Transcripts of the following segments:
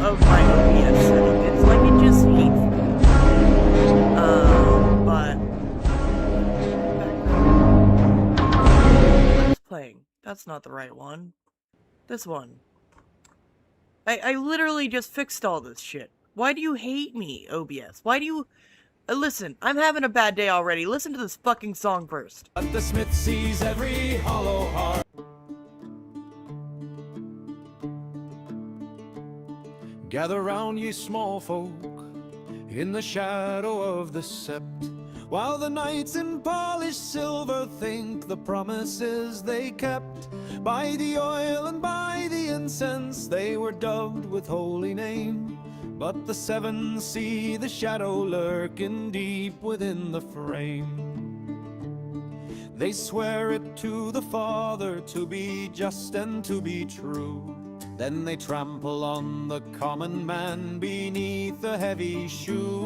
of my OBS setup. It's like it just hates me. But what is playing? That's not the right one. This one. I literally just fixed all this shit. Why do you hate me, OBS? Why do you... listen, I'm having a bad day already. Listen to this fucking song first. But the smith sees every hollow heart. Gather round, ye small folk, in the shadow of the sept, while the knights in polished silver think the promises they kept. By the oil and by the incense they were dubbed with holy name, but the seven see the shadow lurking deep within the frame. They swear it to the Father to be just and to be true. Then they trample on the common man beneath a heavy shoe.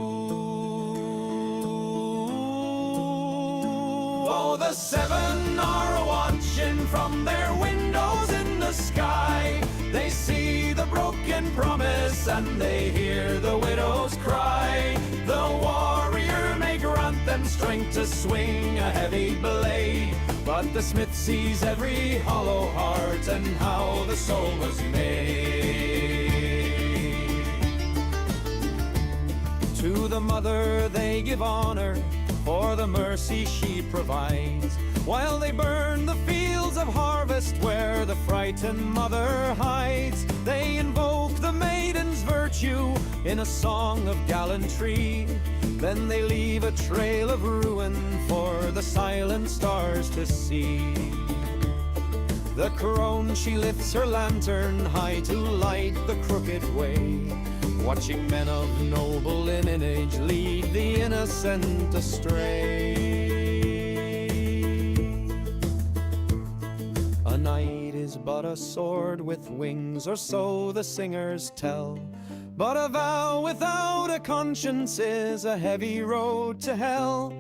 Oh, the seven are watching from their windows in the sky. They see the broken promise and they hear the widow's cry. The warrior may grant them strength to swing a heavy blade, but the smith sees every hollow heart and how the soul was made. To the mother they give honor for the mercy she provides, while they burn the fields of harvest where the frightened mother hides. They invoke the maiden's virtue in a song of gallantry. Then they leave a trail of ruin for the silent stars to see. The crone, she lifts her lantern high to light the crooked way, watching men of noble lineage lead the innocent astray. A knight is but a sword with wings, or so the singers tell, but a vow without a conscience is a heavy road to hell.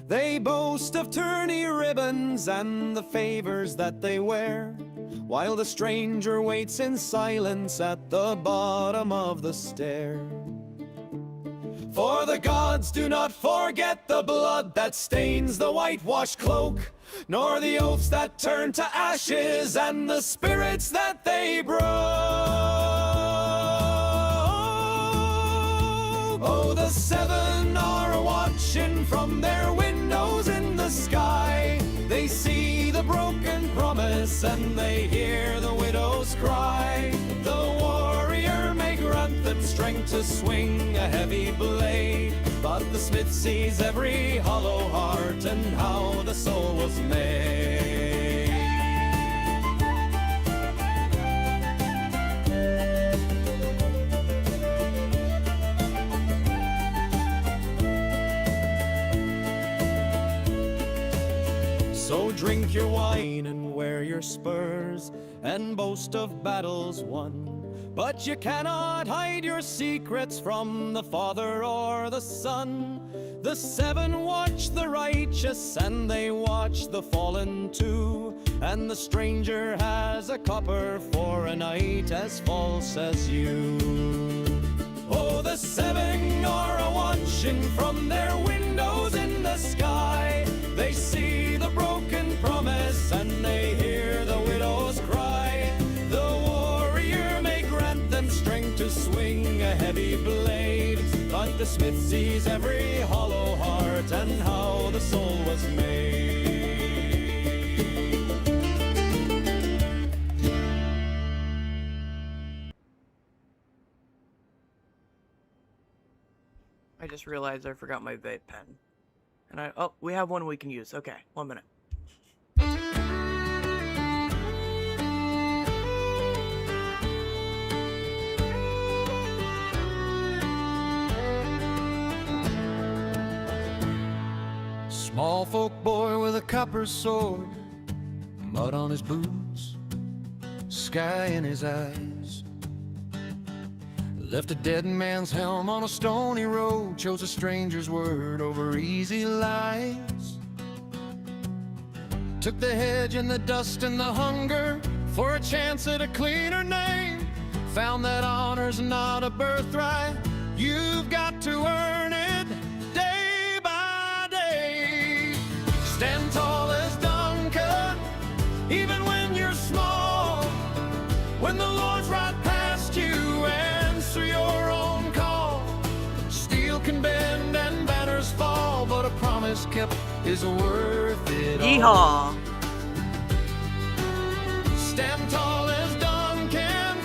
They boast of tourney ribbons and the favors that they wear, while the stranger waits in silence at the bottom of the stair. For the gods do not forget the blood that stains the whitewashed cloak, nor the oaths that turn to ashes and the spirits that they broke. Oh, the seven are watching from their windows in the sky. They see the broken promise and they hear the widow's cry. The warrior may grant them strength to swing a heavy blade, but the smith sees every hollow heart and how the soul was made. So drink your wine and wear your spurs and boast of battles won, but you cannot hide your secrets from the Father or the Son. The seven watch the righteous and they watch the fallen too, and the stranger has a copper for a night as false as you. Oh, the seven are watching from their windows in the sky. They see the broken promise and they hear the widow's cry. The warrior may grant them strength to swing a heavy blade, but the smith sees every hollow heart and how the soul was made. I just realized I forgot my vape pen. And oh, we have one we can use. Okay, 1 minute. Small folk boy with a copper sword, mud on his boots, sky in his eyes. Left a dead man's helm on a stony road, chose a stranger's word over easy lies. Took the hedge and the dust and the hunger for a chance at a cleaner name. Found that honor's not a birthright. You've got to earn it day by day. Stand tall as Duncan, even when you're small. When the Lord's right past you, answer your own call. Steel can bend and banners fall, but a promise kept is worth it all. Yeehaw! Stand tall as Duncan,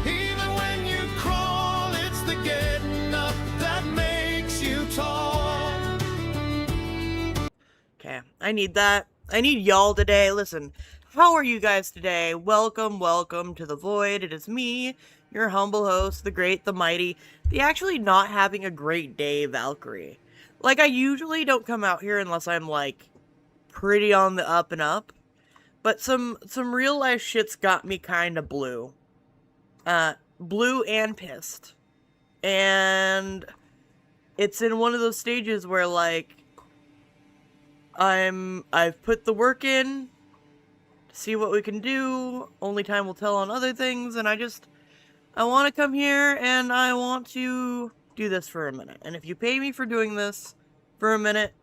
even when you crawl. It's the getting up that makes you tall. Okay, I need that. I need y'all today. Listen, how are you guys today? Welcome, welcome to the Void. It is me, your humble host, the great, the mighty, the actually not having a great day Valkyrie. Like, I usually don't come out here unless I'm, like, pretty on the up and up. But some real life shit's got me kind of blue. Blue and pissed. And it's in one of those stages where, like, I've put the work in to see what we can do. Only time will tell on other things, and I want to come here and I want to do this for a minute. And if you pay me for doing this for a minute,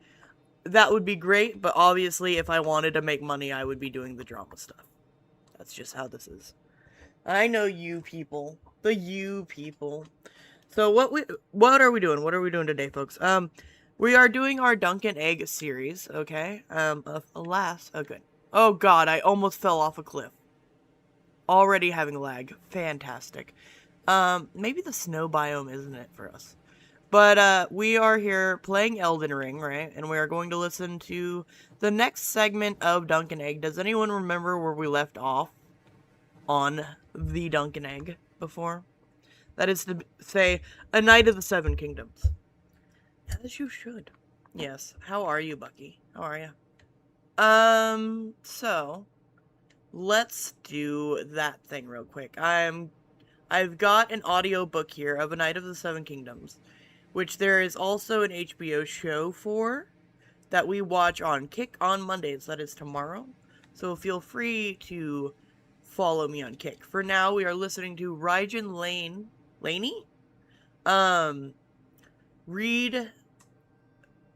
that would be great, but obviously if I wanted to make money, I would be doing the drama stuff. That's just how this is. I know you people. The you people. So what are we doing? What are we doing today, folks? We are doing our Dunk and Egg series, okay? Alas, oh good. Oh god, I almost fell off a cliff. Already having lag. Fantastic. Maybe the snow biome isn't it for us. But, we are here playing Elden Ring, right? And we are going to listen to the next segment of Dunk and Egg. Does anyone remember where we left off on the Dunk and Egg before? That is to say, A Knight of the Seven Kingdoms. As you should. Yes. How are you, Bucky? How are you? So, let's do that thing real quick. I've got an audio book here of A Knight of the Seven Kingdoms, which there is also an HBO show for that we watch on Kick on Mondays. That is tomorrow. So feel free to follow me on Kick. For now, we are listening to Ryzen Laney? Read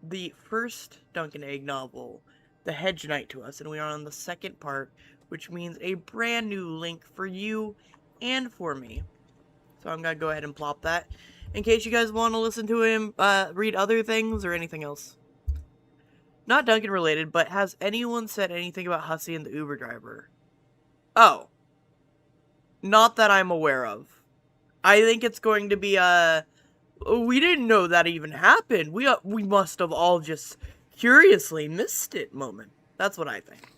the first Dunk and Egg novel, The Hedge Knight, to us. And we are on the second part, which means a brand new link for you and for me. So I'm going to go ahead and plop that. In case you guys want to listen to him read other things or anything else. Not Duncan related, but has anyone said anything about Hussey and the Uber driver? Oh. Not that I'm aware of. I think it's going to be a... we didn't know that even happened. We must have all just curiously missed it moment. That's what I think.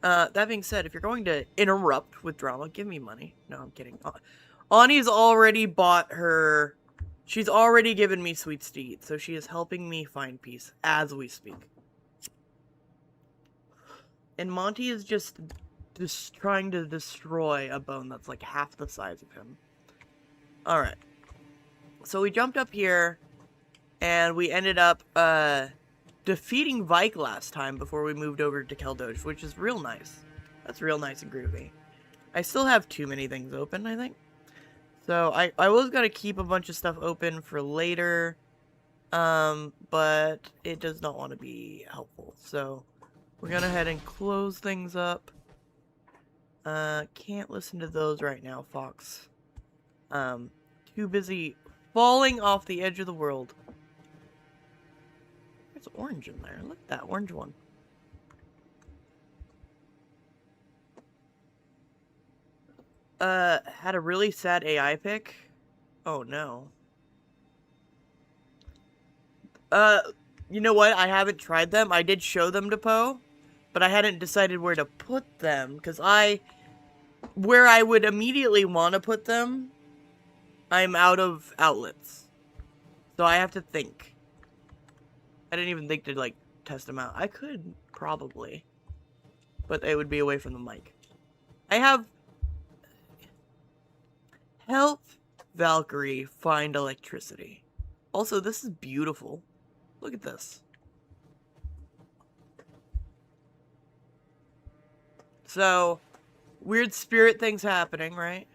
That being said, if you're going to interrupt with drama, give me money. No, I'm kidding. Ani's already bought her... She's already given me sweets to eat, so she is helping me find peace as we speak. And Monty is just trying to destroy a bone that's like half the size of him. Alright. So we jumped up here, and we ended up defeating Vike last time before we moved over to Keldoge, which is real nice. That's real nice and groovy. I still have too many things open, I think. So I was going to keep a bunch of stuff open for later, but it does not want to be helpful. So we're going to head and close things up. Can't listen to those right now, Fox. Too busy falling off the edge of the world. There's orange in there. Look at that orange one. Had a really sad AI pick. Oh no. You know what? I haven't tried them. I did show them to Poe, but I hadn't decided where to put them, because where I would immediately want to put them, I'm out of outlets. So I have to think. I didn't even think to, like, test them out. I could, probably. But it would be away from the mic. I have... Help Valkyrie find electricity. Also, this is beautiful. Look at this. So, weird spirit things happening, right?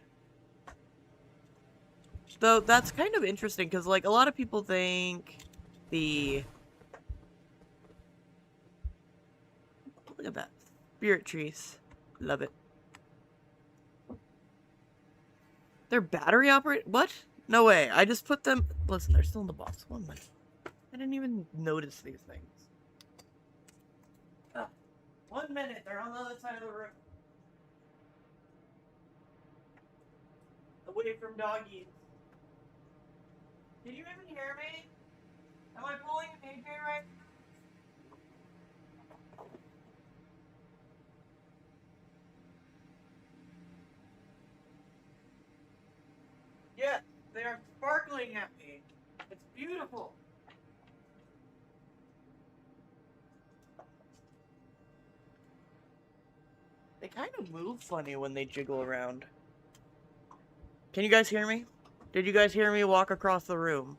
Though that's kind of interesting, because, like, a lot of people think the... Look at that. Spirit trees. Love it. They're battery operated? What? No way. I just put them... Listen, they're still in the box. 1 minute. I didn't even notice these things. 1 minute. They're on the other side of the room. Away from doggies. Did you even hear me? Am I pulling an AJ right now? Yes, they are sparkling at me. It's beautiful. They kind of move funny when they jiggle around. Can you guys hear me? Did you guys hear me walk across the room?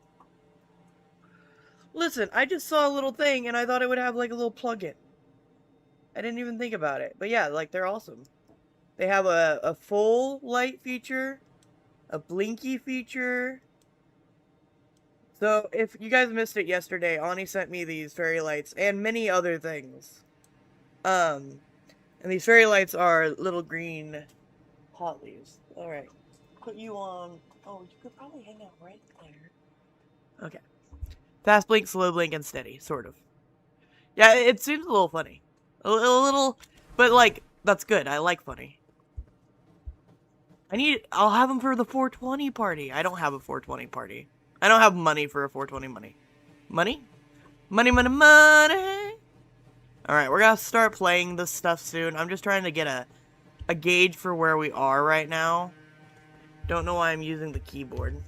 Listen, I just saw a little thing and I thought it would have like a little plug-in. I didn't even think about it. But yeah, like they're awesome. They have a full light feature, a blinky feature. So if you guys missed it yesterday, Ani sent me these fairy lights and many other things. And these fairy lights are little green hot leaves. Alright. Put you on... Oh, you could probably hang out right there. Okay. Fast blink, slow blink, and steady, sort of. Yeah, it seems a little funny. A little... But, like, that's good. I like funny. I'll have them for the 420 party. I don't have a 420 party. I don't have money for a 420 money. Money? Money, money, money! Alright, we're gonna start playing this stuff soon. I'm just trying to get a gauge for where we are right now. Don't know why I'm using the keyboard.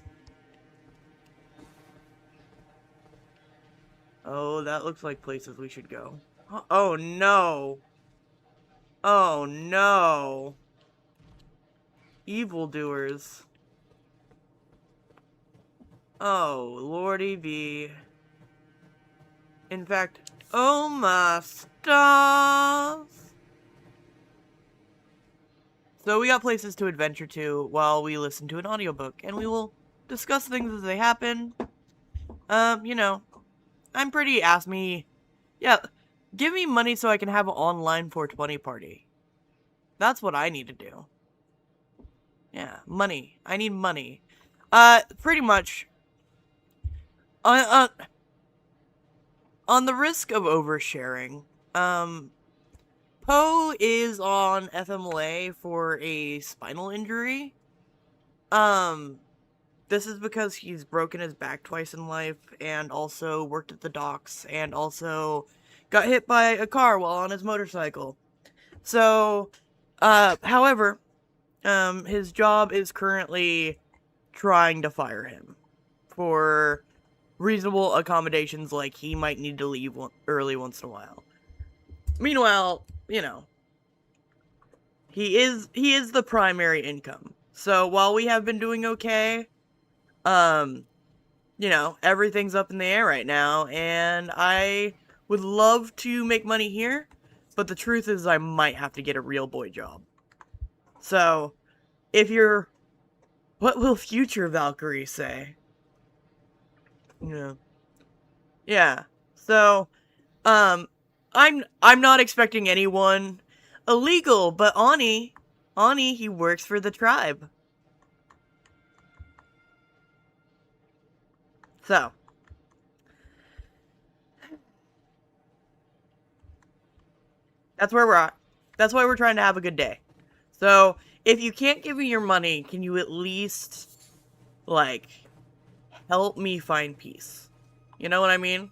Oh, that looks like places we should go. Oh, no. Oh, no. Evildoers. Oh, Lordy V. In fact, oh my stars. So we got places to adventure to while we listen to an audiobook, and we will discuss things as they happen. You know, I'm pretty ask me. Yeah, give me money so I can have an online 420 party. That's what I need to do. Yeah, money. I need money. Pretty much. On the risk of oversharing, Poe is on FMLA for a spinal injury. This is because he's broken his back twice in life, and also worked at the docks, and also got hit by a car while on his motorcycle. So, however, his job is currently trying to fire him for reasonable accommodations, like he might need to leave early once in a while. Meanwhile, you know, he is the primary income. So while we have been doing okay, you know, everything's up in the air right now, and I would love to make money here, but the truth is I might have to get a real boy job. So, if you're... What will future Valkyrie say? Yeah. So, I'm not expecting anyone illegal, but Ani, he works for the tribe. So. That's where we're at. That's why we're trying to have a good day. So, if you can't give me your money, can you at least, like, help me find peace? You know what I mean?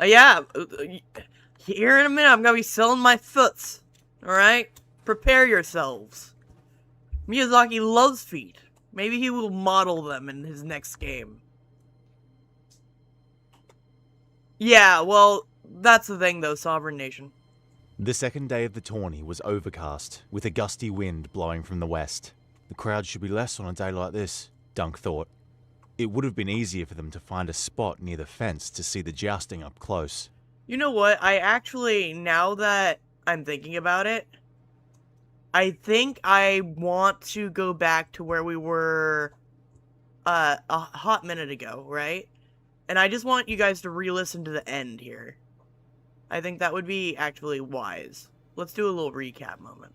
Yeah. Here in a minute, I'm gonna be selling my foots. Alright? Prepare yourselves. Miyazaki loves feet. Maybe he will model them in his next game. Yeah, well, that's the thing though, Sovereign Nation. The second day of the tourney was overcast, with a gusty wind blowing from the west. The crowd should be less on a day like this, Dunk thought. It would have been easier for them to find a spot near the fence to see the jousting up close. You know what? I actually, now that I'm thinking about it, I think I want to go back to where we were a hot minute ago, right? And I just want you guys to re-listen to the end here. I think that would be actually wise. Let's do a little recap moment.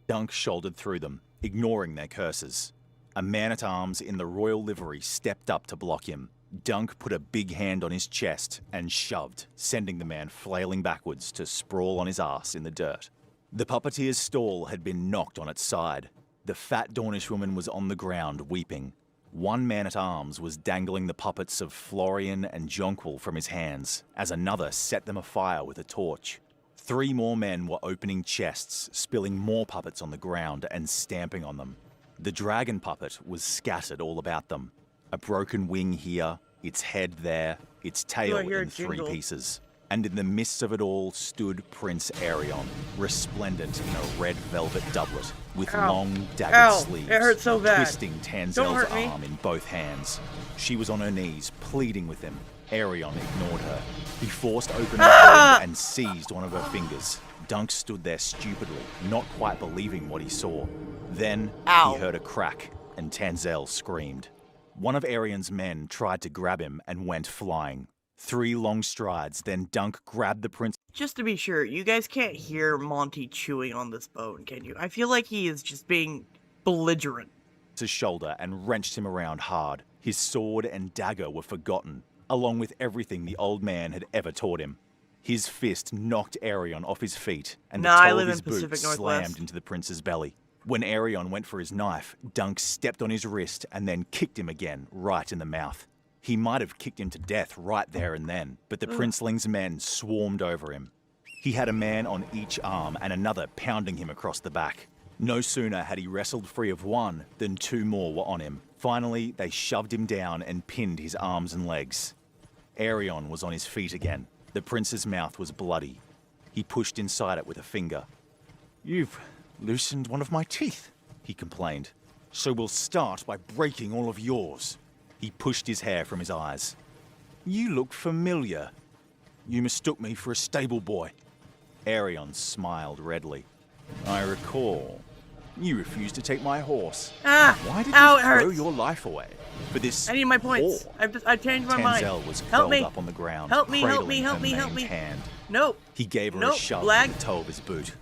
Dunk shouldered through them, ignoring their curses. A man-at-arms in the royal livery stepped up to block him. Dunk put a big hand on his chest and shoved, sending the man flailing backwards to sprawl on his ass in the dirt. The puppeteer's stall had been knocked on its side. The fat Dornish woman was on the ground, weeping. One man-at-arms was dangling the puppets of Florian and Jonquil from his hands, as another set them afire with a torch. 3 more men were opening chests, spilling more puppets on the ground and stamping on them. The dragon puppet was scattered all about them. A broken wing here, its head there, its tail in 3 pieces. And in the midst of it all stood Prince Aerion, resplendent in a red velvet doublet, with long daggered sleeves, it hurts so bad. twisting Tanzel's arm in both hands. She was on her knees, pleading with him. Aerion ignored her. He forced open her hand and seized one of her fingers. Dunk stood there stupidly, not quite believing what he saw. Then he heard a crack, and Tanzel screamed. One of Aerion's men tried to grab him and went flying. 3 long strides, then Dunk grabbed the prince. Just to be sure, you guys can't hear Monty chewing on this bone, can you? I feel like he is just being belligerent. His shoulder and wrenched him around hard. His sword and dagger were forgotten, along with everything the old man had ever taught him. His fist knocked Aerion off his feet, and the toe of his boot slammed into the prince's belly. When Aerion went for his knife, Dunk stepped on his wrist and then kicked him again, right in the mouth. He might have kicked him to death right there and then, but the princeling's men swarmed over him. He had a man on each arm and another pounding him across the back. No sooner had he wrestled free of one than 2 more were on him. Finally, they shoved him down and pinned his arms and legs. Aerion was on his feet again. The prince's mouth was bloody. He pushed inside it with a finger. "You've loosened one of my teeth," he complained. "So we'll start by breaking all of yours." He pushed his hair from his eyes. "You look familiar. You mistook me for a stable boy." Aerion smiled redly. "I recall. You refused to take my horse. Why did you throw your life away? For this I need my points. I changed my mind. Tanzel was curled up on the ground, cradling her maimed hand. Nope. He gave her a shove with the toe of his boot.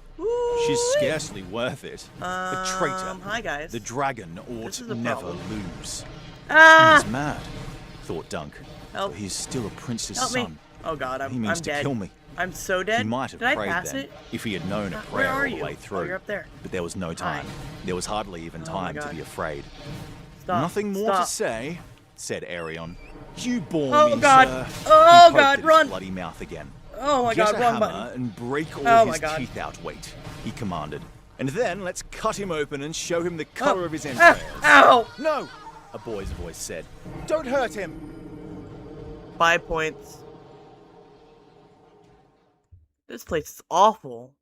"She's scarcely worth it. A traitor. Hi guys. The dragon ought never lose." He's mad, thought Dunk. Help. But he's still a prince's Help son. me. Oh god, He means I'm to dead. kill me. I'm so dead. He might have Did prayed I pass then, it? if he had known a Where prayer are all you? the way through. Oh, you're up there. But there was no time. There was hardly even time to God. be afraid. Stop. "Nothing more Stop. to say," said Aerion. "You bore Oh me, god. sir." Oh He poked god, at run. his bloody mouth again. Oh my "Get god, a wrong hammer button. and break all Oh my his god. teeth out, wait," he commanded. "And then let's cut him open and show him the color of his entrails." Ow! "No," a boy's voice said. "Don't hurt him." 5 points. This place is awful.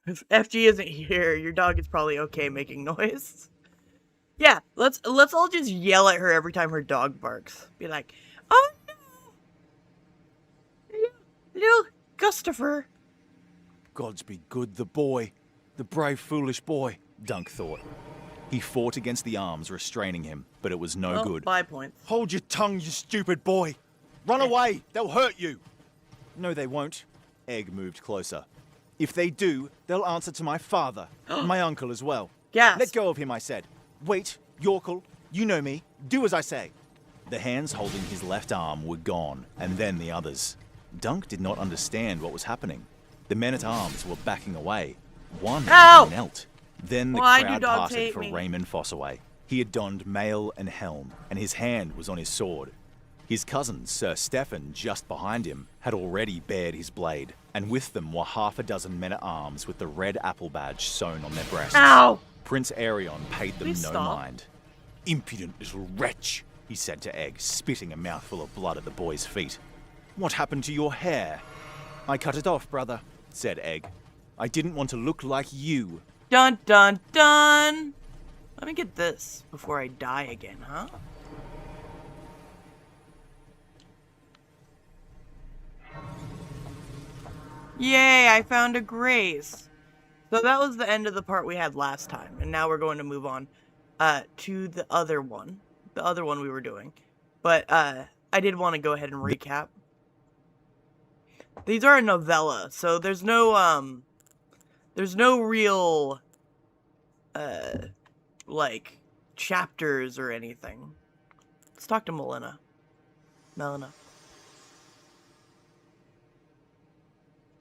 If FG isn't here, your dog is probably okay making noise. Yeah, let's all just yell at her every time her dog barks. Be like, "Oh no! Little Gustafer." "Gods be good, the boy. The brave, foolish boy," Dunk thought. He fought against the arms restraining him, but it was no good. 5 points. "Hold your tongue, you stupid boy! Run away! They'll hurt you!" "No, they won't." Egg moved closer. "If they do, they'll answer to my father, and my uncle as well." Gasp. "Let go of him," I said. "Wait, Yorkle, you know me. Do as I say." The hands holding his left arm were gone, and then the others. Dunk did not understand what was happening. The men-at-arms were backing away. One Ow! knelt. Then the Why do crowd dogs parted hate for me? Raymond Fossaway. He had donned mail and helm, and his hand was on his sword. His cousin, Sir Stephen, just behind him, had already bared his blade, and with them were 6 men-at-arms with the red apple badge sewn on their breasts. Ow! Prince Aerion paid them Please no stop. mind. "Impudent little wretch," he said to Egg, spitting a mouthful of blood at the boy's feet. "What happened to your hair?" "I cut it off, brother," said Egg. "I didn't want to look like you." Dun dun dun! Let me get this before I die again, huh? Yay, I found a grace. So that was the end of the part we had last time, and now we're going to move on to the other one. The other one we were doing. But I did want to go ahead and recap. These are a novella, so there's no real like chapters or anything. Let's talk to Melina.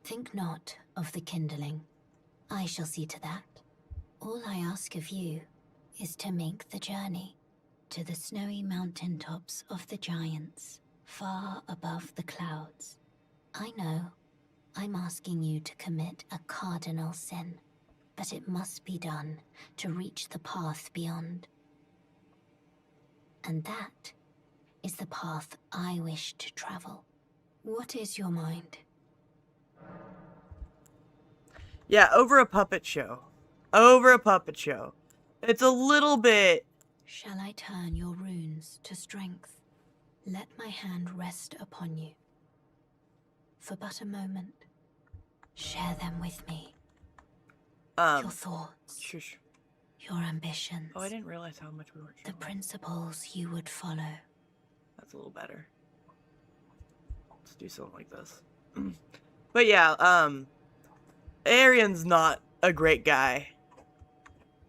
Think not of the kindling. I shall see to that. All I ask of you is to make the journey to the snowy mountain tops of the giants, far above the clouds. I know I'm asking you to commit a cardinal sin, but it must be done to reach the path beyond. And that is the path I wish to travel. What is your mind? Yeah, over a puppet show. Over a puppet show. It's a little bit... Shall I turn your runes to strength? Let my hand rest upon you. For but a moment. Share them with me. Your thoughts. Shush. Your ambitions. Oh, I didn't realize how much we were The showing. principles you would follow. That's a little better. Let's do something like this. But yeah, Arian's not a great guy.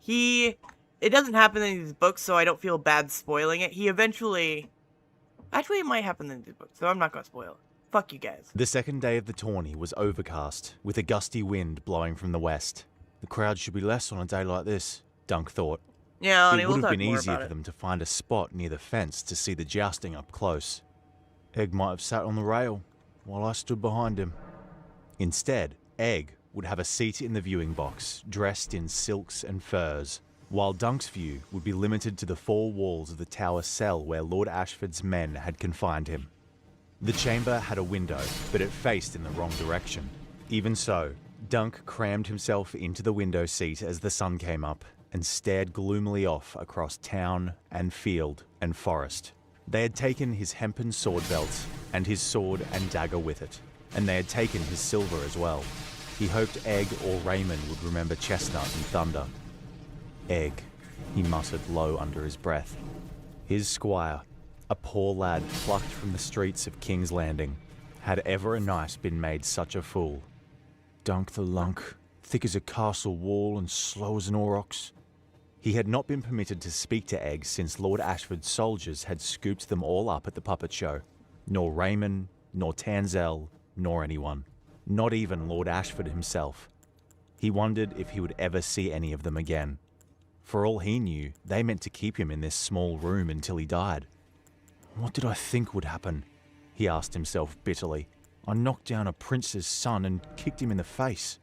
It doesn't happen in these books, so I don't feel bad spoiling it. He eventually... Actually, it might happen in these books, so I'm not gonna spoil it. Fuck you guys. The second day of the tourney was overcast, with a gusty wind blowing from the west. The crowd should be less on a day like this, Dunk thought. Yeah, honey, It we'll would have talk been more easier about for it. them to find a spot near the fence to see the jousting up close. Egg might have sat on the rail, while I stood behind him. Instead, Egg would have a seat in the viewing box, dressed in silks and furs, while Dunk's view would be limited to the four walls of the tower cell where Lord Ashford's men had confined him. The chamber had a window, but it faced in the wrong direction. Even so, Dunk crammed himself into the window seat as the sun came up and stared gloomily off across town and field and forest. They had taken his hempen sword belt and his sword and dagger with it, and they had taken his silver as well. He hoped Egg or Raymond would remember Chestnut and Thunder. Egg, he muttered low under his breath. His squire, a poor lad plucked from the streets of King's Landing, had ever a night been made such a fool. Dunk the lunk, thick as a castle wall and slow as an aurochs. He had not been permitted to speak to Egg since Lord Ashford's soldiers had scooped them all up at the puppet show. Nor Raymond, nor Tanzel, nor anyone. Not even Lord Ashford himself. He wondered if he would ever see any of them again. For all he knew, they meant to keep him in this small room until he died. What did I think would happen? He asked himself bitterly. I knocked down a prince's son and kicked him in the face.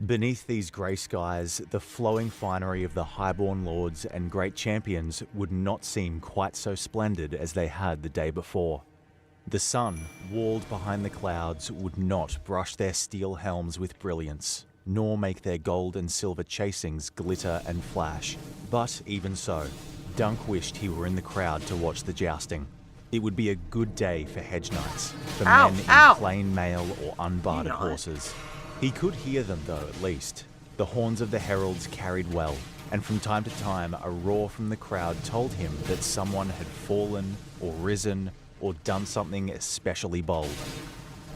Beneath these grey skies, the flowing finery of the highborn lords and great champions would not seem quite so splendid as they had the day before. The sun, walled behind the clouds, would not brush their steel helms with brilliance, nor make their gold and silver chasings glitter and flash. But even so, Dunk wished he were in the crowd to watch the jousting. It would be a good day for hedge knights, for men in plain mail or unbarred horses. He could hear them though, at least. The horns of the heralds carried well, and from time to time a roar from the crowd told him that someone had fallen or risen or done something especially bold.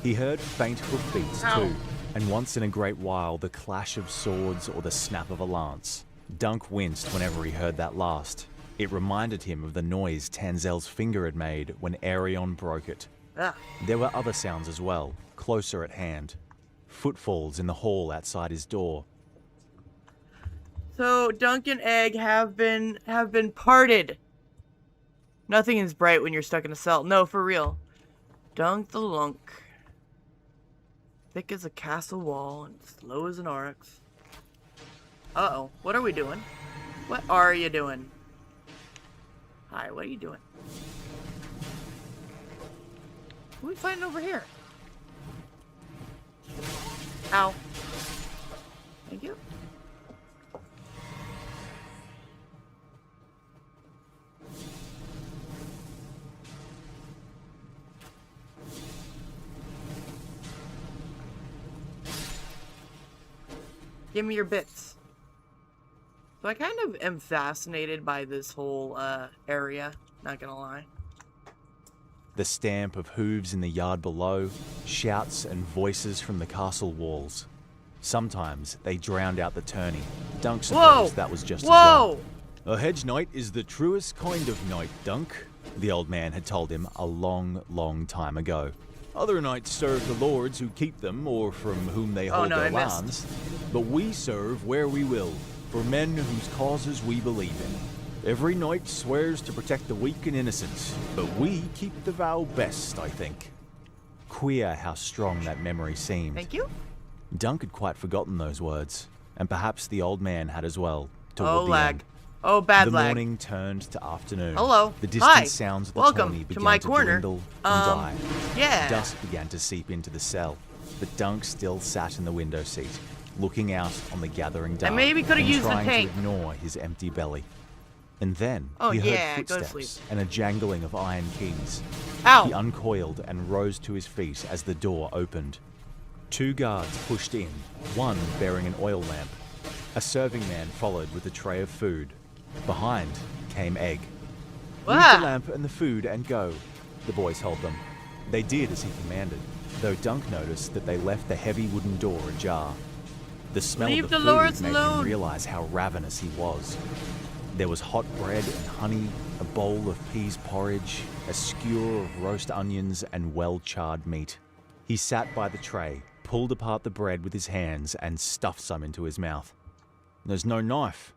He heard faint hoofbeats too, and once in a great while the clash of swords or the snap of a lance. Dunk winced whenever he heard that last. It reminded him of the noise Tanzel's finger had made when Arion broke it. There were other sounds as well, closer at hand. Footfalls in the hall outside his door. So Dunk and Egg have been parted. Nothing is bright when you're stuck in a cell. No, for real. Dunk the lunk. Thick as a castle wall and slow as an oryx. Uh-oh. What are we doing? What are you doing? Hi, what are you doing? Who are we fighting over here? Ow. Thank you. Give me your bits. So I kind of am fascinated by this whole area, not gonna lie. The stamp of hooves in the yard below, shouts and voices from the castle walls. Sometimes they drowned out the tourney. Dunk supposed that was just as well. A hedge knight is the truest kind of knight, Dunk, the old man had told him a long, long time ago. Other knights serve the lords who keep them or from whom they hold their lands, but we serve where we will, for men whose causes we believe in. Every knight swears to protect the weak and innocent, but we keep the vow best, I think. Queer how strong that memory seemed. Thank you. Dunk had quite forgotten those words, and perhaps the old man had as well. Oh, the lag. End. Oh, bad the lag. morning turned to afternoon. Hello. The distant Hi. sounds of the Welcome tourney to began my to corner. dwindle and die. Yeah. Dusk began to seep into the cell, but Dunk still sat in the window seat, looking out on the gathering dark. I maybe could have and used the trying tank. to ignore his empty belly. And then he yeah, heard go to sleep. footsteps and a jangling of iron keys. Ow. He uncoiled and rose to his feet as the door opened. 2 guards pushed in, one bearing an oil lamp. A serving man followed with a tray of food. Behind came Egg. Leave the lamp and the food and go, the boys told them. They did as he commanded, though Dunk noticed that they left the heavy wooden door ajar. The smell Leave of the the food lords made alone. him realize how ravenous he was. There was hot bread and honey, a bowl of peas porridge, a skewer of roast onions and well-charred meat. He sat by the tray, pulled apart the bread with his hands and stuffed some into his mouth. There's no knife.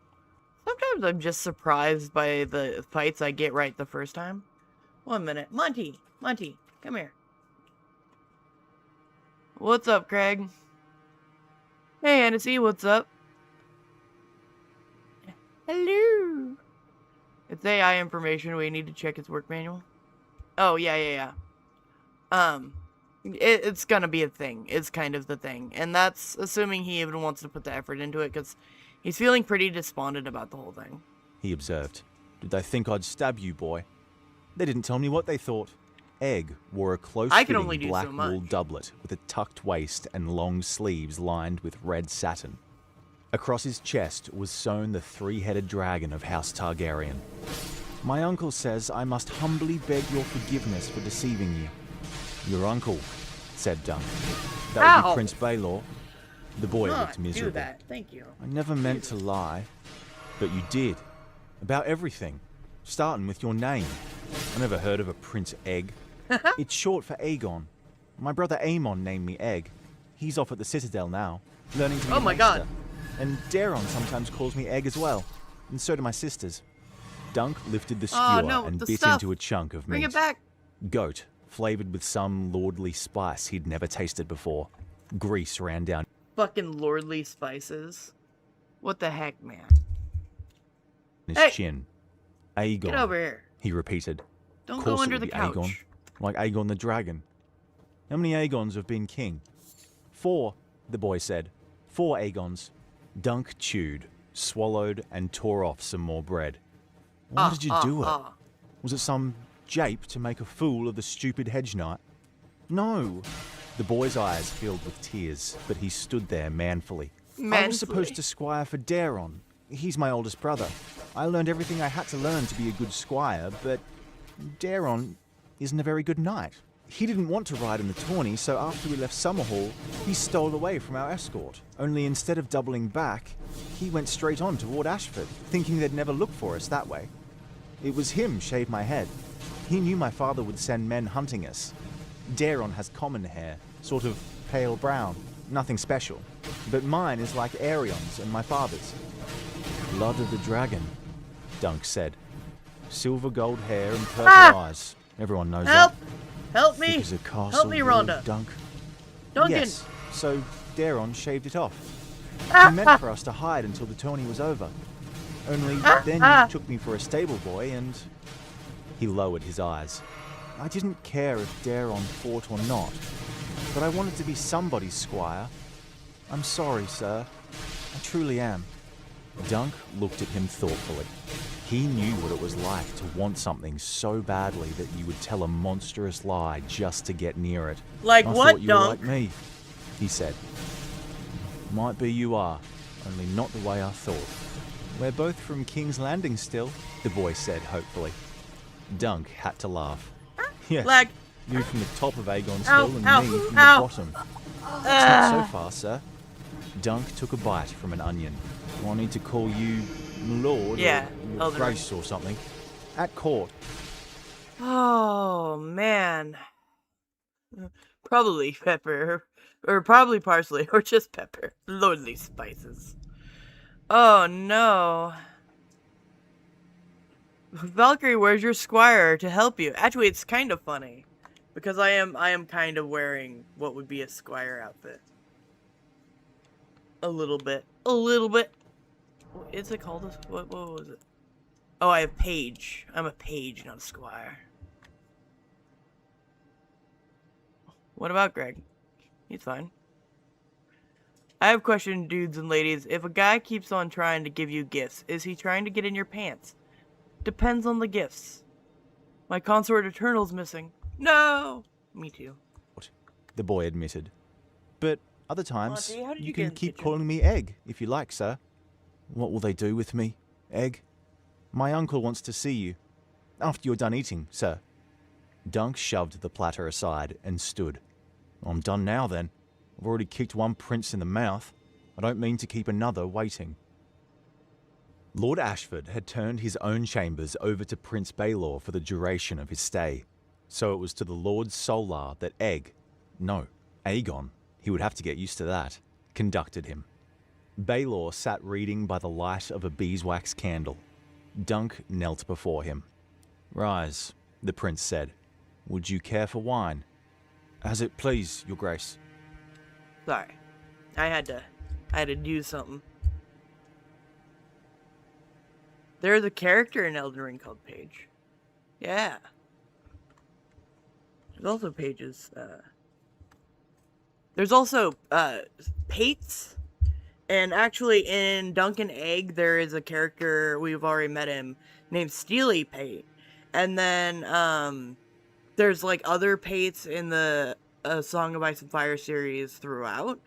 Sometimes I'm just surprised by the fights I get right the first time. 1 minute. Monty, come here. What's up, Craig? Hey, Hennessy, what's up? Hello. It's AI information. We need to check his work manual. Oh, yeah. It's gonna be a thing. It's kind of the thing. And that's assuming he even wants to put the effort into it, because he's feeling pretty despondent about the whole thing. He observed. Did they think I'd stab you, boy? They didn't tell me what they thought. Egg wore a close-fitting black wool doublet with a tucked waist and long sleeves lined with red satin. Across his chest was sewn the 3-headed dragon of House Targaryen. My uncle says I must humbly beg your forgiveness for deceiving you. Your uncle, said Dunk. That would be Prince Baelor. The boy looked miserable. Do that. Thank you. I never meant to lie, but you did. About everything, starting with your name. I never heard of a Prince Egg. It's short for Aegon. My brother Aemon named me Egg. He's off at the Citadel now, learning to be a maester. And Daron sometimes calls me Egg as well, and so do my sisters. Dunk lifted the skewer and bit into a chunk of meat. Bring it back. Goat, flavored with some lordly spice he'd never tasted before. Grease ran down Fucking lordly spices. What the heck, man? his chin. Aegon, Get over here. he repeated. Don't go under the couch. Aegon, like Aegon the dragon. How many Aegons have been king? 4, the boy said. 4 Aegons. Dunk chewed, swallowed, and tore off some more bread. Why did you do it? Was it some jape to make a fool of the stupid hedge knight? No. The boy's eyes filled with tears, but he stood there manfully. I was supposed to squire for Daron. He's my oldest brother. I learned everything I had to learn to be a good squire, but Daron isn't a very good knight. He didn't want to ride in the tourney, so after we left Summerhall, he stole away from our escort. Only instead of doubling back, he went straight on toward Ashford, thinking they'd never look for us that way. It was him shaved my head. He knew my father would send men hunting us. Daron has common hair, sort of pale brown, nothing special. But mine is like Aerion's and my father's. Blood of the dragon, Dunk said. Silver gold hair and purple eyes. Everyone knows that. Help me! Thick as a castle, Help me, Rhonda. Dunk. Duncan! Yes, so Daron shaved it off. He meant for us to hide until the tourney was over. Only then you took me for a stable boy and... He lowered his eyes. I didn't care if Daron fought or not, but I wanted to be somebody's squire. I'm sorry, sir. I truly am. Dunk looked at him thoughtfully. He knew what it was like to want something so badly that you would tell a monstrous lie just to get near it. Like I what, thought you were Dunk? like me, he said. Might be you are, only not the way I thought. We're both from King's Landing still, the boy said hopefully. Dunk had to laugh. Yes, Lag. you from the top of Aegon Ow, still and ow, me from ow. the bottom. It's not so far, sir. Dunk took a bite from an onion. Do I need to call you Lord Yeah, or Your Elden Grace or something? At court. Oh, man. Probably pepper. Or probably parsley. Or just pepper. Lordly spices. Oh, no. Valkyrie, where's your squire to help you? Actually, it's kind of funny. Because I am kind of wearing what would be a squire outfit. A little bit. A little bit. What is it called? What was it? Oh, I have page. I'm a page, not a squire. What about Greg? He's fine. I have a question, dudes and ladies. If a guy keeps on trying to give you gifts, is he trying to get in your pants? Depends on the gifts. My consort Eternal's missing. No! Me too. The boy admitted. But other times, Monty, how did you you get can in the keep kitchen? calling me Egg, if you like, sir. What will they do with me, Egg? My uncle wants to see you. After you're done eating, sir. Dunk shoved the platter aside and stood. I'm done now, then. I've already kicked one prince in the mouth. I don't mean to keep another waiting. Lord Ashford had turned his own chambers over to Prince Baelor for the duration of his stay. So it was to the Lord Solar that Egg, no, Aegon, he would have to get used to that, conducted him. Baelor sat reading by the light of a beeswax candle. Dunk knelt before him. Rise, the prince said. Would you care for wine? As it please, your grace. Sorry. I had to do something. There's a character in Elden Ring called Paige. Yeah. There's also pages. There's also Pates. And actually in Duncan Egg, there is a character, we've already met him, named Steely Pate. And then there's like other Pates in the Song of Ice and Fire series throughout.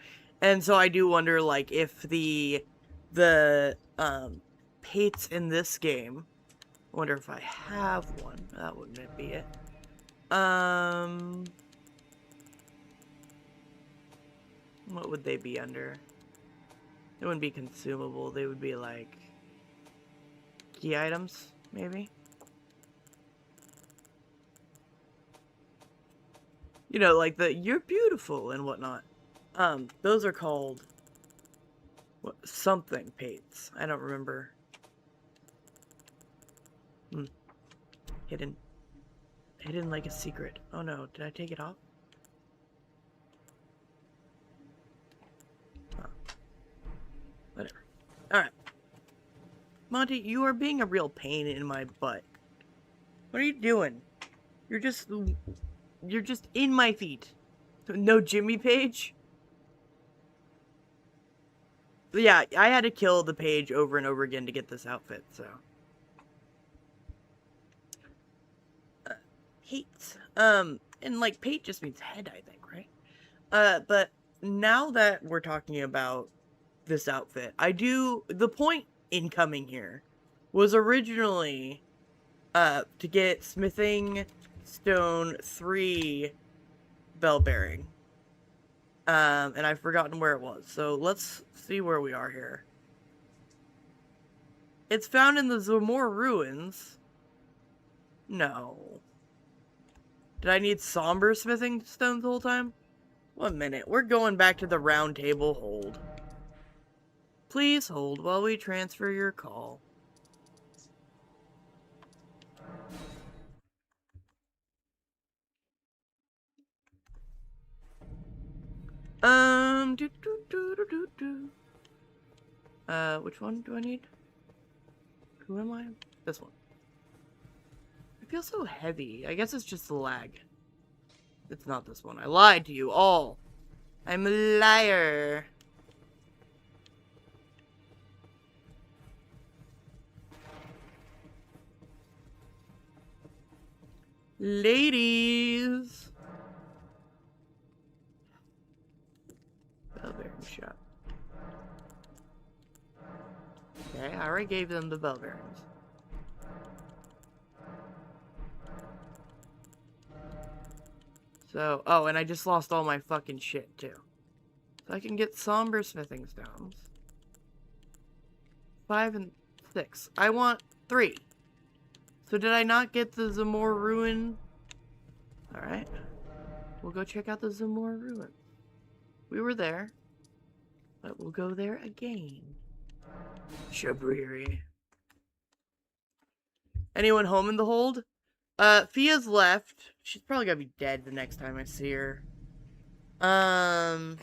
And so I do wonder like if the Pates in this game, I wonder if I have one. That wouldn't be it. What would they be under? They wouldn't be consumable. They would be like key items, maybe. You know, like the "you're beautiful" and whatnot. Those are called what, something Pates. I don't remember. Hidden like a secret. Oh no, did I take it off? Oh. Whatever. Alright. Monty, you are being a real pain in my butt. What are you doing? You're just in my feet. No Jimmy Page? Yeah, I had to kill the page over and over again to get this outfit, so. Hate. And like pate just means head, I think, right? But now that we're talking about this outfit, the point in coming here was originally to get Smithing Stone 3 bell bearing. And I've forgotten where it was, so let's see where we are here. It's found in the Zamor ruins. No. Did I need somber smithing stones the whole time? 1 minute. We're going back to the round table. Hold. Please hold while we transfer your call. Which one do I need? Who am I? This one. I feel so heavy. I guess it's just the lag. It's not this one. I lied to you all. I'm a liar. Ladies. Bell bearing shop. I gave them the bell bearings. So, oh, and I just lost all my fucking shit, too. So I can get somber smithing stones. 5 and 6. I want 3. So did I not get the Zamor Ruin? Alright. We'll go check out the Zamor Ruin. We were there. But we'll go there again. Shabriri. Anyone home in the hold? Fia's left. She's probably gonna be dead the next time I see her. But...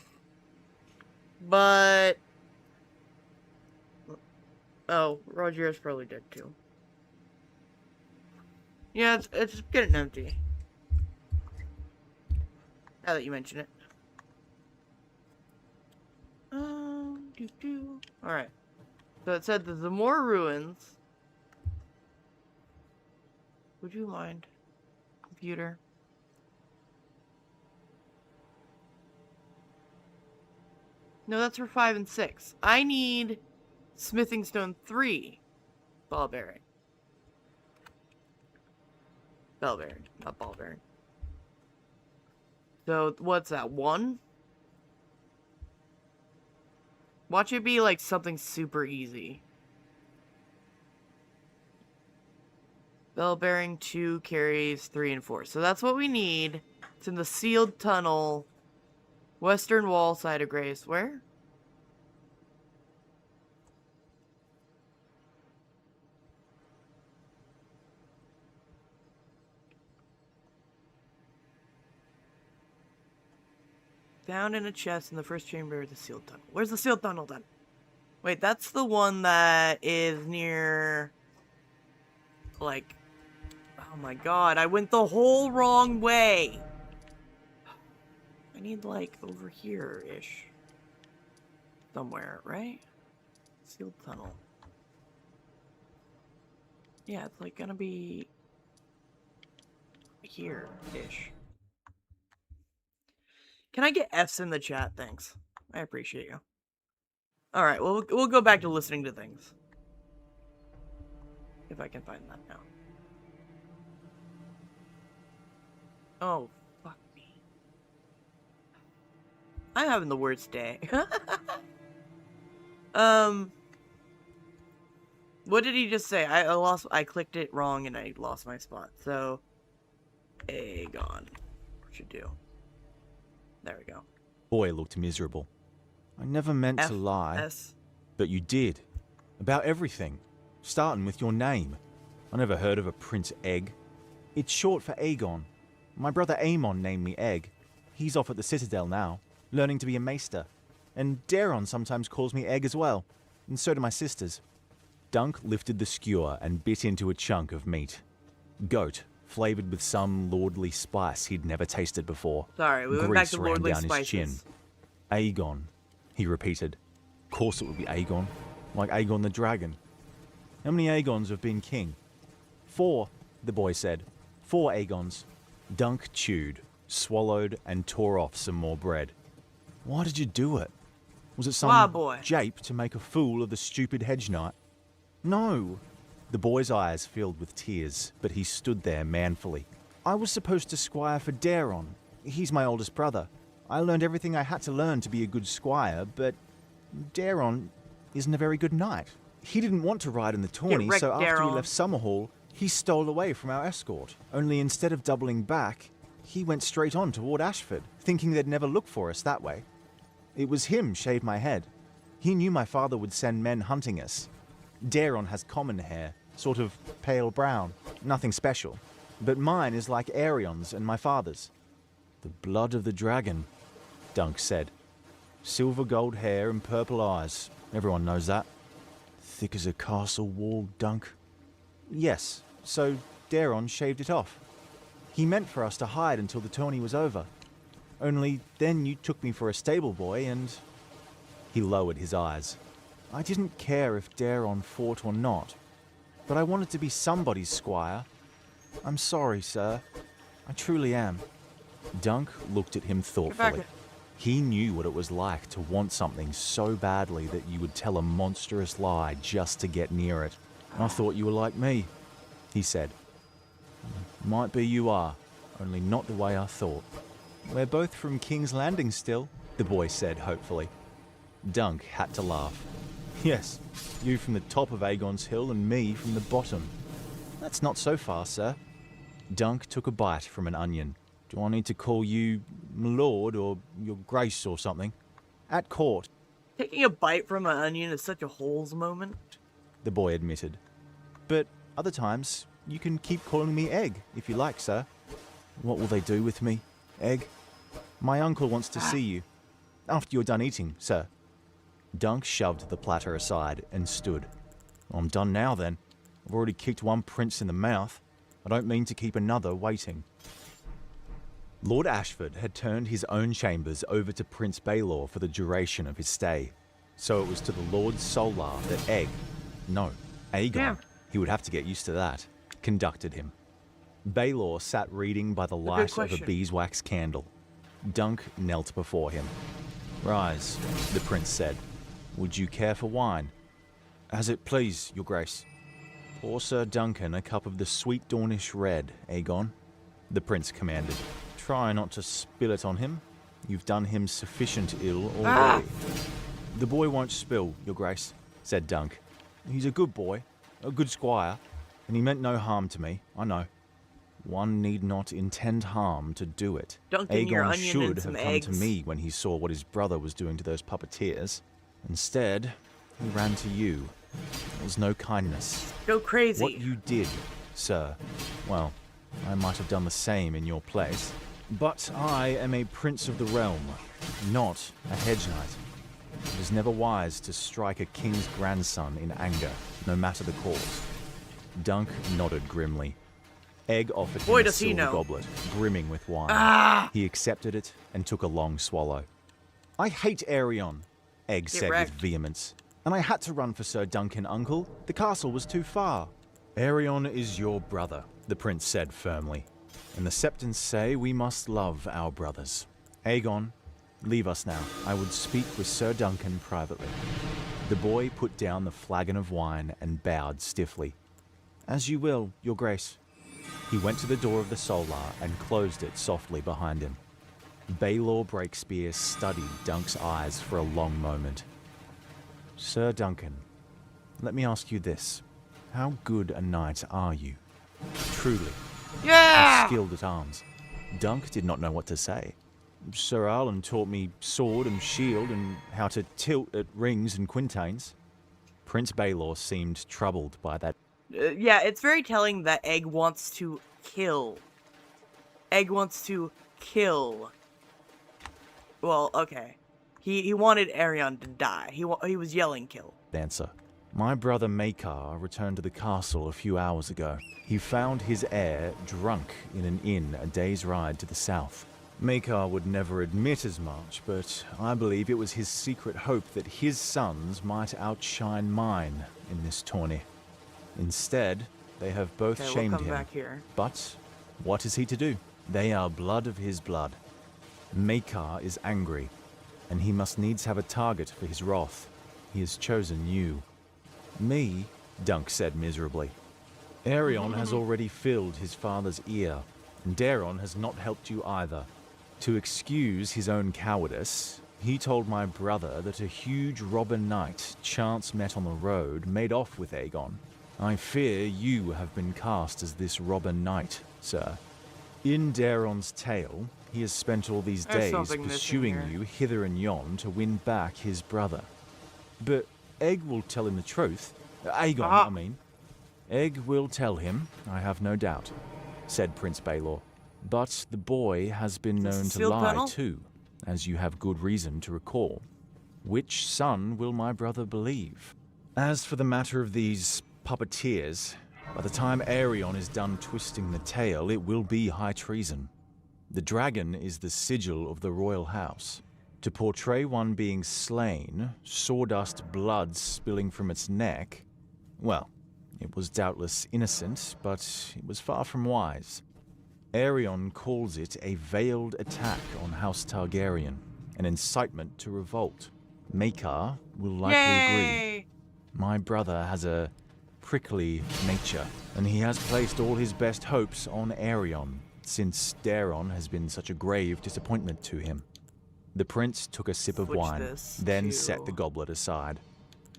Oh, Roger's probably dead too. Yeah, it's getting empty. Now that you mention it. Alright. So it said the Zamor Ruins. Would you mind, computer? No, that's for 5 and 6. I need Smithing Stone 3 ball bearing. Bell bearing, not ball bearing. So, what's that, 1? Watch it be like something super easy. Bell bearing 2 carries 3 and 4. So that's what we need. It's in the sealed tunnel. Western wall side of Grace. Where? Found in a chest in the first chamber of the sealed tunnel. Where's the sealed tunnel then? Wait, that's the one that is near... Like... Oh my god, I went the whole wrong way! I need, like, over here-ish. Somewhere, right? Sealed tunnel. Yeah, it's, like, gonna be... here-ish. Can I get F's in the chat? Thanks. I appreciate you. Alright, well, we'll go back to listening to things. If I can find that now. Oh, fuck me. I'm having the worst day. What did he just say? I clicked it wrong and I lost my spot. So, Aegon. Should do. There we go. Boy looked miserable. I never meant to lie. S. But you did. About everything. Starting with your name. I never heard of a Prince Egg. It's short for Aegon. My brother Aemon named me Egg. He's off at the Citadel now, learning to be a maester. And Daron sometimes calls me Egg as well. And so do my sisters. Dunk lifted the skewer and bit into a chunk of meat. Goat, flavored with some lordly spice he'd never tasted before. Sorry, we went back to ran lordly down spices. his chin. Aegon, he repeated. Of course it would be Aegon. Like Aegon the dragon. How many Aegons have been king? 4, the boy said. 4 Aegons. Dunk chewed, swallowed, and tore off some more bread. Why did you do it? Was it some jape to make a fool of the stupid hedge knight? No. The boy's eyes filled with tears, but he stood there manfully. I was supposed to squire for Daron. He's my oldest brother. I learned everything I had to learn to be a good squire, but Daron isn't a very good knight. He didn't want to ride in the tourney, so after we left Summerhall, he stole away from our escort. Only instead of doubling back, he went straight on toward Ashford, thinking they'd never look for us that way. It was him shaved my head. He knew my father would send men hunting us. Daron has common hair, sort of pale brown, nothing special. But mine is like Aerion's and my father's. The blood of the dragon, Dunk said. Silver gold hair and purple eyes. Everyone knows that. Thick as a castle wall, Dunk. Yes, so Daron shaved it off. He meant for us to hide until the tourney was over. Only then you took me for a stable boy and... He lowered his eyes. I didn't care if Daron fought or not, but I wanted to be somebody's squire. I'm sorry, sir. I truly am. Dunk looked at him thoughtfully. He knew what it was like to want something so badly that you would tell a monstrous lie just to get near it. I thought you were like me, he said. Might be you are, only not the way I thought. We're both from King's Landing still, the boy said hopefully. Dunk had to laugh. Yes, you from the top of Aegon's Hill and me from the bottom. That's not so far, sir. Dunk took a bite from an onion. Do I need to call you Lord or Your Grace or something? At court. Taking a bite from an onion is such a holes moment. The boy admitted. But other times, you can keep calling me Egg, if you like, sir. What will they do with me, Egg? My uncle wants to see you. After you're done eating, sir. Dunk shoved the platter aside and stood. I'm done now, then. I've already kicked one prince in the mouth. I don't mean to keep another waiting. Lord Ashford had turned his own chambers over to Prince Baelor for the duration of his stay. So it was to the Lord Solar that Aegon, he would have to get used to that, conducted him. Baelor sat reading by the light of a beeswax candle. Dunk knelt before him. Rise, the prince said. Would you care for wine? As it please, your grace. Pour Sir Duncan a cup of the sweet Dornish red, Aegon, the prince commanded. Try not to spill it on him. You've done him sufficient ill already. The boy won't spill, your grace, said Dunk. He's a good boy, a good squire, and he meant no harm to me, I know. One need not intend harm to do it. Aegon should have come to me when he saw what his brother was doing to those puppeteers. Instead, he ran to you. There was no kindness. Go crazy. What you did, sir, well, I might have done the same in your place. But I am a prince of the realm, not a hedge knight. It is never wise to strike a king's grandson in anger, no matter the cause. Dunk nodded grimly. Egg offered him a silver goblet, brimming with wine. He accepted it and took a long swallow. I hate Aerion, Egg said with vehemence. And I had to run for Sir Duncan, uncle. The castle was too far. Aerion is your brother, the prince said firmly. And the Septons say we must love our brothers. Aegon, leave us now. I would speak with Sir Duncan privately. The boy put down the flagon of wine and bowed stiffly. As you will, your grace. He went to the door of the Solar and closed it softly behind him. Baelor Breakspear studied Dunk's eyes for a long moment. Sir Duncan, let me ask you this. How good a knight are you? Truly. Yeah! How skilled at arms. Dunk did not know what to say. Sir Arlen taught me sword and shield and how to tilt at rings and quintains. Prince Baelor seemed troubled by that. Yeah, it's very telling that Egg wants to kill. Egg wants to kill. Well, okay. He wanted Aerion to die. He was yelling kill. Answer. My brother Maekar returned to the castle a few hours ago. He found his heir drunk in an inn a day's ride to the south. Maekar would never admit as much, but I believe it was his secret hope that his sons might outshine mine in this tourney. Instead, they have both shamed him. Back here. But what is he to do? They are blood of his blood. Maekar is angry, and he must needs have a target for his wrath. He has chosen you. Me, Dunk said miserably. Aerion has already filled his father's ear, and Daeron has not helped you either. To excuse his own cowardice, he told my brother that a huge robber knight chance met on the road made off with Aegon. I fear you have been cast as this robber knight, sir. In Daeron's tale, he has spent all these days pursuing you hither and yon to win back his brother. But Egg will tell him the truth. Aegon, I mean. Egg will tell him, I have no doubt, said Prince Baelor. But the boy has been known to lie too, as you have good reason to recall. Which son will my brother believe? As for the matter of these puppeteers, by the time Aerion is done twisting the tale, it will be high treason. The dragon is the sigil of the royal house. To portray one being slain, sawdust blood spilling from its neck, well, it was doubtless innocent, but it was far from wise. Aerion calls it a veiled attack on House Targaryen, an incitement to revolt. Makar will likely agree. Yay! My brother has a prickly nature, and he has placed all his best hopes on Aerion, since Daron has been such a grave disappointment to him. The prince took a sip of Switch wine, this then to- set the goblet aside.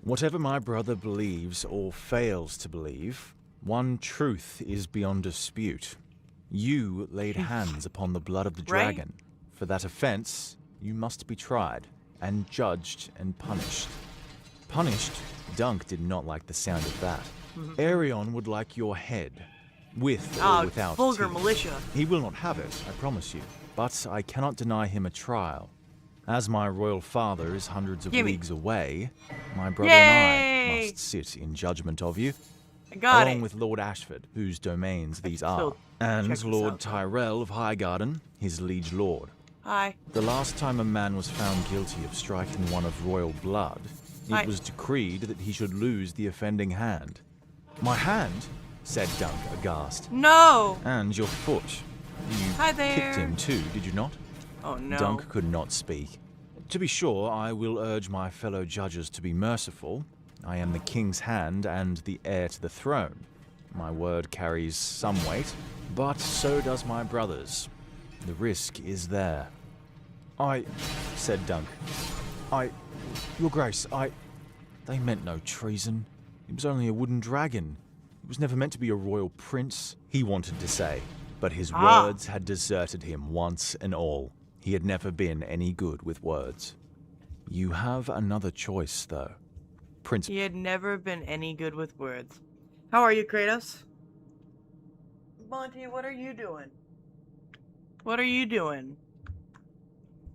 Whatever my brother believes or fails to believe, one truth is beyond dispute. You laid hands upon the blood of the Right? dragon. For that offense, you must be tried, and judged and punished. Punished? Dunk did not like the sound of that. Aerion would like your head, with or without vulgar teeth. militia. He will not have it, I promise you. But I cannot deny him a trial. As my royal father is hundreds of Gimme. leagues away, my brother and I Yay! must sit in judgment of you, I got along it. with Lord Ashford, whose domains these still are, check and this Lord out, though. Tyrell of Highgarden, his liege lord. Hi. The last time a man was found guilty of striking one of royal blood, it Hi. was decreed that he should lose the offending hand. My hand? Said Dunk, aghast. No! And your foot. You Hi kicked there. him too, did you not? Oh no. Dunk could not speak. To be sure, I will urge my fellow judges to be merciful. I am the king's hand and the heir to the throne. My word carries some weight, but so does my brother's. The risk is there. Said Dunk. Your Grace, They meant no treason. It was only a wooden dragon. It was never meant to be a royal prince, he wanted to say. But his words had deserted him once and all. He had never been any good with words. You have another choice, though. Prince... He had never been any good with words. How are you, Kratos? Monty, what are you doing? What are you doing?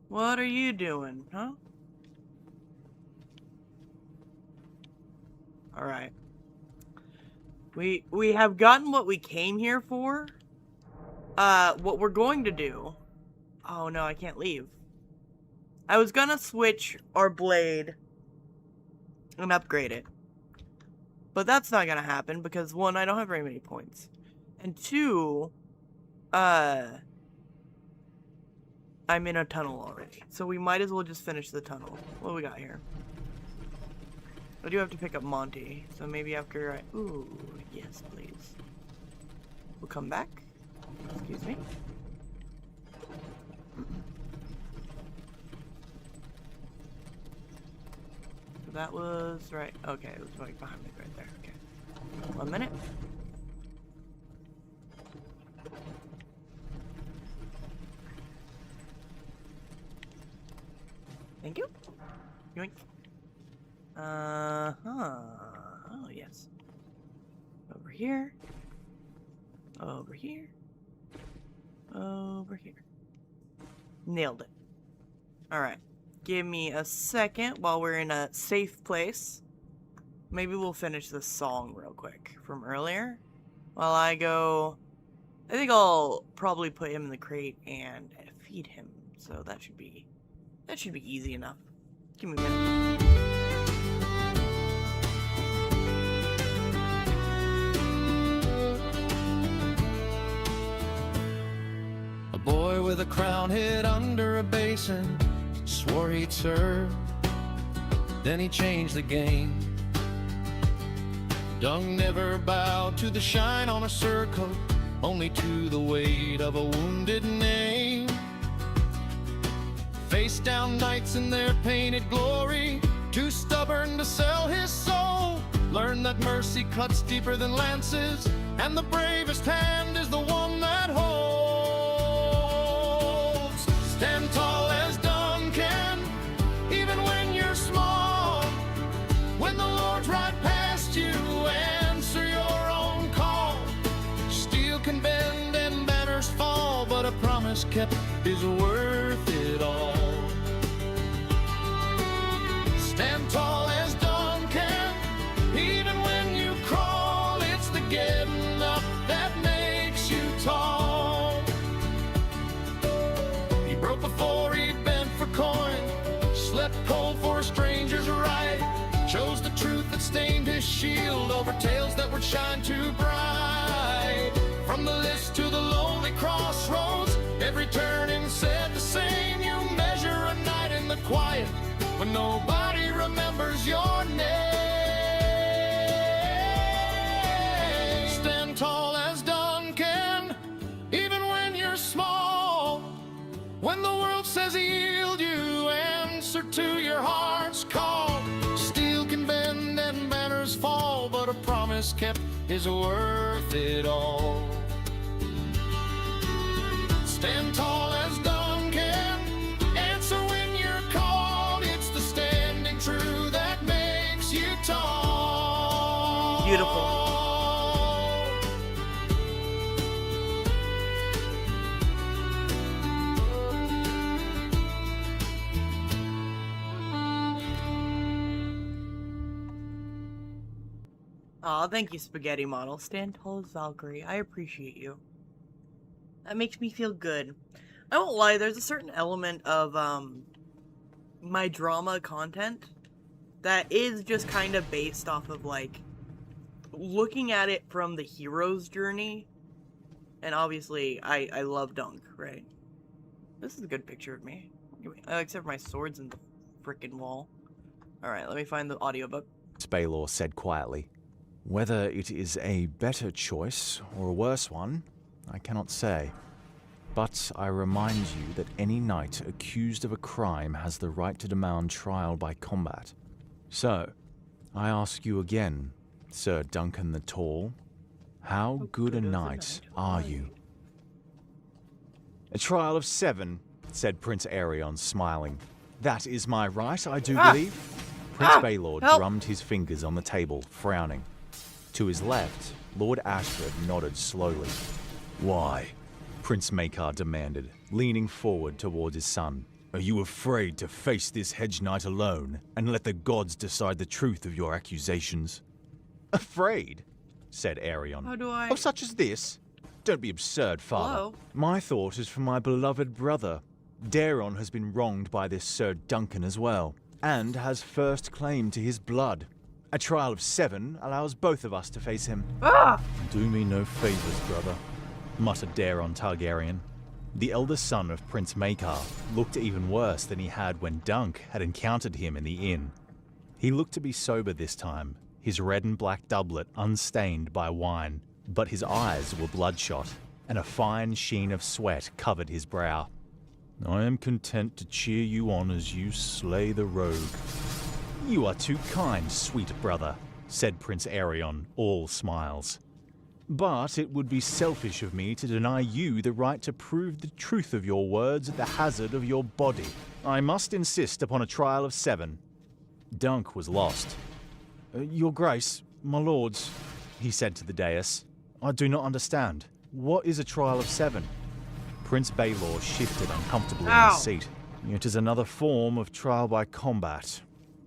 What are you doing, huh? Alright. We have gotten what we came here for. What we're going to do... Oh no, I can't leave. I was gonna switch our blade and upgrade it. But that's not gonna happen because one, I don't have very many points. And two, I'm in a tunnel already. So we might as well just finish the tunnel. What do we got here? I do have to pick up Monty. So maybe after I... Ooh, yes, please. We'll come back. Excuse me. So that was right. Okay, it was right behind me right there. Okay. 1 minute. Thank you. Yoink. Oh, yes. Over here. Over here. Over here. Nailed it. Alright. Give me a second while we're in a safe place. Maybe we'll finish this song real quick from earlier. While I go... I think I'll probably put him in the crate and feed him. So that should be easy enough. Give me a minute. A boy with a crown hid under a basin, swore he'd serve, then he changed the game. Dung never bowed to the shine on a surcoat, only to the weight of a wounded name. Face down knights in their painted glory, too stubborn to sell his soul. Learn that mercy cuts deeper than lances, and the bravest hand is the one that holds. Stand tall as Duncan, even when you're small. When the Lord's right past you, answer your own call. Steel can bend and banners fall, but a promise kept is worth it all. Stand tall as Duncan, even when you crawl. It's the getting up that makes you tall. He broke before he bent for coin, slept cold for a stranger's right, chose the truth that stained his shield over tales that would shine too bright. From the list to the lonely crossroads, every turning said the same. You measure a night in when nobody remembers your name. Stand tall as Duncan, even when you're small. When the world says yield, you answer to your heart's call. Steel can bend and banners fall, but a promise kept is worth it all. Stand tall as Duncan, answer when you're called. It's the standing true that makes you tall. Beautiful. Aw, thank you, Spaghetti Model. Stand tall as Valkyrie. I appreciate you. That makes me feel good. I won't lie, there's a certain element of, my drama content that is just kind of based off of, like, looking at it from the hero's journey. And obviously, I love Dunk, right? This is a good picture of me. Except for my sword's in the frickin' wall. Alright, let me find the audiobook. Baylor said quietly. Whether it is a better choice or a worse one, I cannot say. But I remind you that any knight accused of a crime has the right to demand trial by combat. So, I ask you again, Sir Duncan the Tall, how good a knight are you? A trial of 7, said Prince Aerion, smiling. That is my right, I do believe. Prince Baylor drummed his fingers on the table, frowning. To his left, Lord Ashford nodded slowly. Why? Prince Maekar demanded, leaning forward towards his son. Are you afraid to face this hedge knight alone and let the gods decide the truth of your accusations? Afraid? Said Aerion. How do I... Of such as this? Don't be absurd, father. Hello? My thought is for my beloved brother. Daeron has been wronged by this Sir Duncan as well, and has first claim to his blood. A trial of 7 allows both of us to face him. Ah! Do me no favors, brother, muttered Daeron Targaryen. The eldest son of Prince Maekar looked even worse than he had when Dunk had encountered him in the inn. He looked to be sober this time, his red and black doublet unstained by wine, but his eyes were bloodshot, and a fine sheen of sweat covered his brow. I am content to cheer you on as you slay the rogue. You are too kind, sweet brother, said Prince Aerion, all smiles. But it would be selfish of me to deny you the right to prove the truth of your words at the hazard of your body. I must insist upon a trial of 7. Dunk was lost. Your Grace, my lords, he said to the dais, I do not understand. What is a trial of 7? Prince Baylor shifted uncomfortably in his seat. It is another form of trial by combat.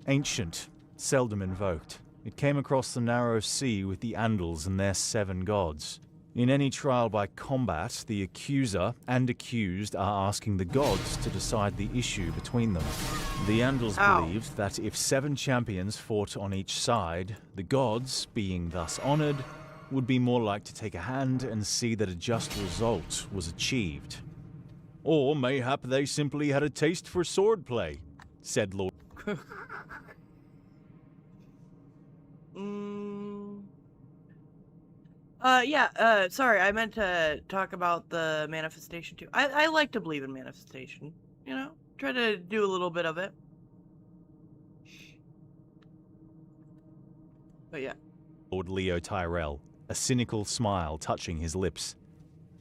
Ancient, seldom invoked. It came across the narrow sea with the Andals and their 7 gods. In any trial by combat, the accuser and accused are asking the gods to decide the issue between them. The Andals believed that if 7 champions fought on each side, the gods, being thus honored, would be more like to take a hand and see that a just result was achieved. Or mayhap they simply had a taste for swordplay, said Lord. Sorry, I meant to talk about the manifestation too. I like to believe in manifestation, you know? Try to do a little bit of it. But yeah. Lord Leo Tyrell, a cynical smile touching his lips.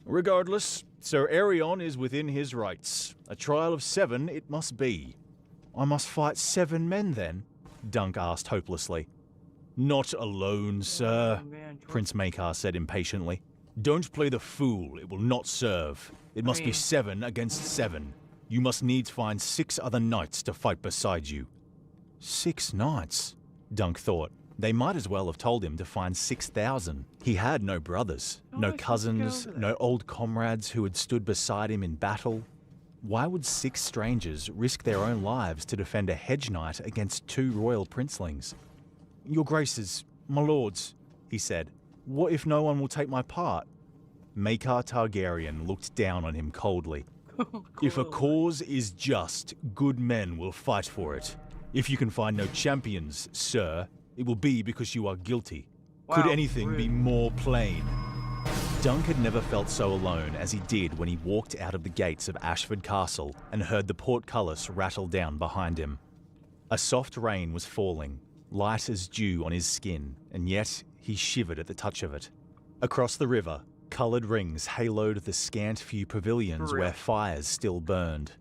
Regardless, Sir Aerion is within his rights. A trial of 7 it must be. I must fight 7 men then? Dunk asked hopelessly. Not alone, sir, Prince Maekar said impatiently. Don't play the fool, it will not serve. It must be 7 against 7. You must needs find 6 other knights to fight beside you. 6 knights? Dunk thought. They might as well have told him to find 6,000. He had no brothers, no cousins, no old comrades who had stood beside him in battle. Why would 6 strangers risk their own lives to defend a hedge knight against 2 royal princelings? Your graces, my lords, he said, what if no one will take my part? Maekar Targaryen looked down on him coldly. If a cause is just, good men will fight for it. If you can find no champions, sir, it will be because you are guilty. Wow, Could anything be rude. more plain? Dunk had never felt so alone as he did when he walked out of the gates of Ashford Castle and heard the portcullis rattle down behind him. A soft rain was falling, light as dew on his skin, and yet he shivered at the touch of it. Across the river, coloured rings haloed the scant few pavilions where fires still burned.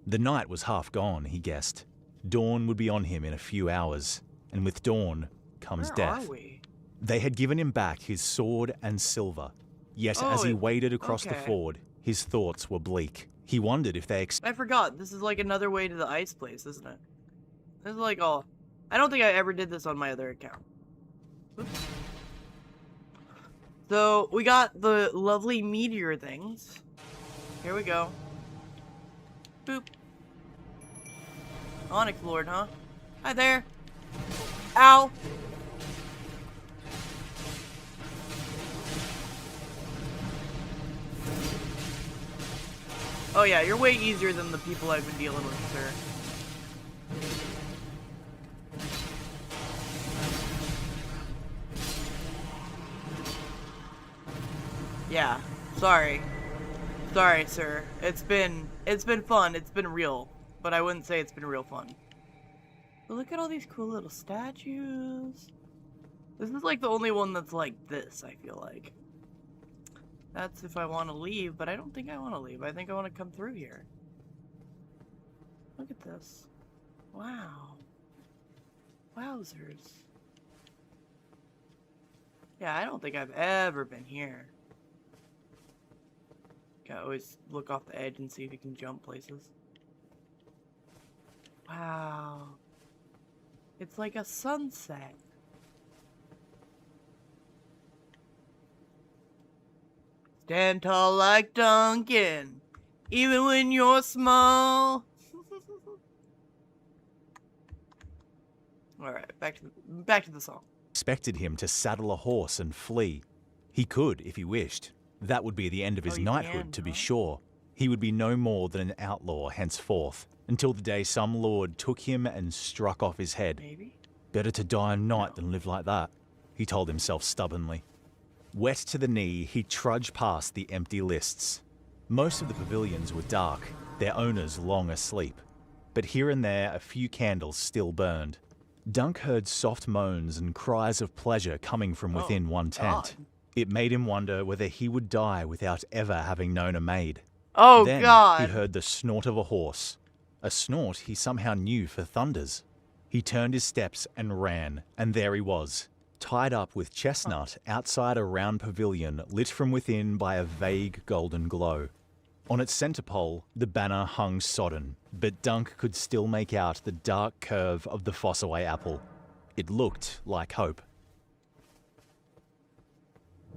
The night was half gone, he guessed. Dawn would be on him in a few hours, and with dawn comes Where death. are we? They had given him back his sword and silver, yet as he waded across the okay. ford, his thoughts were bleak. He wondered if they I forgot. This is like another way to the ice place, isn't it? This is like all. I don't think I ever did this on my other account. Oops. So we got the lovely meteor things. Here we go. Boop. Onyx Lord, huh? Hi there. Ow. Oh yeah, you're way easier than the people I've been dealing with, sir. Yeah, sorry. Sorry, sir. It's been fun. It's been real. But I wouldn't say it's been real fun. But look at all these cool little statues. This is like the only one that's like this, I feel like. That's if I want to leave, but I don't think I want to leave. I think I want to come through here. Look at this. Wow. Wowzers. Yeah, I don't think I've ever been here. Gotta always look off the edge and see if you can jump places. Wow. It's like a sunset. Stand tall like Duncan, even when you're small. Alright, back to the song. expected him to saddle a horse and flee. He could, if he wished. That would be the end of his Oh, you knighthood, can, to be huh? sure. He would be no more than an outlaw henceforth, until the day some lord took him and struck off his head. Maybe? Better to die a knight than live like that, he told himself stubbornly. Wet to the knee, he trudged past the empty lists. Most of the pavilions were dark, their owners long asleep, but here and there a few candles still burned. Dunk heard soft moans and cries of pleasure coming from within one tent. God. It made him wonder whether he would die without ever having known a maid. Oh, Then God. he heard the snort of a horse, a snort he somehow knew for thunders. He turned his steps and ran, and there he was, tied up with Chestnut outside a round pavilion lit from within by a vague golden glow. On its centre pole, the banner hung sodden, but Dunk could still make out the dark curve of the Fossaway apple. It looked like hope.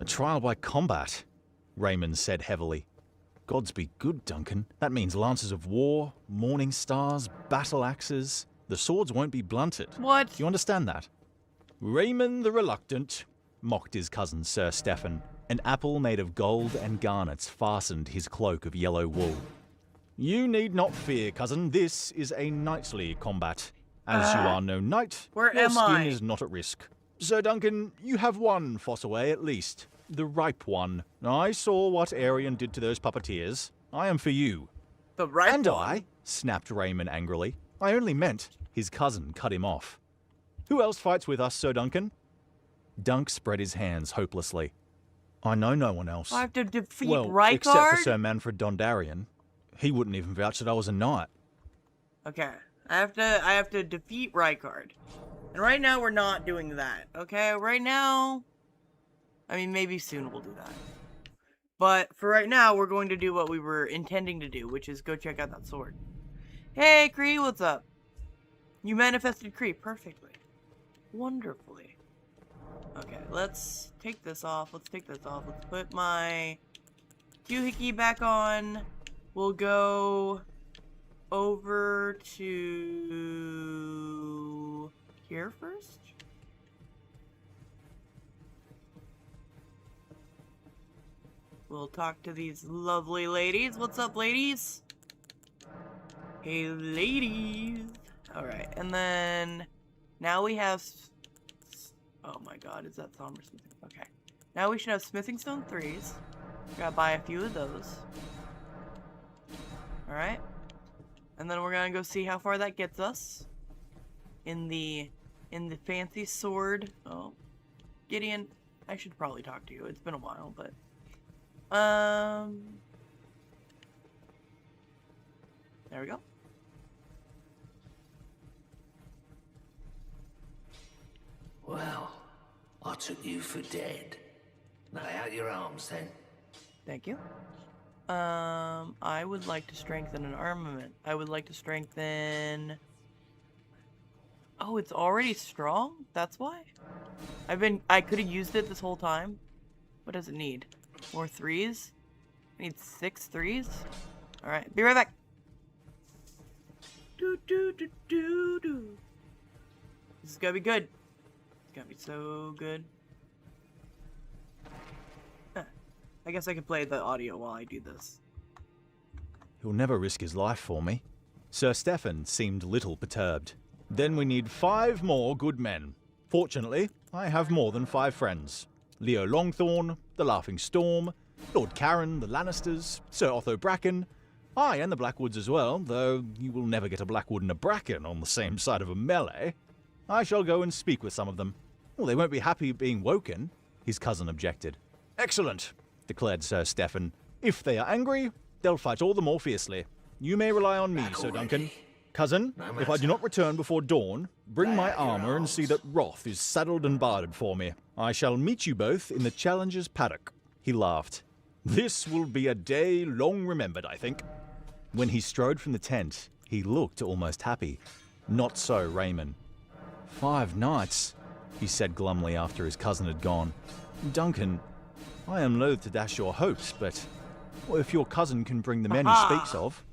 A trial by combat, Raymond said heavily. Gods be good, Duncan. That means lances of war, morning stars, battle axes. The swords won't be blunted. What? Do you understand that? Raymond the Reluctant, mocked his cousin Sir Stephen. An apple made of gold and garnets fastened his cloak of yellow wool. You need not fear, cousin. This is a knightly combat. As you are no knight, Where your am skin I? is not at risk. Sir Duncan, you have one Fossaway at least. The ripe one. I saw what Arian did to those puppeteers. I am for you. The right And one. I, snapped Raymond angrily. I only meant, his cousin cut him off. Who else fights with us, Sir Duncan? Dunk spread his hands hopelessly. I know no one else. I have to defeat Well, Rykard? except for Sir Manfred Dondarian. He wouldn't even vouch that I was a knight. Okay. I have to defeat Rykard. And right now we're not doing that. Okay? Right now, I mean, maybe soon we'll do that. But for right now, we're going to do what we were intending to do, which is go check out that sword. Hey, Cree, what's up? You manifested Cree perfectly. Wonderfully. Okay, let's take this off. Let's put my doohickey back on. We'll go over to here first. We'll talk to these lovely ladies. What's up, ladies? Hey, ladies. Alright, and then now we have... Oh my god, is that somber smithing? Okay. Now we should have smithing stone 3s. Gotta buy a few of those. Alright. And then we're gonna go see how far that gets us. In the fancy sword. Oh. Gideon, I should probably talk to you. It's been a while, but... There we go. Well, I took you for dead. Now out your arms then. Thank you. I would like to strengthen an armament. I would like to strengthen... Oh, it's already strong? That's why? I could have used it this whole time. What does it need? More 3s? I need 6 3s? Alright, be right back. This is gonna be good. It's gonna be so good. I guess I can play the audio while I do this. He'll never risk his life for me. Sir Stefan seemed little perturbed. Then we need 5 more good men. Fortunately, I have more than 5 friends. Leo Longthorn, the Laughing Storm, Lord Karen, the Lannisters, Sir Otho Bracken, I and the Blackwoods as well, though you will never get a Blackwood and a Bracken on the same side of a melee. I shall go and speak with some of them. Well, they won't be happy being woken, his cousin objected. Excellent, declared Sir Stefan. If they are angry, they'll fight all the more fiercely. You may rely on me, Sir Duncan. Cousin, if I do not return before dawn, bring my armor and see that Wrath is saddled and barded for me. I shall meet you both in the Challenger's paddock. He laughed. This will be a day long remembered, I think. When he strode from the tent, he looked almost happy. Not so Raymond. 5 nights, he said glumly after his cousin had gone. Duncan, I am loath to dash your hopes, but if your cousin can bring the men he speaks of...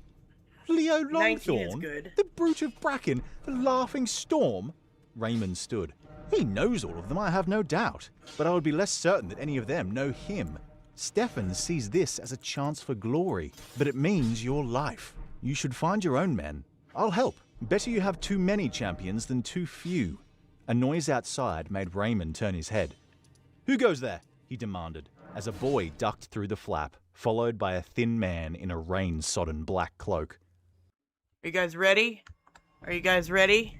Leo Longthorn, the Brute of Bracken, the Laughing Storm? Raymond stood. He knows all of them, I have no doubt, but I would be less certain that any of them know him. Stefan sees this as a chance for glory, but it means your life. You should find your own men. I'll help. Better you have too many champions than too few. A noise outside made Raymond turn his head. Who goes there? He demanded, as a boy ducked through the flap, followed by a thin man in a rain-sodden black cloak. Are you guys ready? Are you guys ready?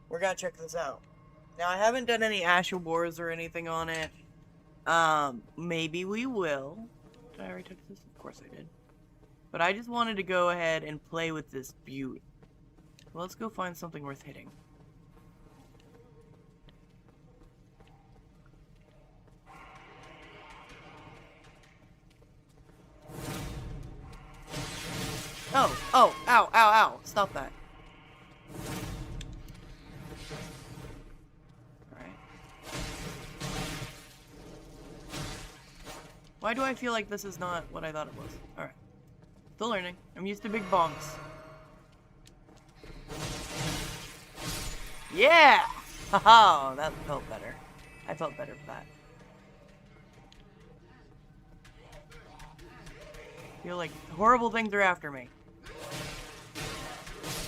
We're gonna check this out. Now, I haven't done any Asher Wars or anything on it. Maybe we will. Did I already touch this? Of course I did. But I just wanted to go ahead and play with this beaut. Well, let's go find something worth hitting. Oh, ow, ow, ow. Stop that. Alright. Why do I feel like this is not what I thought it was? Alright. Still learning. I'm used to big bonks. Yeah! Haha, that felt better. I felt better for that. I feel like horrible things are after me.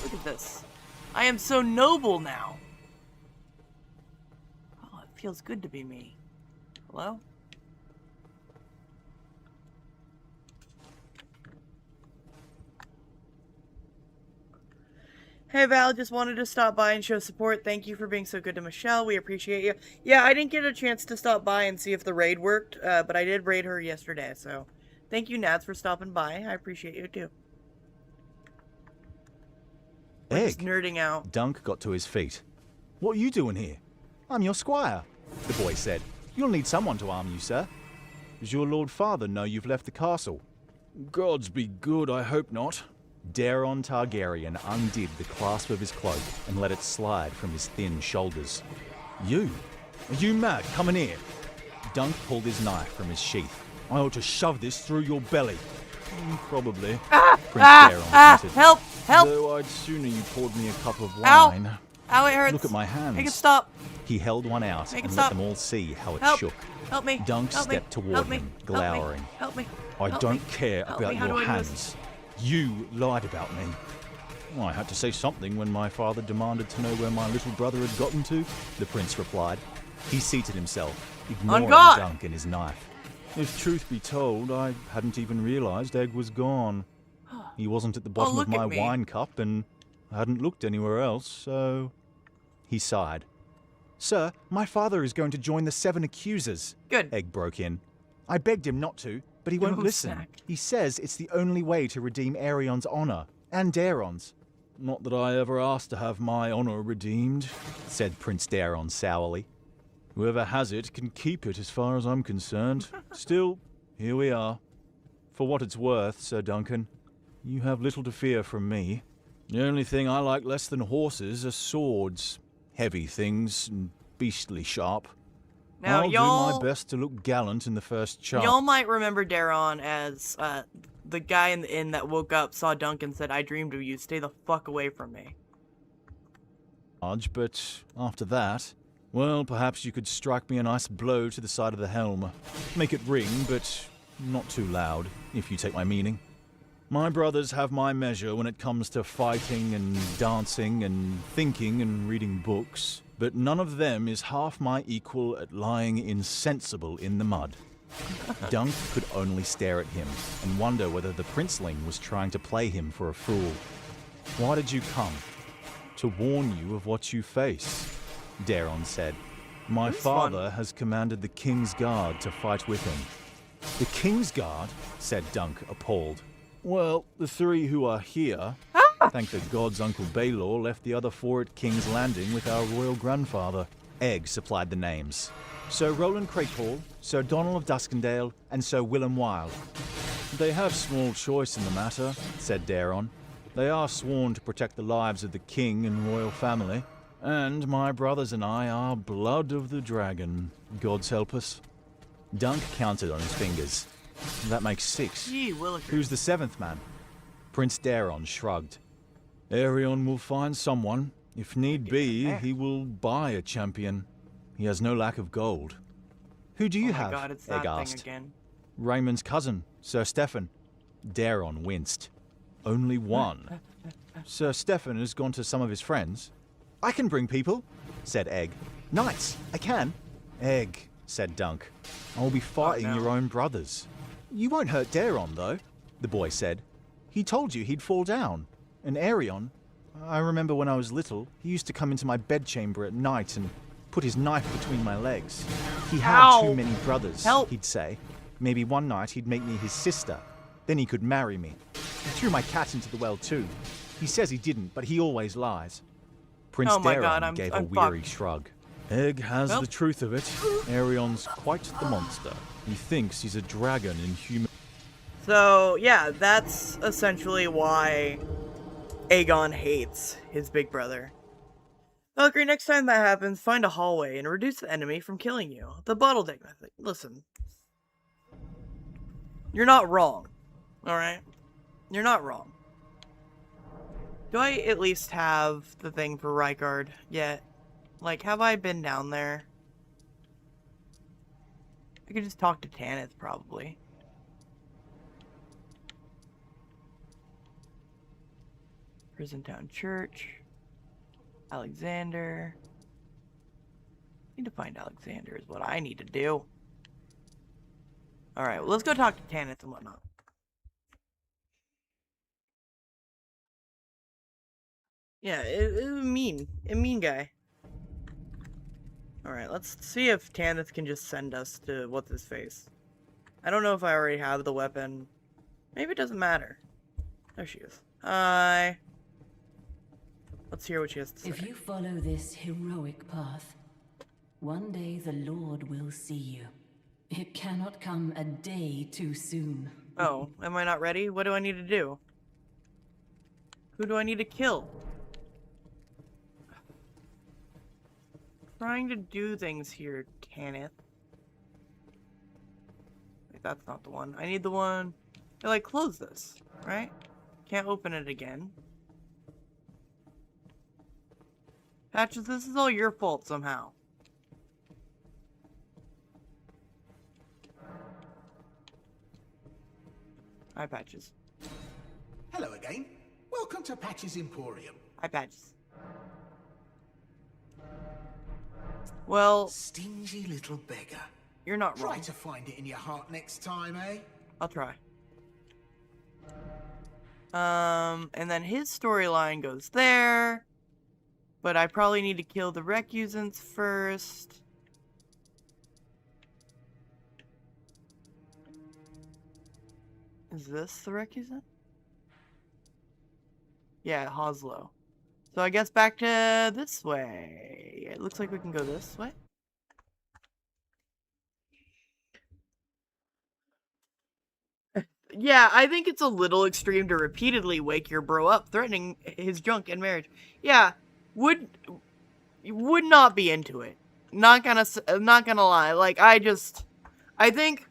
Look at this. I am so noble now. Oh, it feels good to be me. Hello? Hey Val, just wanted to stop by and show support. Thank you for being so good to Michelle. We appreciate you. Yeah, I didn't get a chance to stop by and see if the raid worked, but I did raid her yesterday, so thank you, Nats, for stopping by. I appreciate you too. We're just nerding out. Dunk got to his feet. What are you doing here? I'm your squire, the boy said. You'll need someone to arm you, sir. Does your lord father know you've left the castle? Gods be good, I hope not. Daeron Targaryen undid the clasp of his cloak and let it slide from his thin shoulders. You? Are you mad? Come in here. Dunk pulled his knife from his sheath. I ought to shove this through your belly. Probably. Prince Daeron hinted. Help! Help! Though I'd sooner you poured me a cup of wine. Ow! Ow, it hurts. Look at my hands. Make it stop. He held one out and let them all see how it shook. Help me. Dunk Help stepped me. toward Help me. him, glowering. Help me. I Help don't me. care Help about me. How your do I do this? hands. You lied about me. I had to say something when my father demanded to know where my little brother had gotten to, the prince replied. He seated himself, ignoring God! Dunk and his knife. If truth be told, I hadn't even realized Egg was gone. He wasn't at the bottom of look at my me. wine cup, and I hadn't looked anywhere else, so... He sighed. Sir, my father is going to join the 7 accusers. Good. Egg broke in. I begged him not to, but he won't Don't listen. snack. He says it's the only way to redeem Aerion's honor, and Daeron's. Not that I ever asked to have my honor redeemed, said Prince Daeron sourly. Whoever has it can keep it as far as I'm concerned. Still, here we are. For what it's worth, Sir Duncan, you have little to fear from me. The only thing I like less than horses are swords. Heavy things and beastly sharp. Now, I'll do y'all, my best to look gallant in the first chop. y'all might remember Daron as the guy in the inn that woke up, saw Duncan, said, "I dreamed of you. Stay the fuck away from me." But after that, well, perhaps you could strike me a nice blow to the side of the helm. Make it ring, but not too loud, if you take my meaning. My brothers have my measure when it comes to fighting and dancing and thinking and reading books, but none of them is half my equal at lying insensible in the mud. Dunk could only stare at him and wonder whether the princeling was trying to play him for a fool. Why did you come? To warn you of what you face, Daeron said. My father has commanded the King's Guard to fight with him. The King's Guard? Said Dunk, appalled. Well, the 3 who are here, thank the gods Uncle Baylor left the other 4 at King's Landing with our royal grandfather. Egg supplied the names. Sir Roland Craighall, Sir Donald of Duskendale, and Sir Willem Wilde. They have small choice in the matter, said Daeron. They are sworn to protect the lives of the king and royal family, and my brothers and I are blood of the dragon. Gods help us. Dunk counted on his fingers. That makes 6. Gee, Willikers. Who's the 7th man? Prince Daeron shrugged. Aerion will find someone. If need be, he will buy a champion. He has no lack of gold. Who do you have? Oh my God, it's Egg that asked. thing again. Raymond's cousin, Sir Stefan. Daeron winced. Only one. Sir Stefan has gone to some of his friends. I can bring people, said Egg. Knights, I can. Egg, said Dunk. I will be fighting no. your own brothers. You won't hurt Daeron, though, the boy said. He told you he'd fall down. And Aerion, I remember when I was little, he used to come into my bedchamber at night and put his knife between my legs. He had too many brothers, he'd say. Maybe one night he'd make me his sister. Then he could marry me. He threw my cat into the well too. He says he didn't, but he always lies. Prince Daeron gave a weary shrug. Egg has the truth of it. Aerion's quite the monster. He thinks he's a dragon in human... So, yeah, that's essentially why Aegon hates his big brother. Valkyrie, next time that happens, find a hallway and reduce the enemy from killing you. The bottle deck method. Listen. You're not wrong. Alright? You're not wrong. Do I at least have the thing for Rykard yet? Like, have I been down there? I could just talk to Tanith, probably. Prison Town Church. Alexander. Need to find Alexander is what I need to do. Alright, well, let's go talk to Tanith and whatnot. Yeah, it was mean. A mean guy. Alright, let's see if Tanith can just send us to what's-his-face. I don't know if I already have the weapon. Maybe it doesn't matter. There she is. Hi. Let's hear what she has to say. If you follow this heroic path, one day the Lord will see you. It cannot come a day too soon. Oh, am I not ready? What do I need to do? Who do I need to kill? Trying to do things here, Tanith. Wait, that's not the one. I need the one to, like, close this, right? Can't open it again. Patches, this is all your fault somehow. Hi, Patches. Hello again. Welcome Welcome to Patch's Emporium. Hi, Patches. Well, Stingy little beggar. you're not Try wrong. to find it in your heart next time, eh? I'll try. And then his storyline goes there. But I probably need to kill the recusants first. Is this the recusant? Yeah, Hoslow. So I guess back to this way. It looks like we can go this way. Yeah, I think it's a little extreme to repeatedly wake your bro up, threatening his junk and marriage. Yeah, would not be into it. Not gonna lie. Like, I think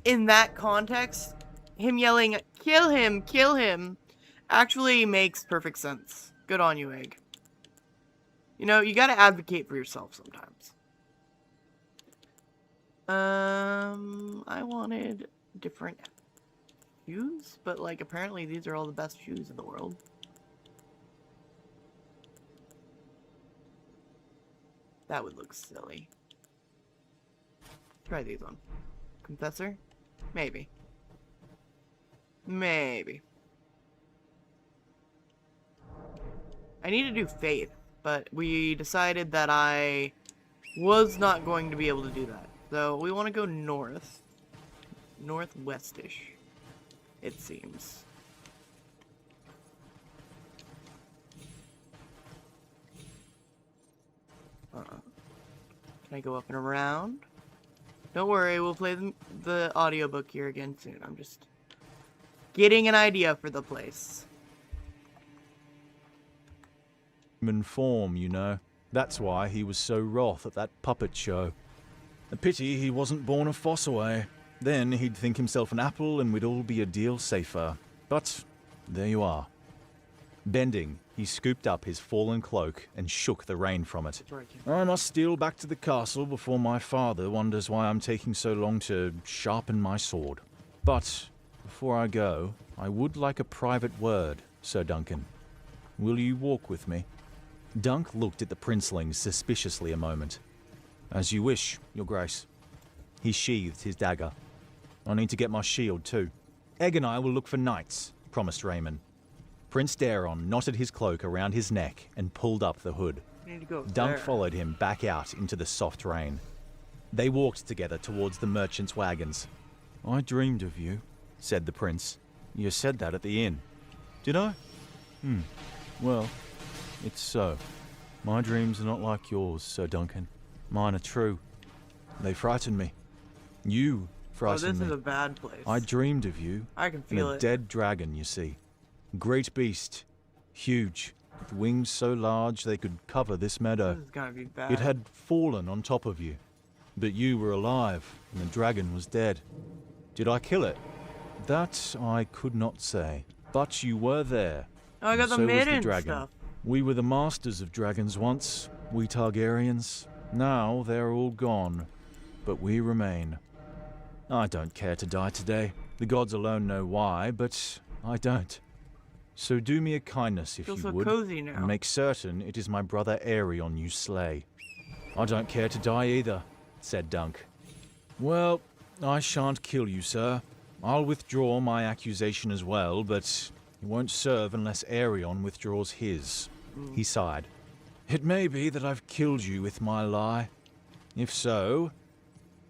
in that context, him yelling, kill him, actually makes perfect sense. Good on you, Egg. You know, you gotta advocate for yourself sometimes. I wanted different shoes, but, like, apparently these are all the best shoes in the world. That would look silly. Try these on. Confessor? Maybe. Maybe. I need to do Faith, but we decided that I was not going to be able to do that. So we want to go north. Northwestish, it seems. Can I go up and around? Don't worry, we'll play the audiobook here again soon. I'm just getting an idea for the place. Human form, you know. That's why he was so wroth at that puppet show. A pity he wasn't born a Fossaway. Then he'd think himself an apple and we'd all be a deal safer. But there you are. Bending, he scooped up his fallen cloak and shook the rain from it. I must steal back to the castle before my father wonders why I'm taking so long to sharpen my sword. But before I go, I would like a private word, Sir Duncan. Will you walk with me? Dunk looked at the princeling suspiciously a moment. As you wish, Your Grace. He sheathed his dagger. I need to get my shield too. Egg and I will look for knights, promised Raymond. Prince Daron knotted his cloak around his neck and pulled up the hood. Dunk followed him back out into the soft rain. They walked together towards the merchants' wagons. I dreamed of you, said the prince. You said that at the inn. Did I? Well, it's so. My dreams are not like yours, Sir Duncan. Mine are true. They frighten me. You frighten me. Oh, this is a bad place. I dreamed of you. I can feel a it. Dead dragon, you see. Great beast. Huge. With wings so large they could cover this meadow. This is gonna be bad. It had fallen on top of you. But you were alive, and the dragon was dead. Did I kill it? That I could not say. But you were there. Oh, I got and the so was mid the and dragon. stuff. We were the masters of dragons once, we Targaryens. Now they're all gone, but we remain. I don't care to die today. The gods alone know why, but I don't. So do me a kindness if Feel you so would, cozy now. and make certain it is my brother Aerion you slay. I don't care to die either, said Dunk. Well, I shan't kill you, sir. I'll withdraw my accusation as well, but it won't serve unless Aerion withdraws his. He sighed. It may be that I've killed you with my lie. If so,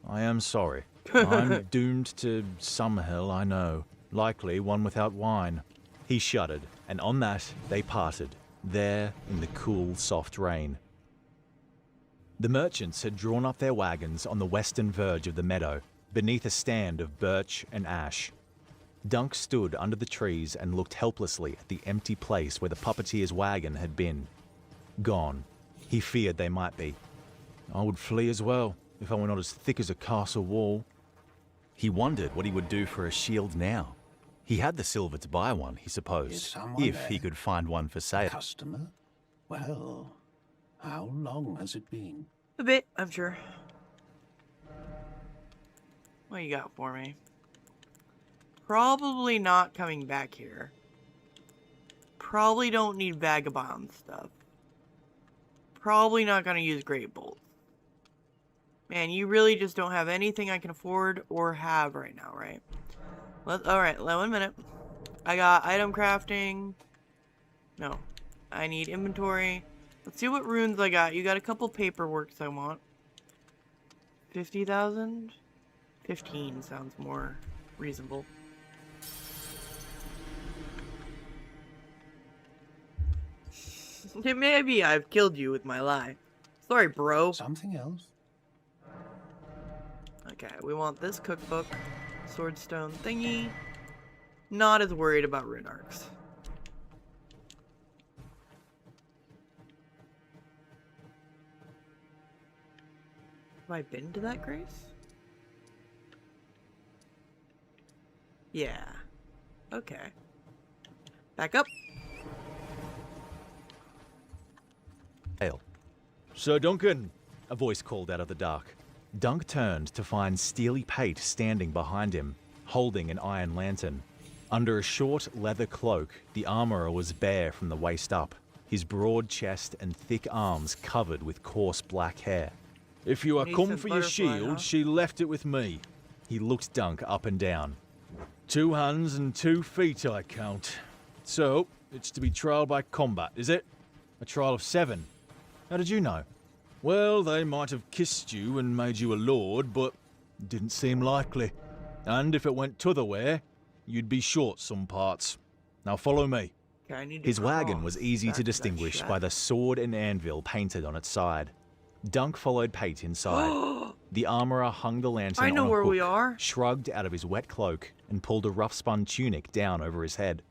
I am sorry. I'm doomed to some hell, I know. Likely one without wine. He shuddered, and on that they parted, there in the cool, soft rain. The merchants had drawn up their wagons on the western verge of the meadow, beneath a stand of birch and ash. Dunk stood under the trees and looked helplessly at the empty place where the puppeteer's wagon had been. Gone. He feared they might be. I would flee as well, if I were not as thick as a castle wall. He wondered what he would do for a shield now. He had the silver to buy one, he supposed, if he could find one for sale. Customer? Well, how long has it been? A bit, I'm sure. What you got for me? Probably not coming back here. Probably don't need vagabond stuff. Probably not gonna use great bolts. Man, you really just don't have anything I can afford or have right now, right? Alright, 1 minute. I got item crafting. No. I need inventory. Let's see what runes I got. You got a couple paperworks I want. 50,000? 15 sounds more reasonable. Maybe I've killed you with my lie. Sorry, bro. Something else? Okay, we want this cookbook. Swordstone thingy. Not as worried about rune arcs. Have I been to that Grace? Yeah. Okay. Back up. Hail. Sir Duncan, a voice called out of the dark. Dunk turned to find Steely Pate standing behind him, holding an iron lantern. Under a short leather cloak, the armorer was bare from the waist up, his broad chest and thick arms covered with coarse black hair. If you are come for your shield, she left it with me. He looked Dunk up and down. 2 hands and 2 feet, I count. So, it's to be trial by combat, is it? A trial of 7. How did you know? Well, they might have kissed you and made you a lord, but didn't seem likely. And if it went t'other way, you'd be short some parts. Now follow me. Okay, I need to His wagon cross was easy back to that distinguish shack. by the sword and anvil painted on its side. Dunk followed Pate inside. The armorer hung the lantern I know on a where hook, we are. shrugged out of his wet cloak, and pulled a rough-spun tunic down over his head.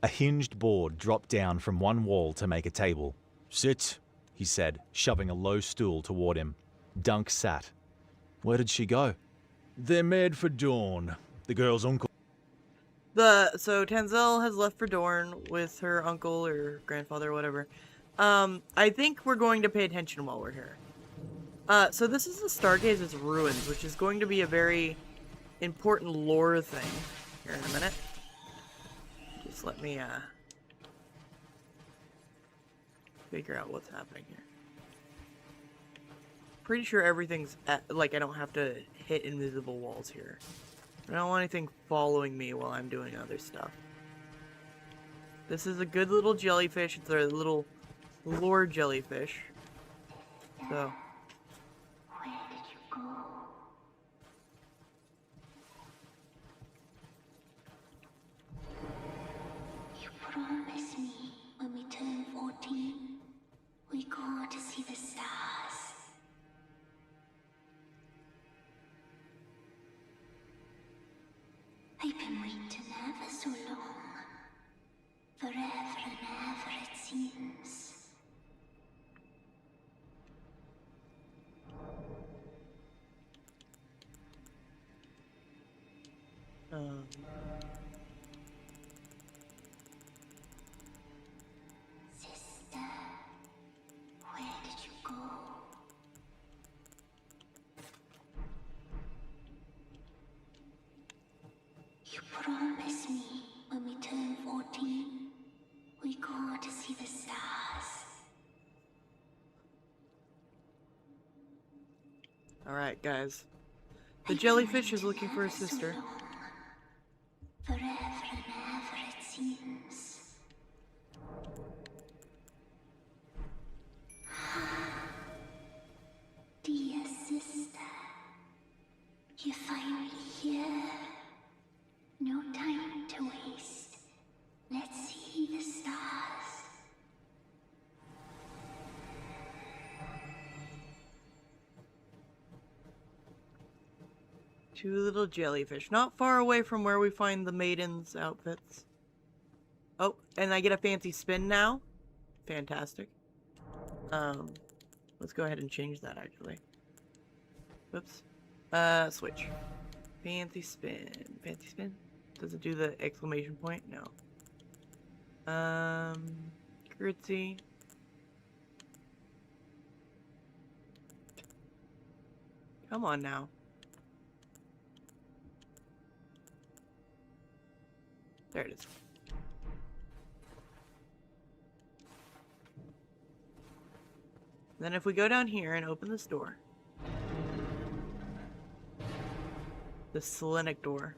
A hinged board dropped down from one wall to make a table. Sit, he said, shoving a low stool toward him. Dunk sat. Where did she go? They're made for Dawn, the girl's uncle. So Tanzel has left for Dorne with her uncle or grandfather or whatever. I think we're going to pay attention while we're here. So this is the Stargaze's Ruins, which is going to be a very important lore thing. Here in a minute. Just let me, figure out what's happening here. Pretty sure everything's, like, I don't have to hit invisible walls here. I don't want anything following me while I'm doing other stuff. This is a good little jellyfish. It's a little lore jellyfish. So. Where did you go? You promised me when we turn 14, we go to see the stars. I've been waiting ever so long. Forever and ever, it seems. Sister, where did you go? You promised me when we turn 14, we go to see the stars. Alright, guys. The jellyfish is looking for a sister. Forever and ever, it seems. Dear sister, you're finally here. No time to waste. Let's see the stars. Two little jellyfish. Not far away from where we find the maidens' outfits. Oh, and I get a fancy spin now? Fantastic. Let's go ahead and change that, actually. Whoops. Switch. Fancy spin. Fancy spin? Does it do the exclamation point? No. Curtsy. Come on now. There it is. Then if we go down here and open this door. The Selenic door.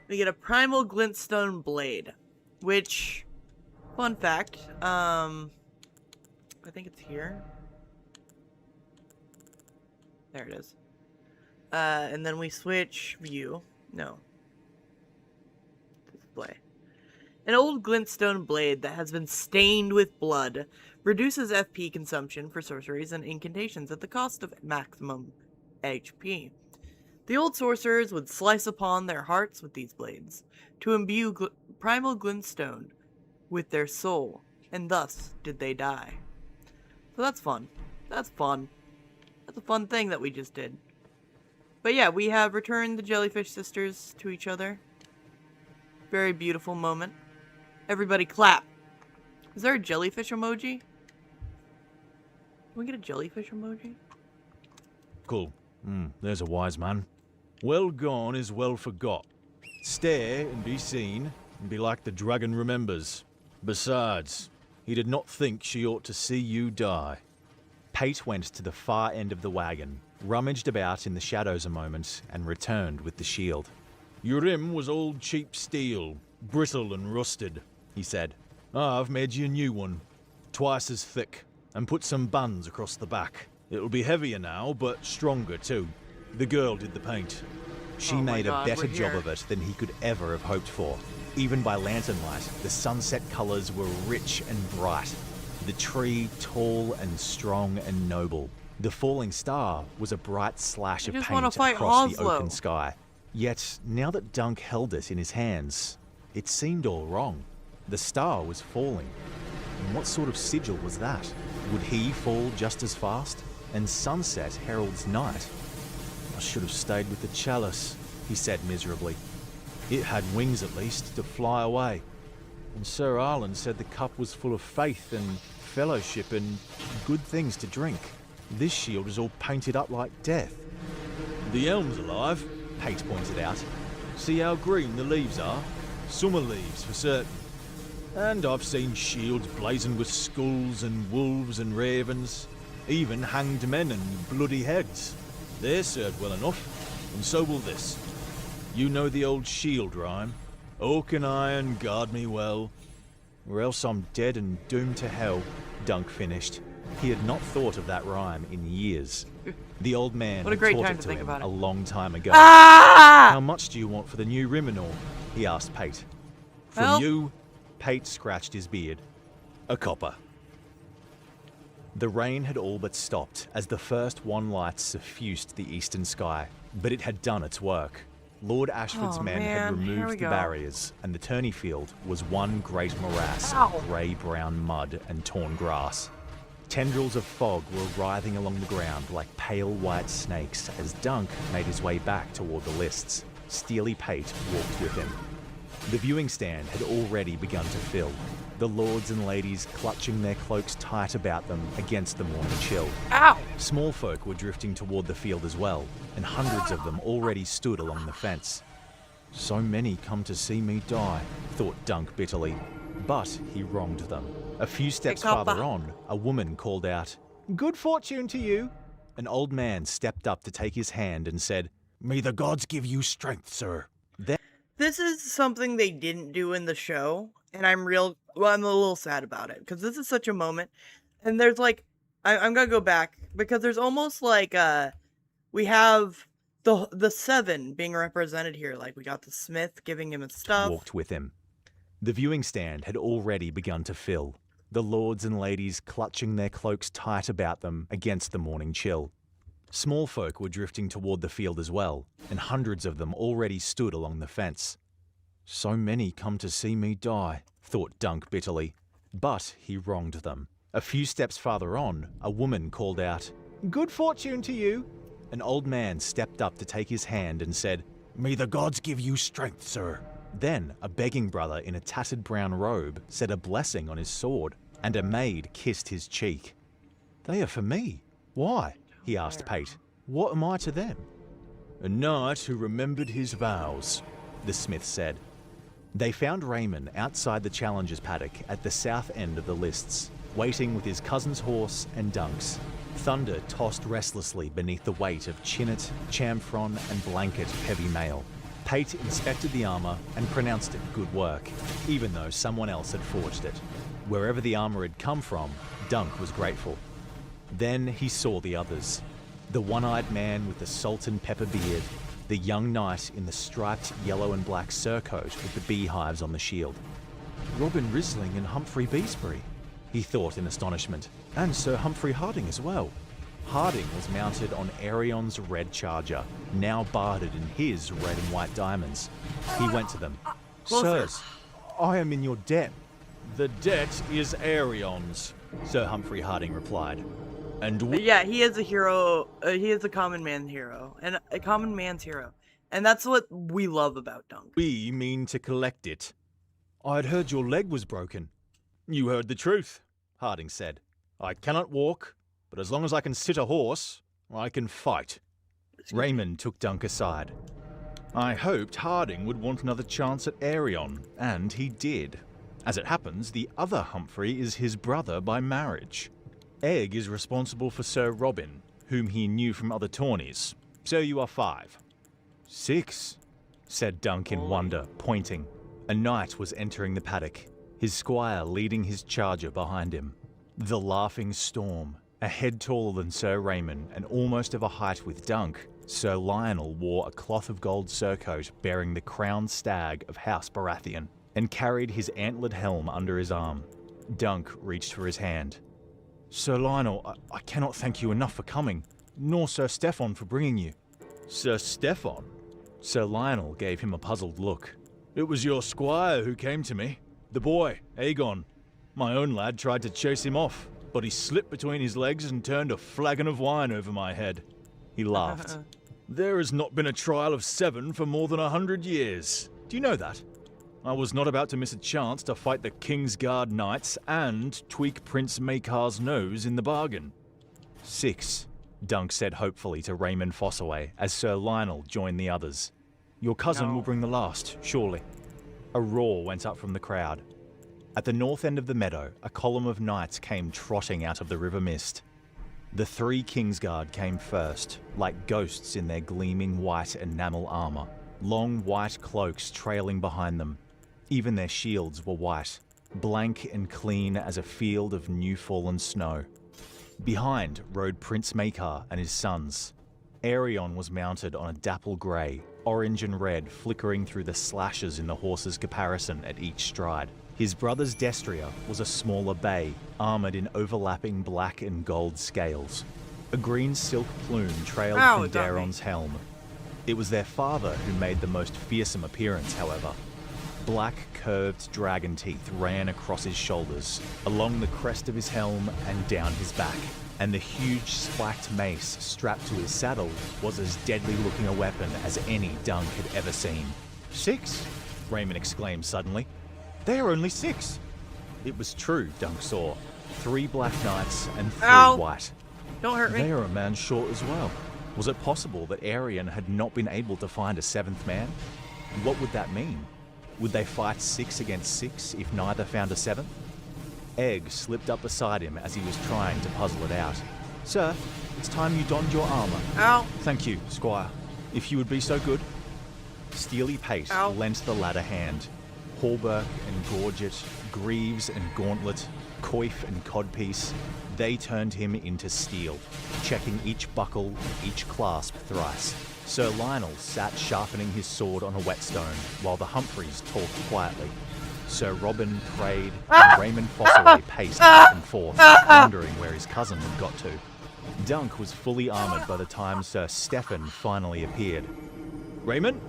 We get a primal glintstone blade. Which, fun fact, I think it's here. There it is. And then we switch view. No. Display. An old glintstone blade that has been stained with blood reduces FP consumption for sorceries and incantations at the cost of maximum HP. The old sorcerers would slice upon their hearts with these blades to imbue primal glintstone with their soul, and thus did they die. So that's fun. That's fun. That's a fun thing that we just did. But yeah, we have returned the jellyfish sisters to each other. Very beautiful moment. Everybody clap. Is there a jellyfish emoji? Can we get a jellyfish emoji? Cool. There's a wise man. Well gone is well forgot. Stare and be seen, and be like the dragon remembers. Besides, he did not think she ought to see you die. Pate went to the far end of the wagon, rummaged about in the shadows a moment, and returned with the shield. Your rim was old cheap steel, brittle and rusted, he said. I've made you a new one, twice as thick, and put some bands across the back. It'll be heavier now, but stronger too. The girl did the paint. She made a better job of it than he could ever have hoped for. Even by lantern light, the sunset colors were rich and bright. The tree tall and strong and noble. The falling star was a bright slash of paint across the open sky. Yet, now that Dunk held it in his hands, it seemed all wrong. The star was falling. And what sort of sigil was that? Would he fall just as fast? And sunset heralds night. I should have stayed with the chalice, he said miserably. It had wings at least to fly away. And Sir Arlen said the cup was full of faith and fellowship and good things to drink. This shield is all painted up like death. The elm's alive, Pate pointed out. See how green the leaves are? Summer leaves for certain. And I've seen shields blazoned with skulls and wolves and ravens, even hanged men and bloody heads. They served well enough, and so will this. You know the old shield rhyme? Oak and iron guard me well, or else I'm dead and doomed to hell, Dunk finished. He had not thought of that rhyme in years. The old man had taught it to him a long time ago. How much do you want for the new rim and all? He asked Pate. From you, Pate scratched his beard. A copper. The rain had all but stopped as the first wan lights suffused the eastern sky, but it had done its work. Lord Ashford's men had removed the barriers, and the tourney field was one great morass of grey-brown mud and torn grass. Tendrils of fog were writhing along the ground like pale white snakes as Dunk made his way back toward the lists. Steely Pate walked with him. The viewing stand had already begun to fill, the lords and ladies clutching their cloaks tight about them against the morning chill. Small folk were drifting toward the field as well, and hundreds of them already stood along the fence. So many come to see me die, thought Dunk bitterly, but he wronged them. A few steps farther on, a woman called out, "Good fortune to you." An old man stepped up to take his hand and said, "May the gods give you strength, sir." This is something they didn't do in the show, and I'm a little sad about it, because this is such a moment, and there's like, I'm gonna go back, because there's almost like, we have the seven being represented here, like we got the smith giving him his stuff. Walked with him. The viewing stand had already begun to fill, the lords and ladies clutching their cloaks tight about them against the morning chill. Small folk were drifting toward the field as well, and hundreds of them already stood along the fence. So many come to see me die, thought Dunk bitterly, but he wronged them. A few steps farther on, a woman called out, "Good fortune to you." An old man stepped up to take his hand and said, "May the gods give you strength, sir." Then a begging brother in a tattered brown robe said a blessing on his sword, and a maid kissed his cheek. "They are for me. Why?" he asked Pate. "What am I to them?" A knight who remembered his vows, the smith said. They found Raymond outside the Challengers paddock at the south end of the lists, waiting with his cousin's horse and Dunks. Thunder tossed restlessly beneath the weight of chignet, chamfron, and blanket of heavy mail. Pate inspected the armor and pronounced it good work, even though someone else had forged it. Wherever the armor had come from, Dunk was grateful. Then he saw the others. The one-eyed man with the salt and pepper beard, the young knight in the striped yellow and black surcoat with the beehives on the shield. Robin Risling and Humphrey Beesbury, he thought in astonishment, and Sir Humphrey Harding as well. Harding was mounted on Arion's red charger, now barded in his red and white diamonds. He went to them. Sirs, I am in your debt. The debt is Arion's, Sir Humphrey Harding replied. And yeah, he is a hero. He is a common man's hero, and a common man's hero, and that's what we love about Dunk. we mean to collect it. I'd heard your leg was broken. You heard the truth, Harding said. I cannot walk, but as long as I can sit a horse, I can fight. Raymond took Dunk aside. I hoped Harding would want another chance at Arion, and he did. As it happens, the other Humphrey is his brother by marriage. Egg is responsible for Sir Robin, whom he knew from other tourneys. So you are 5. 6, said Dunk in wonder, pointing. A knight was entering the paddock, his squire leading his charger behind him. The Laughing Storm, a head taller than Sir Raymond and almost of a height with Dunk, Sir Lionel wore a cloth of gold surcoat bearing the crowned stag of House Baratheon, and carried his antlered helm under his arm. Dunk reached for his hand. Sir Lionel, I cannot thank you enough for coming, nor Sir Stefan for bringing you. Sir Stefan? Sir Lionel gave him a puzzled look. It was your squire who came to me. The boy, Aegon. My own lad tried to chase him off, but he slipped between his legs and turned a flagon of wine over my head. He laughed. There has not been a trial of 7 for more than 100 years. Do you know that? I was not about to miss a chance to fight the Kingsguard Knights and tweak Prince Maekar's nose in the bargain. 6, Dunk said hopefully to Raymond Fossaway as Sir Lionel joined the others. Your cousin will bring the last, surely. A roar went up from the crowd. At the north end of the meadow, a column of knights came trotting out of the river mist. The 3 Kingsguard came first, like ghosts in their gleaming white enamel armor, long white cloaks trailing behind them. Even their shields were white, blank and clean as a field of new-fallen snow. Behind rode Prince Maekar and his sons. Arion was mounted on a dapple grey, orange and red flickering through the slashes in the horse's caparison at each stride. His brother's destrier was a smaller bay, armoured in overlapping black and gold scales. A green silk plume trailed from Daron's helm. It was their father who made the most fearsome appearance, however. Black, curved dragon teeth ran across his shoulders, along the crest of his helm and down his back, and the huge spiked mace strapped to his saddle was as deadly-looking a weapon as any Dunk had ever seen. 6? Raymond exclaimed suddenly. They are only 6! It was true, Dunk saw. 3 black knights and 3 white. Don't hurt me. They are a man short as well. Was it possible that Arion had not been able to find a 7th man? What would that mean? Would they fight 6 against 6 if neither found a 7th? Egg slipped up beside him as he was trying to puzzle it out. Sir, it's time you donned your armor. Ow. Thank you, Squire. If you would be so good. Steely Pate lent the lad a hand. Hauberk and Gorget, Greaves and Gauntlet, Coif and Codpiece, they turned him into steel, checking each buckle, each clasp thrice. Sir Lionel sat sharpening his sword on a whetstone, while the Humphreys talked quietly. Sir Robin prayed, and Raymond Fossaway paced back and forth, wondering where his cousin had got to. Dunk was fully armoured by the time Sir Stefan finally appeared. Raymond,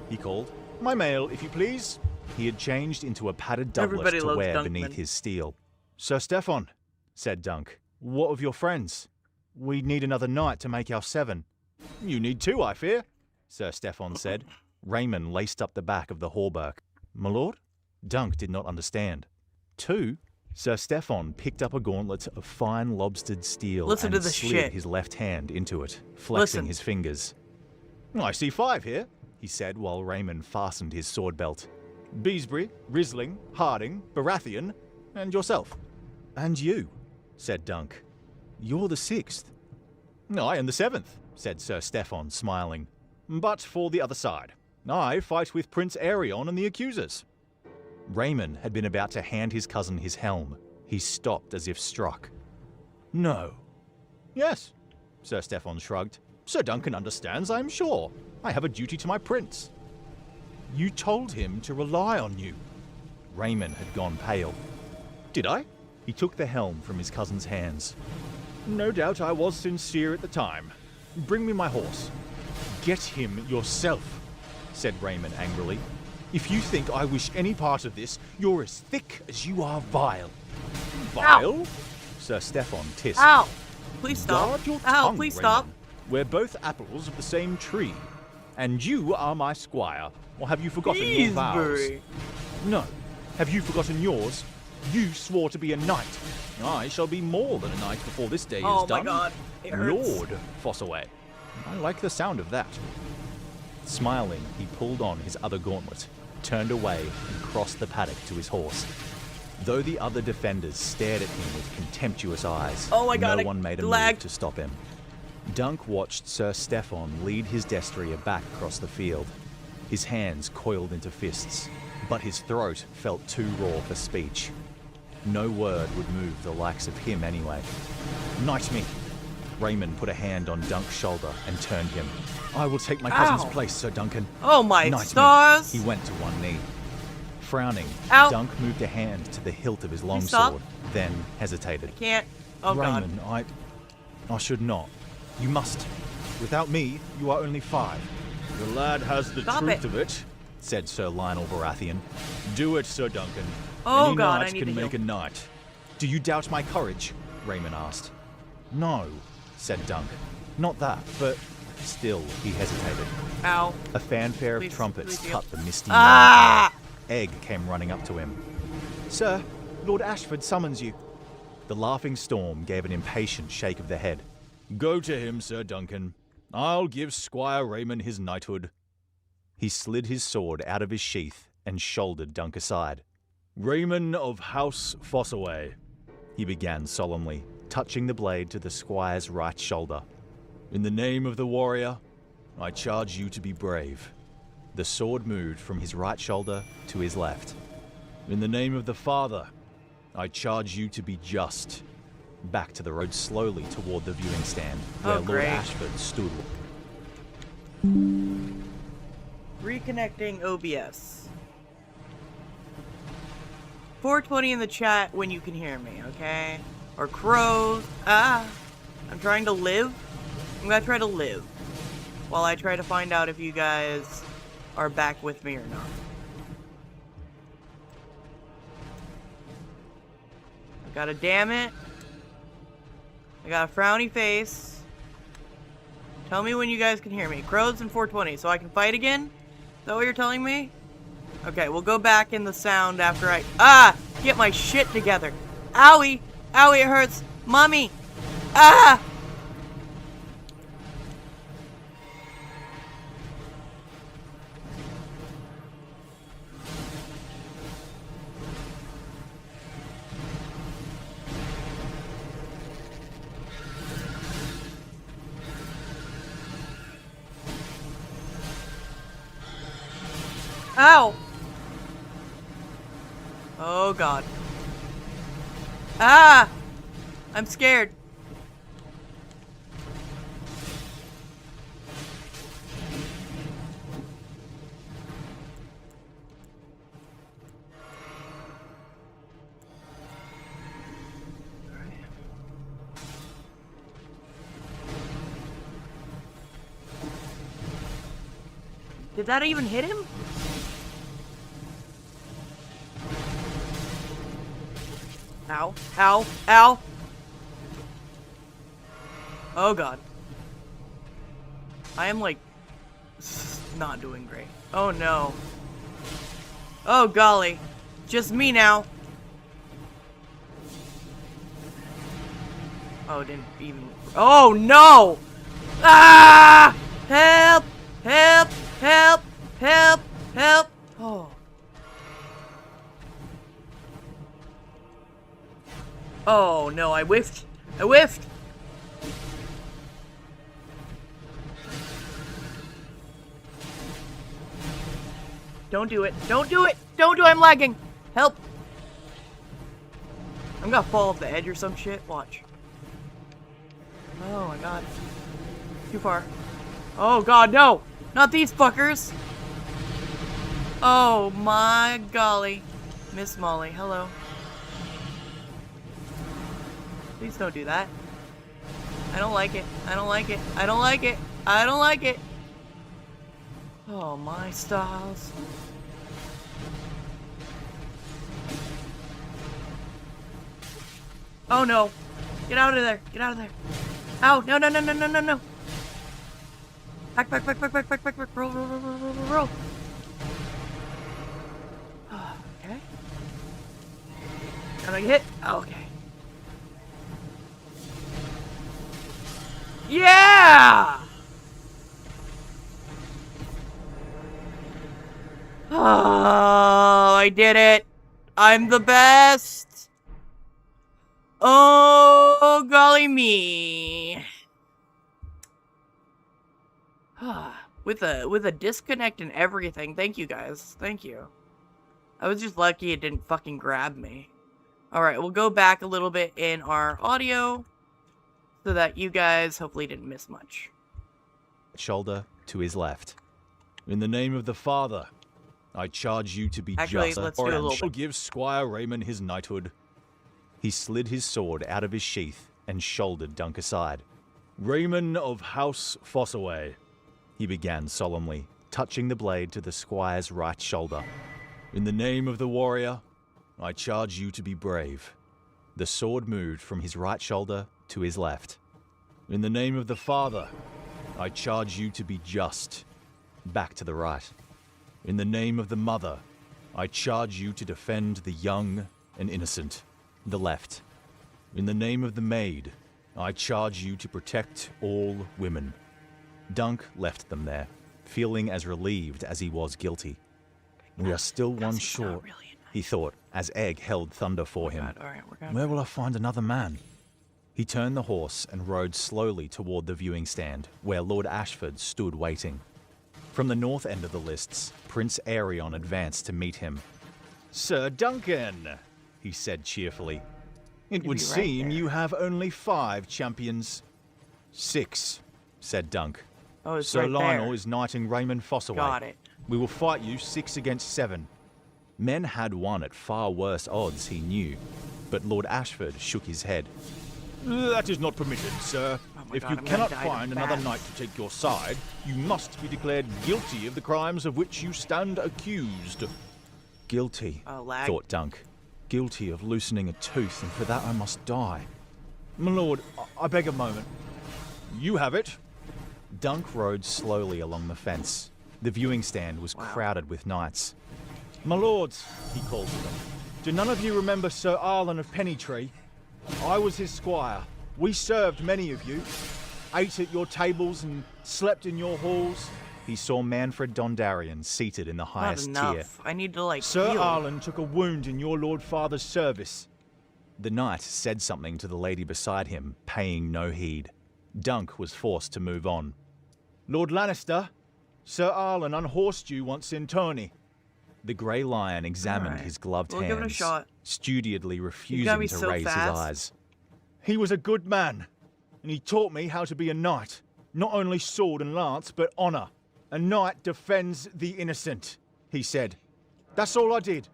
he called. My mail, if you please. He had changed into a padded doublet to wear beneath his steel. Sir Stefan, said Dunk, what of your friends? We need another knight to make our 7. You need 2, I fear, Sir Stefan said. Raymond laced up the back of the hauberk. My lord? Dunk did not understand. 2? Sir Stefan picked up a gauntlet of fine lobstered steel and slid his left hand into it, flexing his fingers. I see 5 here, he said while Raymond fastened his sword belt. Beesbury, Risling, Harding, Baratheon, and yourself. And you, said Dunk. You're the 6th. I am the 7th, said Sir Stefan, smiling. But for the other side. I fight with Prince Aerion and the accusers. Raymond had been about to hand his cousin his helm. He stopped as if struck. No. Yes, Sir Stefan shrugged. Sir Duncan understands, I am sure. I have a duty to my prince. You told him to rely on you. Raymond had gone pale. Did I? He took the helm from his cousin's hands. No doubt I was sincere at the time. Bring me my horse. Get him yourself, said Raymond angrily. If you think I wish any part of this, you're as thick as you are vile. Vile? Ow. Sir Stefan tissed. Ow! Please stop. Guard your Ow, tongue, please Raymond. stop. We're both apples of the same tree. And you are my squire. Or have you forgotten your vows? Beesbury. No. Have you forgotten yours? You swore to be a knight. I shall be more than a knight before this day Oh is my done. god. It hurts. Lord Fossaway. I like the sound of that. Smiling, he pulled on his other gauntlet, turned away, and crossed the paddock to his horse. Though the other defenders stared at him with contemptuous eyes, Oh my god, no one made a lag. move to stop him. Dunk watched Sir Stefan lead his destrier back across the field. His hands coiled into fists, but his throat felt too raw for speech. No word would move the likes of him anyway. Knight me! Raymond put a hand on Dunk's shoulder and turned him. I will take my cousin's Ow. place, Sir Duncan. Oh my Knight stars! me. He went to one knee. Frowning, Ow. Dunk moved a hand to the hilt of his Please stop. longsword, then hesitated. Can't. Oh god. Raymond, I should not. You must. Without me, you are only 5. The lad has the Stop truth it. of it, said Sir Lionel Baratheon. Do it, Sir Duncan. Oh Any god, I knight need can to make heal. a knight. Do you doubt my courage? Raymond asked. No, said Dunk. Not that, but still he hesitated. Ow. A fanfare Please, of trumpets please heal. cut the misty Ah! morning air. Egg came running up to him. Sir, Lord Ashford summons you. The laughing storm gave an impatient shake of the head. Go to him, Sir Duncan. I'll give Squire Raymond his knighthood. He slid his sword out of his sheath and shouldered Dunk aside. Raymond of House Fossaway, he began solemnly, touching the blade to the squire's right shoulder. In the name of the warrior, I charge you to be brave. The sword moved from his right shoulder to his left. In the name of the father, I charge you to be just. Back to the road slowly toward the viewing stand, where Lord great. Ashford stood. Reconnecting OBS. 420 in the chat when you can hear me, okay? Or crows. Ah! I'm trying to live. I'm gonna try to live. While I try to find out if you guys are back with me or not. I got a damn it. I got a frowny face. Tell me when you guys can hear me. Crows and 420, so I can fight again? Is that what you're telling me? Okay, we'll go back in the sound after I... Ah! Get my shit together. Owie! Owie, it hurts. Mommy! Ah! Ow! Oh god. Ah! I'm scared. Did that even hit him? Ow. Ow. Ow. Oh god. I am like not doing great. Oh no. Oh golly. Just me now. Oh, didn't even. Oh no! Ah! Help! Oh no, I whiffed. I whiffed. Don't do it. Don't do it. Don't do it. I'm lagging. Help. I'm gonna fall off the edge or some shit. Watch. Oh my god. Too far. Oh god, no. Not these fuckers. Oh my golly. Miss Molly, hello. Please don't do that. I don't like it. I don't like it. I don't like it. I don't like it. Oh my stars. Oh no. Get out of there. Get out of there. Ow. No, no, no, no, no, no, no. Back, back, back, back, back, back, back, back. Roll, roll, roll, roll, roll, roll, roll. Okay. Can I get hit? Oh, okay. Yeah! Oh, I did it. I'm the best. Oh, golly me. with a disconnect and everything. Thank you guys. Thank you. I was just lucky it didn't fucking grab me. Alright, we'll go back a little bit in our audio so that you guys hopefully didn't miss much. Shoulder to his left. In the name of the Father, I charge you to be just, let's do a little bit. give Squire Raymond his knighthood. He slid his sword out of his sheath and shouldered Dunk aside. Raymond of House Fossaway, he began solemnly, touching the blade to the squire's right shoulder. In the name of the warrior, I charge you to be brave. The sword moved from his right shoulder to his left. In the name of the Father, I charge you to be just. Back to the right. In the name of the Mother, I charge you to defend the young and innocent. The left. In the name of the Maid, I charge you to protect all women. Dunk left them there, feeling as relieved as he was guilty. We are still one short, he thought, as Egg held thunder for him. God, all right, we're going. Where will I find another man? He turned the horse and rode slowly toward the viewing stand, where Lord Ashford stood waiting. From the north end of the lists, Prince Aerion advanced to meet him. Sir Duncan, he said cheerfully. It would seem you have only 5 champions. 6, said Dunk. Oh, it's Sir right Lionel there. is knighting Raymond Fossaway. Got it. We will fight you 6 against 7. Men had won at far worse odds, he knew, but Lord Ashford shook his head. That is not permitted, sir. If you cannot find another knight to take your side, you must be declared guilty of the crimes of which you stand accused. Guilty, thought Dunk. Guilty of loosening a tooth, and for that I must die. My lord, I beg a moment. You have it. Dunk rode slowly along the fence. The viewing stand was crowded with knights. My lords, he called to them, do none of you remember Sir Arlen of Pennytree? I was his squire. We served many of you, ate at your tables and slept in your halls. He saw Manfred Dondarian seated in the highest tier. I need to, like, Sir heal. Arlen took a wound in your Lord Father's service. The knight said something to the lady beside him, paying no heed. Dunk was forced to move on. Lord Lannister, Sir Arlen unhorsed you once in tourney. The Grey Lion examined his gloved hands, give it a shot. stupidly refusing to raise his eyes. He was a good man, and he taught me how to be a knight. Not only sword and lance, but honor. A knight defends the innocent, he said. That's all I did.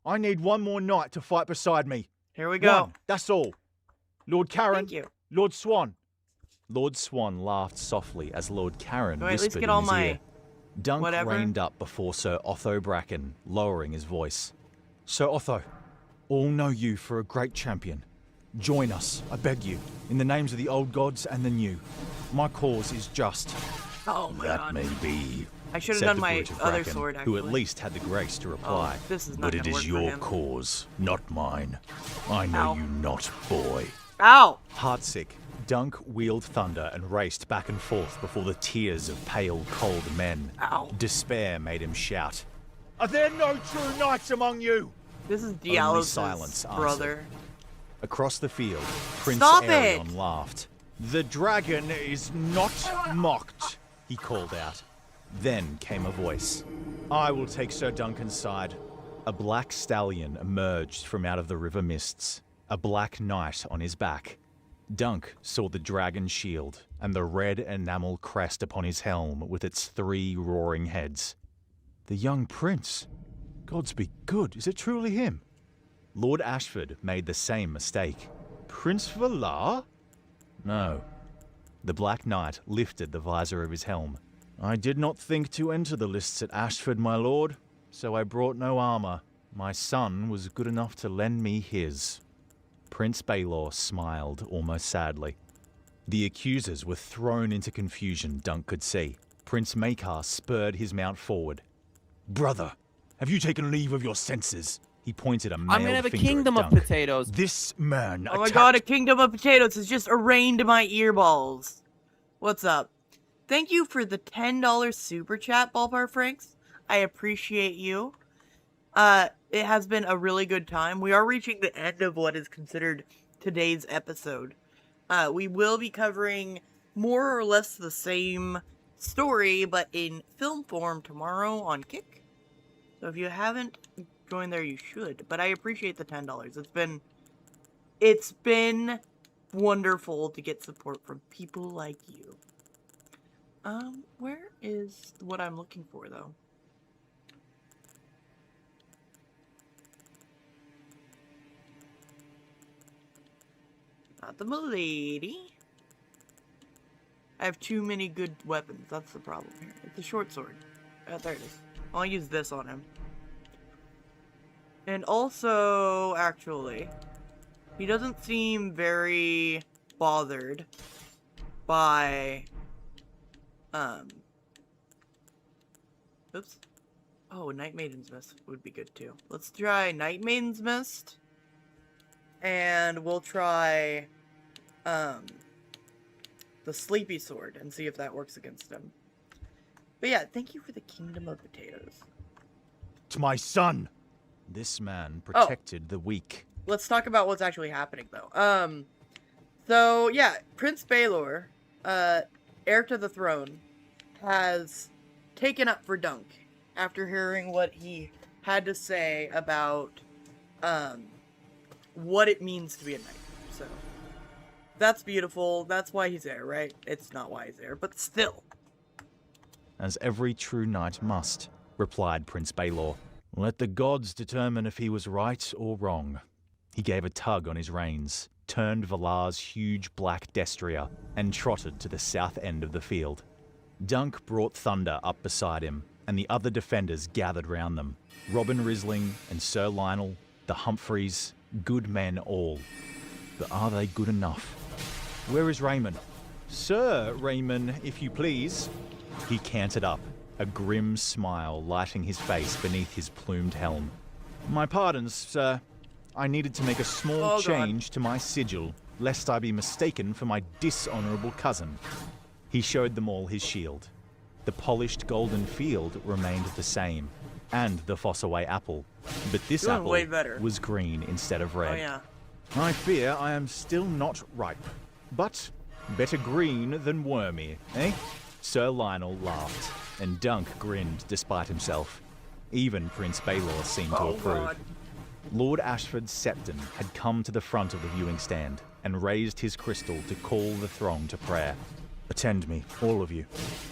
I need one more knight to fight beside me. Here we go. One, that's all. Lord Karen, Thank you. Lord Swan. Lord Swan laughed softly as Lord Karen Can I at least whispered get in all his my ear. Dunk whatever? reined up before Sir Otho Bracken, lowering his voice. Sir Otho, all know you for a great champion. Join us, I beg you, in the names of the old gods and the new. My cause is just. Oh my That god. may be, I should have said done the my brute of other Bracken, sword, who at actually. least had the grace to reply. Oh, this is not But it gonna is work for your him. cause, not mine. I know Ow. you not, boy. Ow! Heartsick, Dunk wheeled thunder and raced back and forth before the tears of pale, cold men. Ow. Despair made him shout. Are there no true knights among you? This is Only Diallo's silence answered. brother. Across the field, Prince Stop Aerion it! laughed. "The dragon is not mocked," he called out. Then came a voice. "I will take Sir Duncan's side." A black stallion emerged from out of the river mists, a black knight on his back. Dunk saw the dragon shield and the red enamel crest upon his helm with its 3 roaring heads. The young prince. Gods be good, is it truly him? Lord Ashford made the same mistake. Prince Valar? No. The Black Knight lifted the visor of his helm. "I did not think to enter the lists at Ashford, my lord, so I brought no armor. My son was good enough to lend me his." Prince Baelor smiled almost sadly. The accusers were thrown into confusion, Dunk could see. Prince Maekar spurred his mount forward. "Brother, have you taken leave of your senses?" He pointed a mailed I'm gonna have a finger kingdom at of Dunk. potatoes. "This man Oh my attacked-" god, a kingdom of potatoes has just arraigned my earballs. What's up? Thank you for the $10 super chat, Ballpark Franks. I appreciate you. It has been a really good time. We are reaching the end of what is considered today's episode. We will be covering more or less the same story, but in film form tomorrow on Kick. So if you haven't joined there, you should. But I appreciate the $10. It's been wonderful to get support from people like you. Where is what I'm looking for, though? Not the milady. I have too many good weapons. That's the problem here. It's a short sword. There it is. I'll use this on him. And also, actually, he doesn't seem very bothered by, oops. Oh, Night Maiden's Mist would be good too. Let's try Night Maiden's Mist. And we'll try, the Sleepy Sword and see if that works against him. But yeah, thank you for the Kingdom of Potatoes. "To my son!" This man protected the weak. Let's talk about what's actually happening, though. So, yeah, Prince Baelor, heir to the throne, has taken up for Dunk after hearing what he had to say about, what it means to be a knight. So, that's beautiful. That's why he's there, right? It's not why he's there, but still. "As every true knight must," replied Prince Baelor. "Let the gods determine if he was right or wrong." He gave a tug on his reins, turned Valar's huge black destrier, and trotted to the south end of the field. Dunk brought Thunder up beside him, and the other defenders gathered round them. Robin Risling and Sir Lionel, the Humphreys, good men all. But are they good enough? Where is Raymond? "Sir Raymond, if you please." He cantered up, a grim smile lighting his face beneath his plumed helm. "My pardons, sir. I needed to make a small change to my sigil, lest I be mistaken for my dishonourable cousin." He showed them all his shield. The polished golden field remained the same, and the Fossaway apple. But this Doing apple way better. was green instead of red. Oh, yeah. "I fear I am still not ripe, but better green than wormy, eh?" Sir Lionel laughed, and Dunk grinned despite himself. Even Prince Baelor seemed to approve. God. Lord Ashford Septon had come to the front of the viewing stand and raised his crystal to call the throng to prayer. "Attend me, all of you,"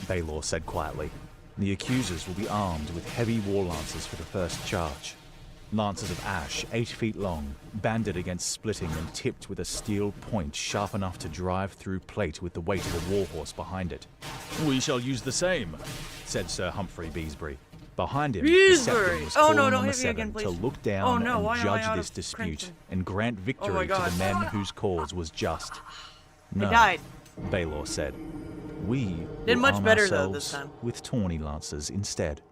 Baelor said quietly. "The accusers will be armed with heavy war lances for the first charge. Lances of ash 8 feet long, banded against splitting and tipped with a steel point sharp enough to drive through plate with the weight of a warhorse behind it." "We shall use the same," said Sir Humphrey Beesbury. Behind him, the Beesbury! Septon was Oh, calling no, on don't the hit me again, Seven please. to look Oh, down no, why and am I judge out this of dispute crimson? and grant victory to God. the men whose cause was just. "No," died. Baelor said. "We Did will much arm better, though, this ourselves time. with tawny lances instead."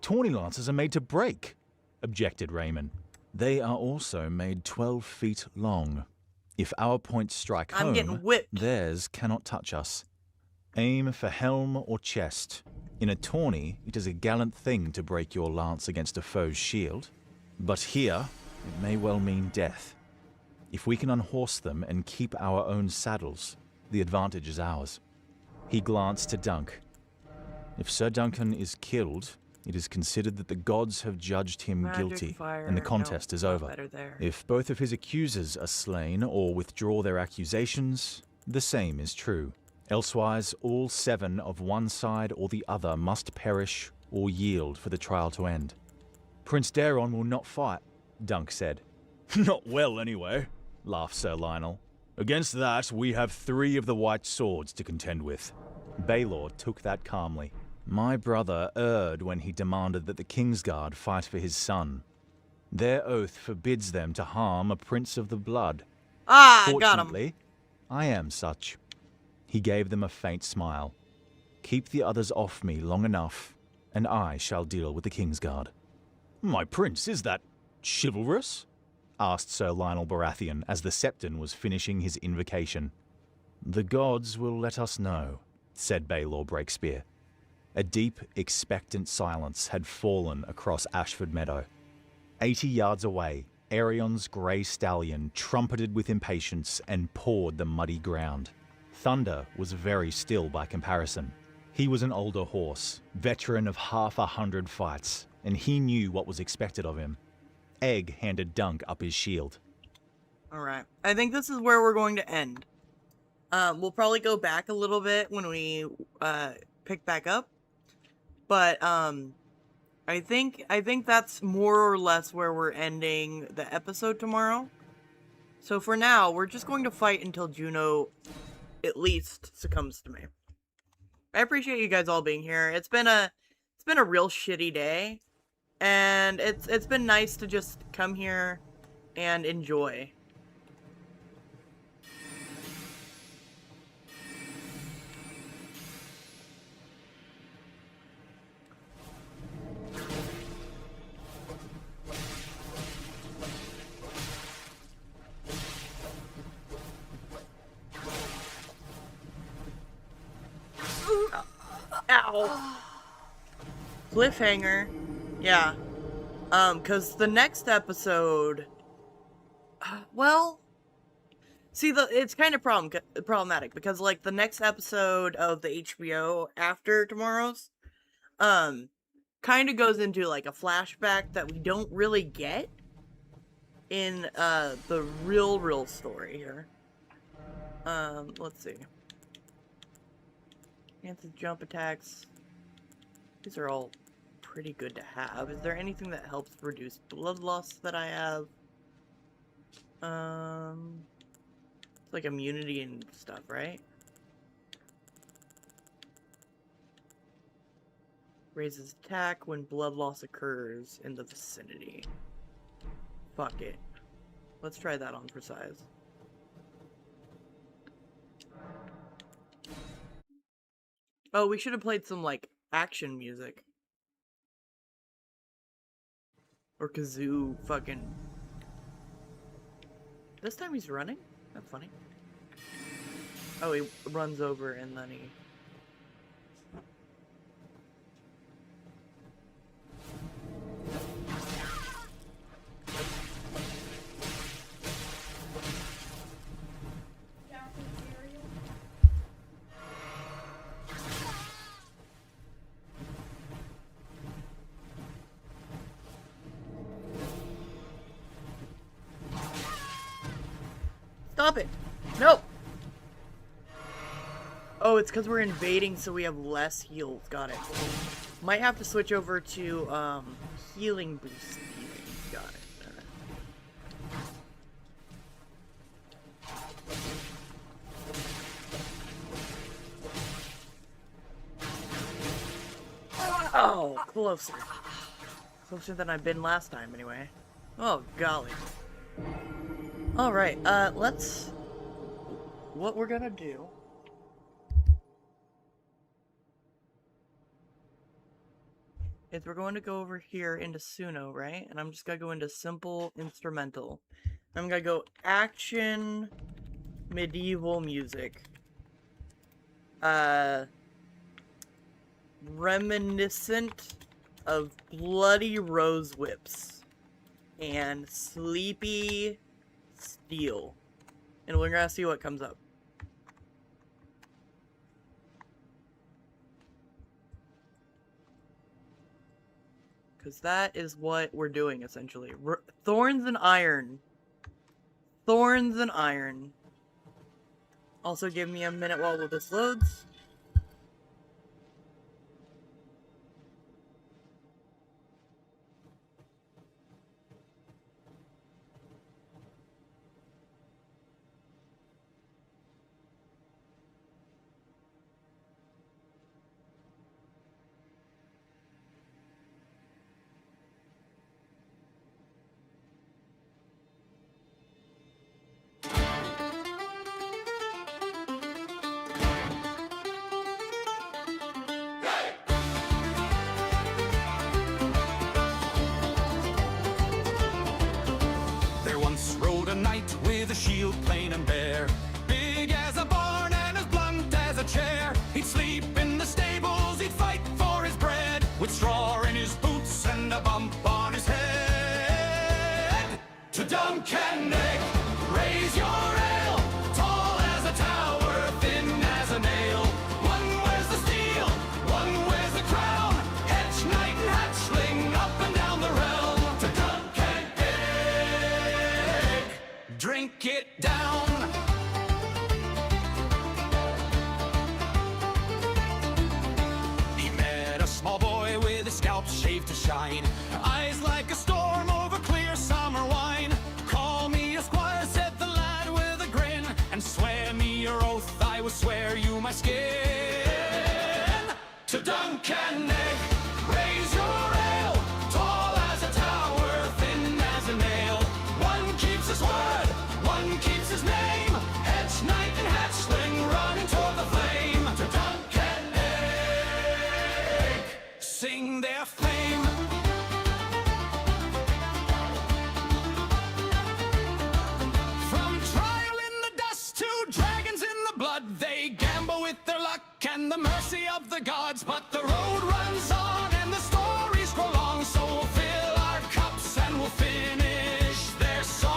"Tawny lances are made to break," objected Raymond. "They are also made 12 feet long. If our points strike I'm home, getting whipped. theirs cannot touch us. Aim for helm or chest. In a tawny, it is a gallant thing to break your lance against a foe's shield. But here, it may well mean death." If we can unhorse them and keep our own saddles, the advantage is ours. He glanced to Dunk. If Sir Duncan is killed, it is considered that the gods have judged him Magic, guilty, fire, and the contest no, is not over. better there. If both of his accusers are slain or withdraw their accusations, the same is true. Elsewise, all 7 of one side or the other must perish or yield for the trial to end. Prince Daron will not fight, Dunk said. Not well, anyway, laughed Sir Lionel. Against that, we have 3 of the white swords to contend with. Baylor took that calmly. My brother erred when he demanded that the Kingsguard fight for his son. Their oath forbids them to harm a prince of the blood. Ah, got him. Fortunately, I am such. He gave them a faint smile. Keep the others off me long enough, and I shall deal with the Kingsguard. My prince, is that chivalrous? Asked Sir Lionel Baratheon as the Septon was finishing his invocation. The gods will let us know, said Baylor Breakspear. A deep, expectant silence had fallen across Ashford Meadow. 80 yards away, Aerion's grey stallion trumpeted with impatience and pawed the muddy ground. Thunder was very still by comparison. He was an older horse, veteran of half 100 fights, and he knew what was expected of him. Egg handed Dunk up his shield. Alright, I think this is where we're going to end. We'll probably go back a little bit when we pick back up. But I think that's more or less where we're ending the episode tomorrow. So for now, we're just going to fight until Juno at least succumbs to me. I appreciate you guys all being here. It's been a real shitty day, and it's been nice to just come here and enjoy. Ow. Cliffhanger. Yeah. Cause the next episode... well... See, it's kind of problematic, because, like, the next episode of the HBO after tomorrow's, kind of goes into, like, a flashback that we don't really get in, the real story here. Let's see. Anti-jump attacks. These are all pretty good to have. Is there anything that helps reduce blood loss that I have? It's like immunity and stuff, right? Raises attack when blood loss occurs in the vicinity. Fuck it. Let's try that on for size. Oh, we should have played some, like, action music. Or kazoo fucking... This time he's running? That's funny. Oh, he runs over and then he... Stop it! No! Oh, it's because we're invading, so we have less heals. Got it. Might have to switch over to, healing boost. Got it. Alright. Oh, closer. Closer than I've been last time, anyway. Oh, golly. Alright, let's... What we're gonna do... is we're going to go over here into Suno, right? And I'm just gonna go into simple instrumental. I'm gonna go action medieval music. Reminiscent of bloody rose whips and sleepy steel. And we're gonna see what comes up. Because that is what we're doing, essentially. Thorns and iron. Thorns and iron. Also, give me a minute while this loads. Knight with a shield plain and bare, big as a barn and as blunt as a chair. He'd sleep in the stables, he'd fight for his bread, with straw in his boots and a bump on his head. To dunk and egg, raise your ale, tall as a tower, thin as a nail. One wears the steel, one wears the crown, hedge knight and hatchling up and down the realm. To dunk and egg, drink it down. He met a small boy with a scalp shaved to shine, eyes like a storm over clear summer wine. Call me a squire, said the lad with a grin, and swear me your oath, I will swear you my skin. To dunk and egg, raise your ale, tall as a tower, thin as a nail. One keeps his word, one keeps his name, hedge knight and hatchling running toward the flame. To dunk and egg, sing their fame. From trial in the dust to dragons in the blood, they gamble with their luck and the mercy of the gods. But the road runs on and the stories grow long, so we'll fill our cups and we'll finish their song.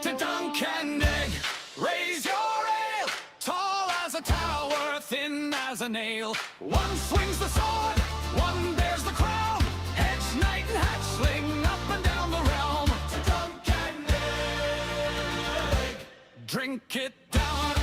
To dunk and egg, raise your ale, tall as a tower, thin as a nail. One swings the sword, one bears the crown, hedge knight and hatchling up and down the realm. To dunk and egg, drink it down.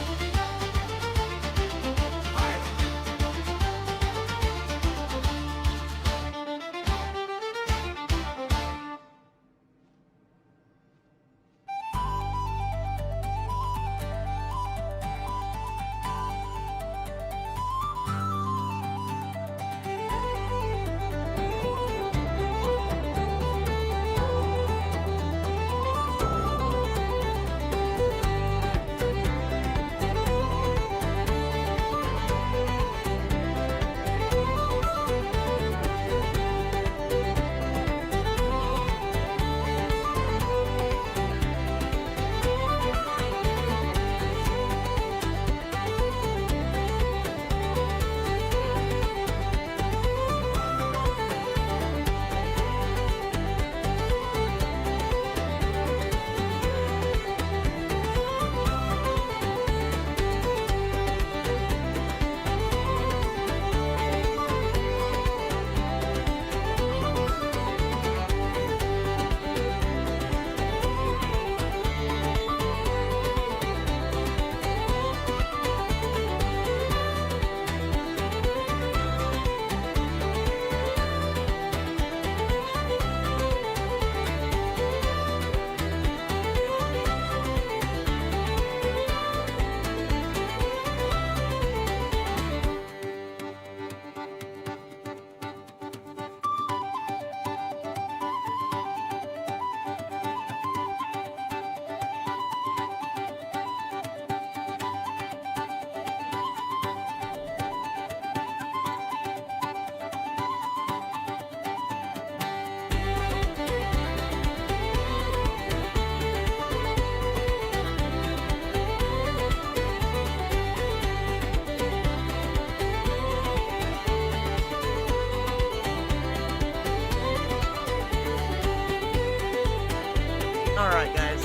Alright, guys.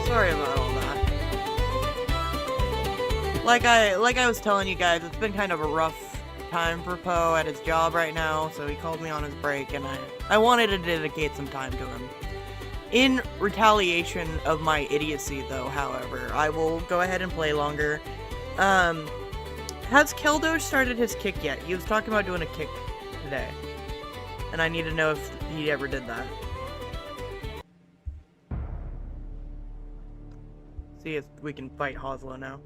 Sorry about all that. Like I was telling you guys, it's been kind of a rough time for Poe at his job right now, so he called me on his break, and I wanted to dedicate some time to him. In retaliation of my idiocy, though, however, I will go ahead and play longer. Has Keldo started his kick yet? He was talking about doing a kick today, and I need to know if he ever did that. See if we can fight Hoslo now.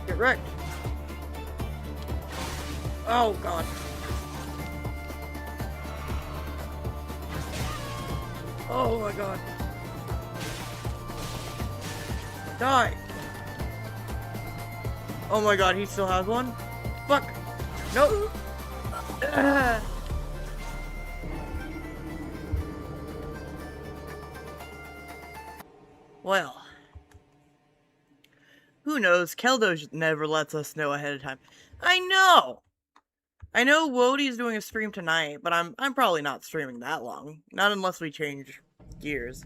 Get wrecked. Oh god. Oh my god. Die. Oh my god, he still has one? Fuck. No. Well. Who knows? Keldo never lets us know ahead of time. I know Wodie's doing a stream tonight, but I'm probably not streaming that long. Not unless we change gears.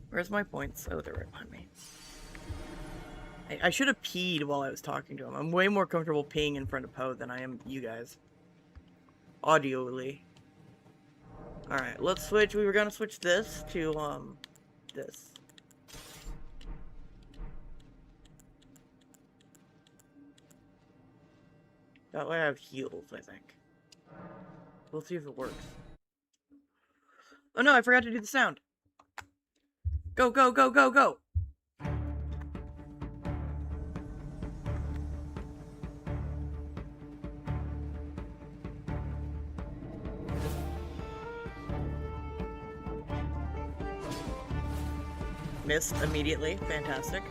Where's my points? Oh, they're right behind me. I should have peed while I was talking to him. I'm way more comfortable peeing in front of Poe than I am you guys. Audioly. Alright, let's switch. We were gonna switch this to, this. That way I have heals, I think. We'll see if it works. Oh no, I forgot to do the sound. Go, go, go, go, go! Missed immediately. Fantastic.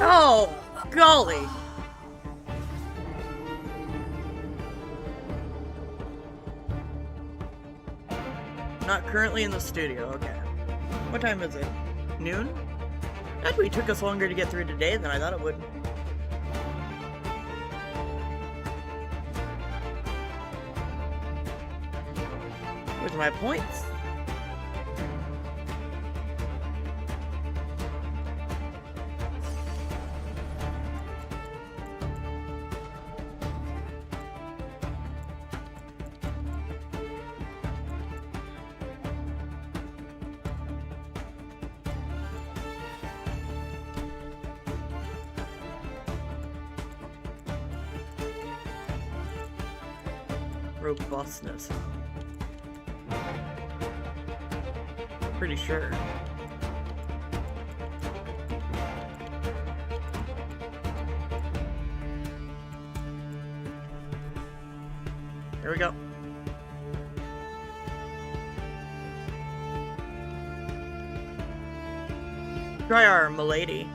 Oh, golly. Not currently in the studio, okay. What time is it? Noon? Actually, it took us longer to get through today than I thought it would. Where's my points? Robustness. Pretty sure. Here we go. Try our milady.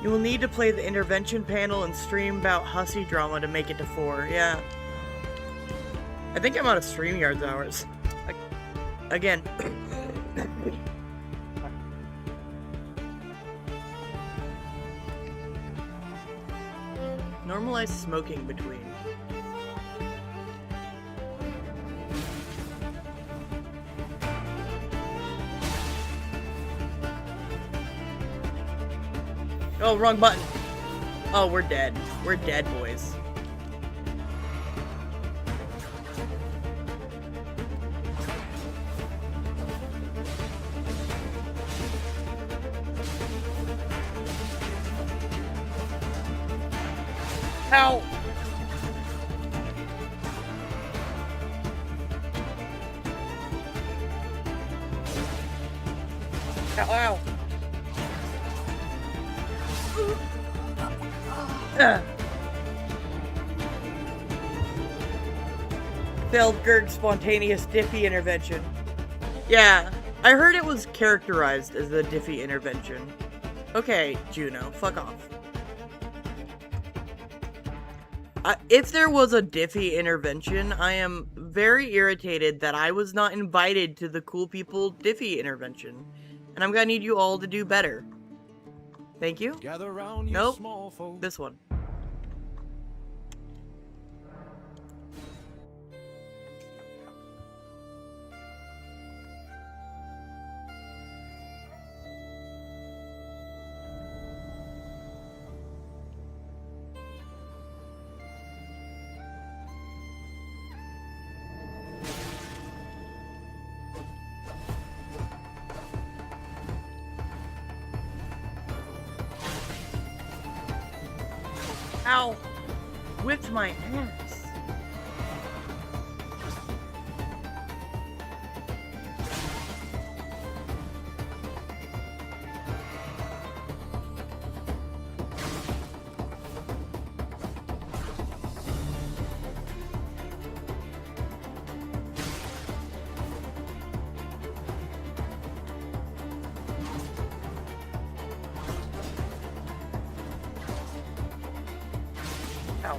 You will need to play the intervention panel and stream about hussy drama to make it to 4. Yeah. I think I'm out of StreamYard's hours. Again. Normalize smoking between. Oh, wrong button. Oh, we're dead. We're dead, boys. Ow! Ow, ow. Failed Gerg spontaneous Diffie intervention. Yeah, I heard it was characterized as a Diffie intervention. Okay, Juno, fuck off. If there was a Diffie intervention, I am very irritated that I was not invited to the cool people Diffie intervention. And I'm gonna need you all to do better. Thank you. Gather round, you Nope. small folk. This one. Ow! Whipped my ass. Ow.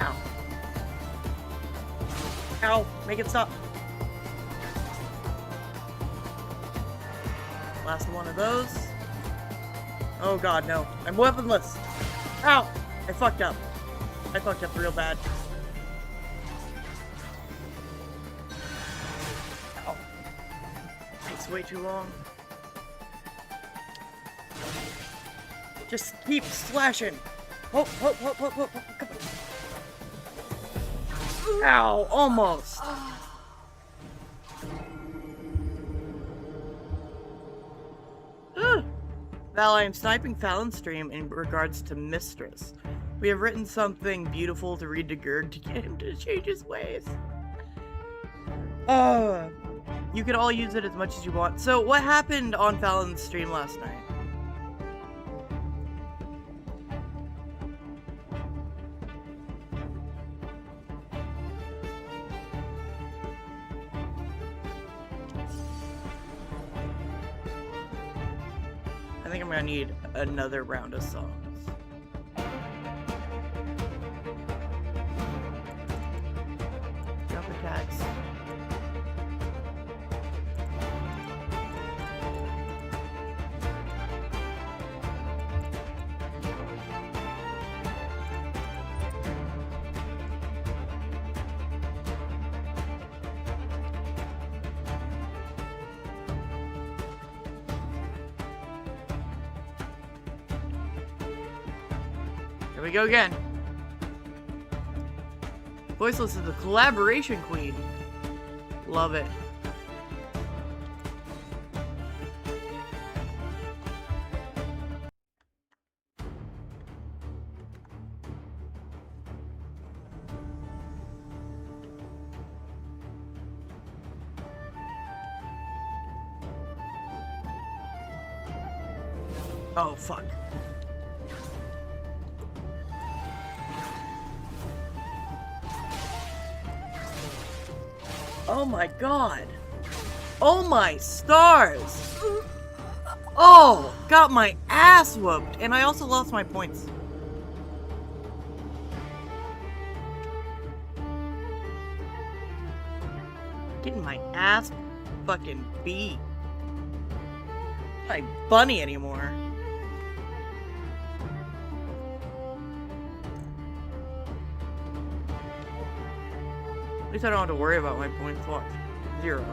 Ow. Ow. Make it stop. Last one of those. Oh god, no. I'm weaponless! Ow! I fucked up. I fucked up real bad. Ow. Takes way too long. Just keep slashing! Hope, hope, hope, hope, hope, hope. Come on. Ow! Almost! Val, I am sniping Fallon's stream in regards to Mistress. We have written something beautiful to read to Gerg to get him to change his ways. You can all use it as much as you want. So, what happened on Fallon's stream last night? I think I'm gonna need another round of songs. Jump attacks. Here we go again. Voiceless is the collaboration queen. Love it. Oh, fuck. Oh my god. Oh my stars. Oh, got my ass whooped, and I also lost my points. Getting my ass fucking beat. Not like bunny anymore. At least I don't have to worry about my points. Watch. 0.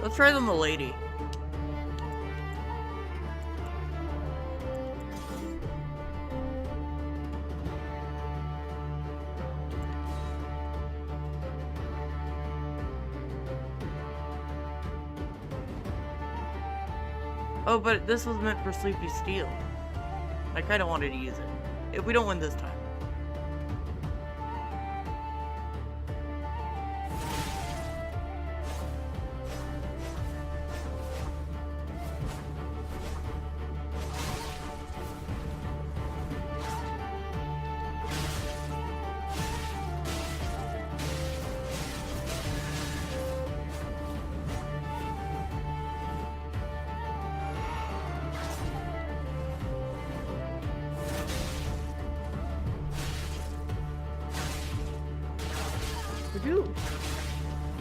Let's try the Milady. Oh, but this was meant for Sleepy Steel. I kind of wanted to use it. If we don't win this time.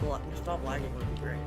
Well, stop lagging would be great.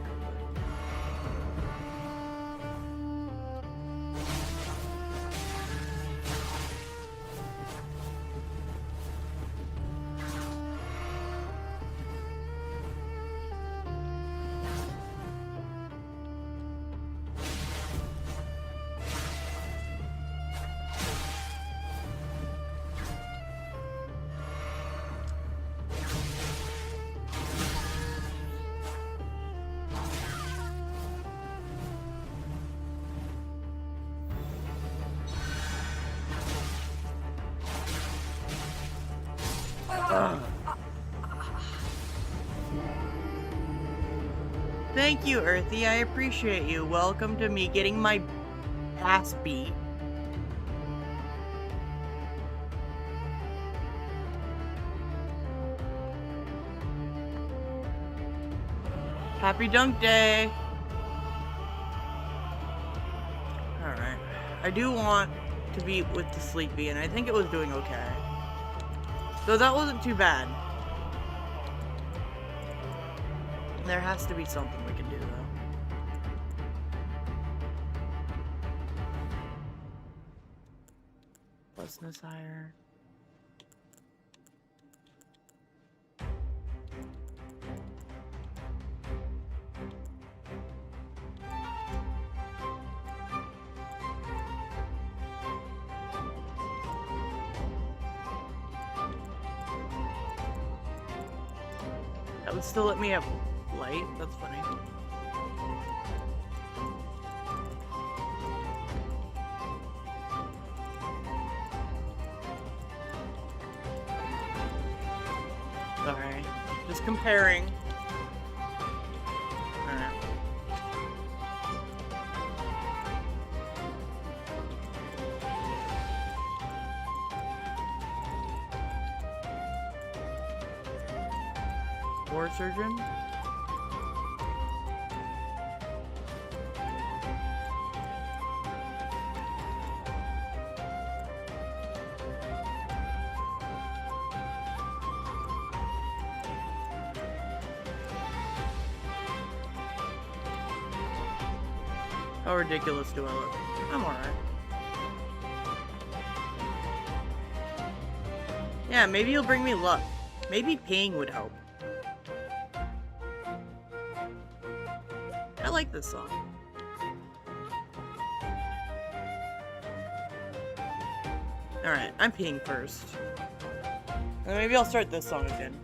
Thank you, Earthy. I appreciate you. Welcome to me getting my ass beat. Happy Dunk Day! Alright. I do want to be with the Sleepy, and I think it was doing okay. So that wasn't too bad. There has to be something we can do, though. Plus higher. That would still let me have light? That's funny. Sorry. Just comparing. Alright. War Surgeon? How ridiculous do I look? I'm alright. Yeah, maybe you'll bring me luck. Maybe paying would help. I like this song. Alright, I'm peeing first. And maybe I'll start this song again.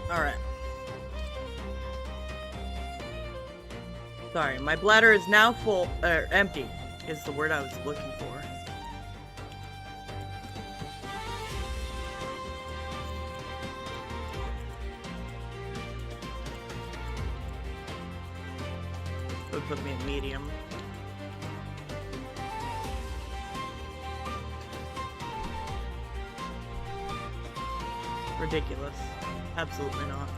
Alright. Sorry, my bladder is now full, empty, is the word I was looking for. Would put me in medium. Ridiculous. Absolutely not.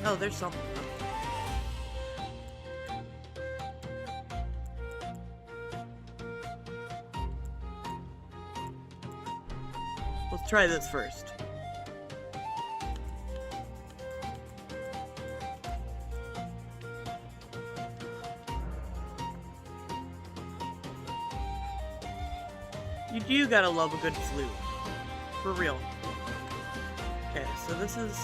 Oh, there's something. Let's try this first. You do gotta love a good flute. For real. Okay, so this is...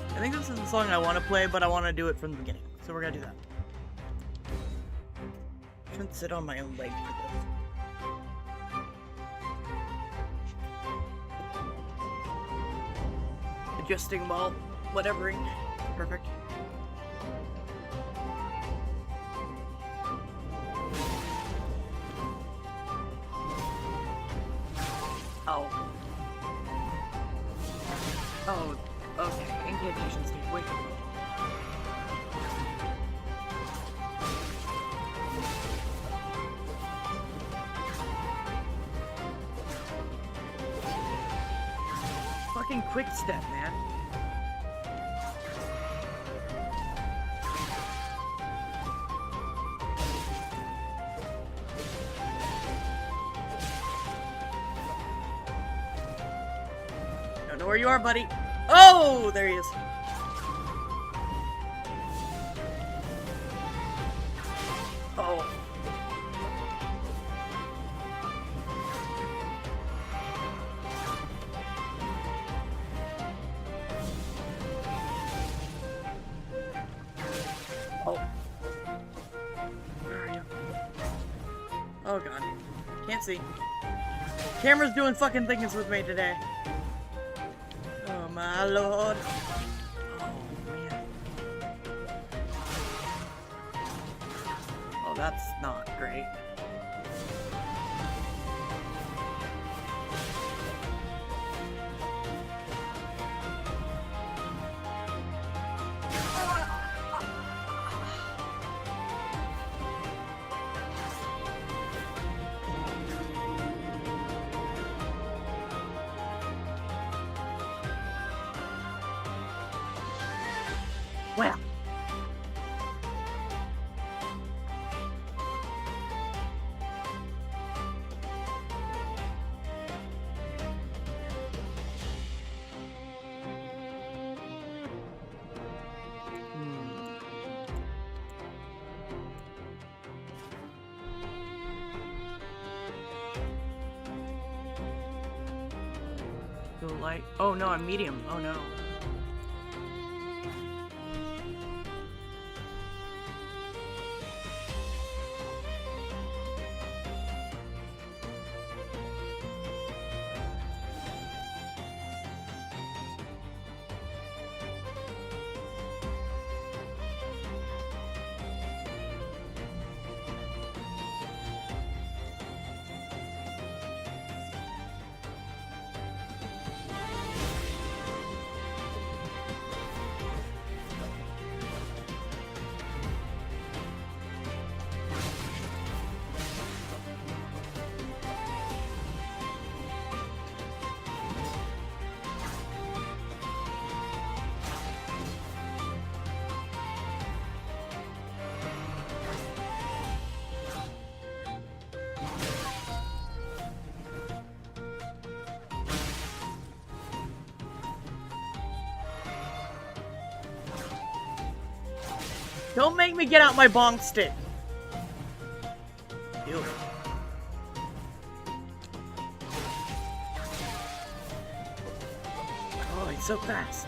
I think this is the song I want to play, but I want to do it from the beginning. So we're gonna do that. I shouldn't sit on my own leg for this. Adjusting while whatevering. Perfect. Oh. Oh, okay. Incantation stage. Wait. Fucking quick step, man. Don't know where you are, buddy. Oh, there he is. Oh. Oh. Where are you? Oh god. Can't see. Camera's doing fucking things with me today. Oh my lord. Oh man. Oh, that's not great. Well. Go light. Oh no, I'm medium. Oh no. Don't make me get out my bong stick. Ew. Oh, he's so fast.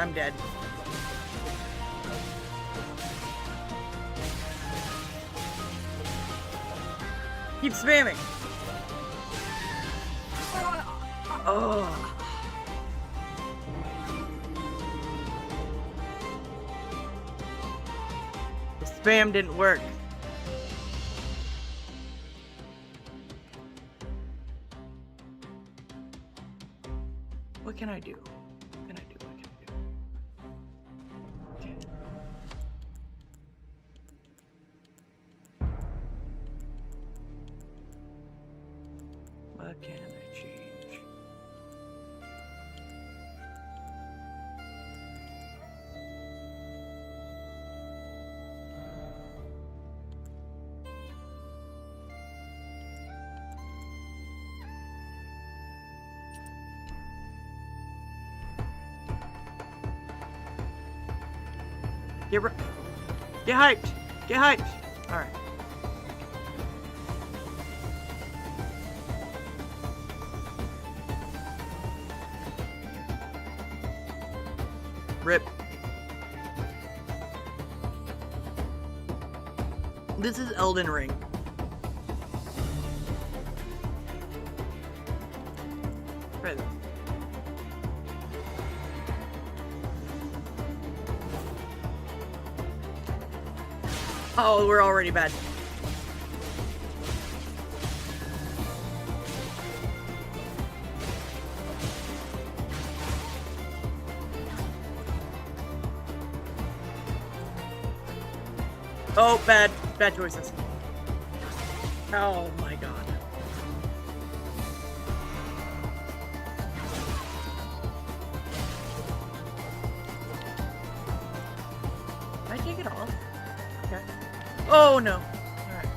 I'm dead. Keep spamming. Oh. The spam didn't work. What can I do? What can I do? What can I do? Okay. What can I change? Get hyped! Get hyped! Alright. Rip. This is Elden Ring. Right. Oh, we're already bad. Oh, bad choices. Oh my god. Can I take it off? Okay. Oh no. Alright.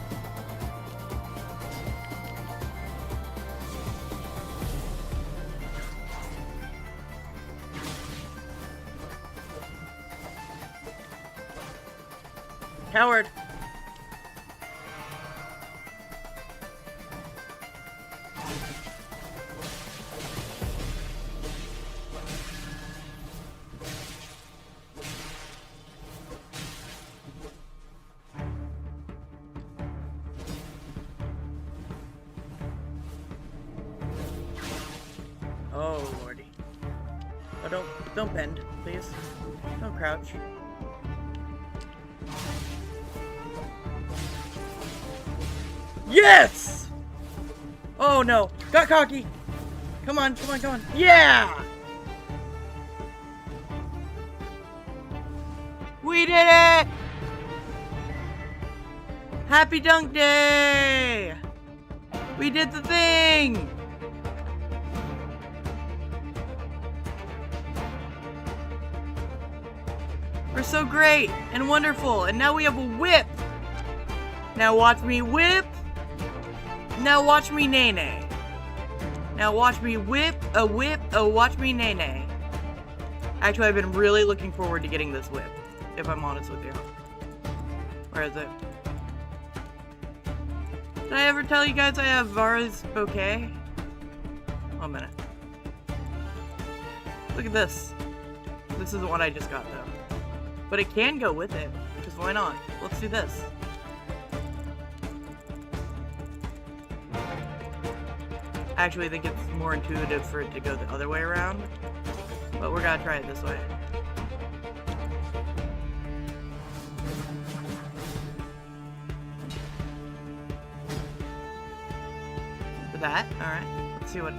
Coward. Oh lordy. Oh, don't bend, please. Don't crouch. Yes! Oh no. Got cocky. Come on, come on, come on. Yeah! We did it! Happy Dunk Day! We did the thing! We're so great and wonderful, and now we have a whip! Now watch me whip! Now watch me nay-nay. Now watch me whip, watch me nay-nay. Actually, I've been really looking forward to getting this whip, if I'm honest with you. Where is it? Did I ever tell you guys I have Vara's bouquet? 1 minute. Look at this. This is the one I just got, though. But it can go with it, because why not? Let's do this. Actually, I think it's more intuitive for it to go the other way around, but we're gonna try it this way. For that, alright. Let's see what...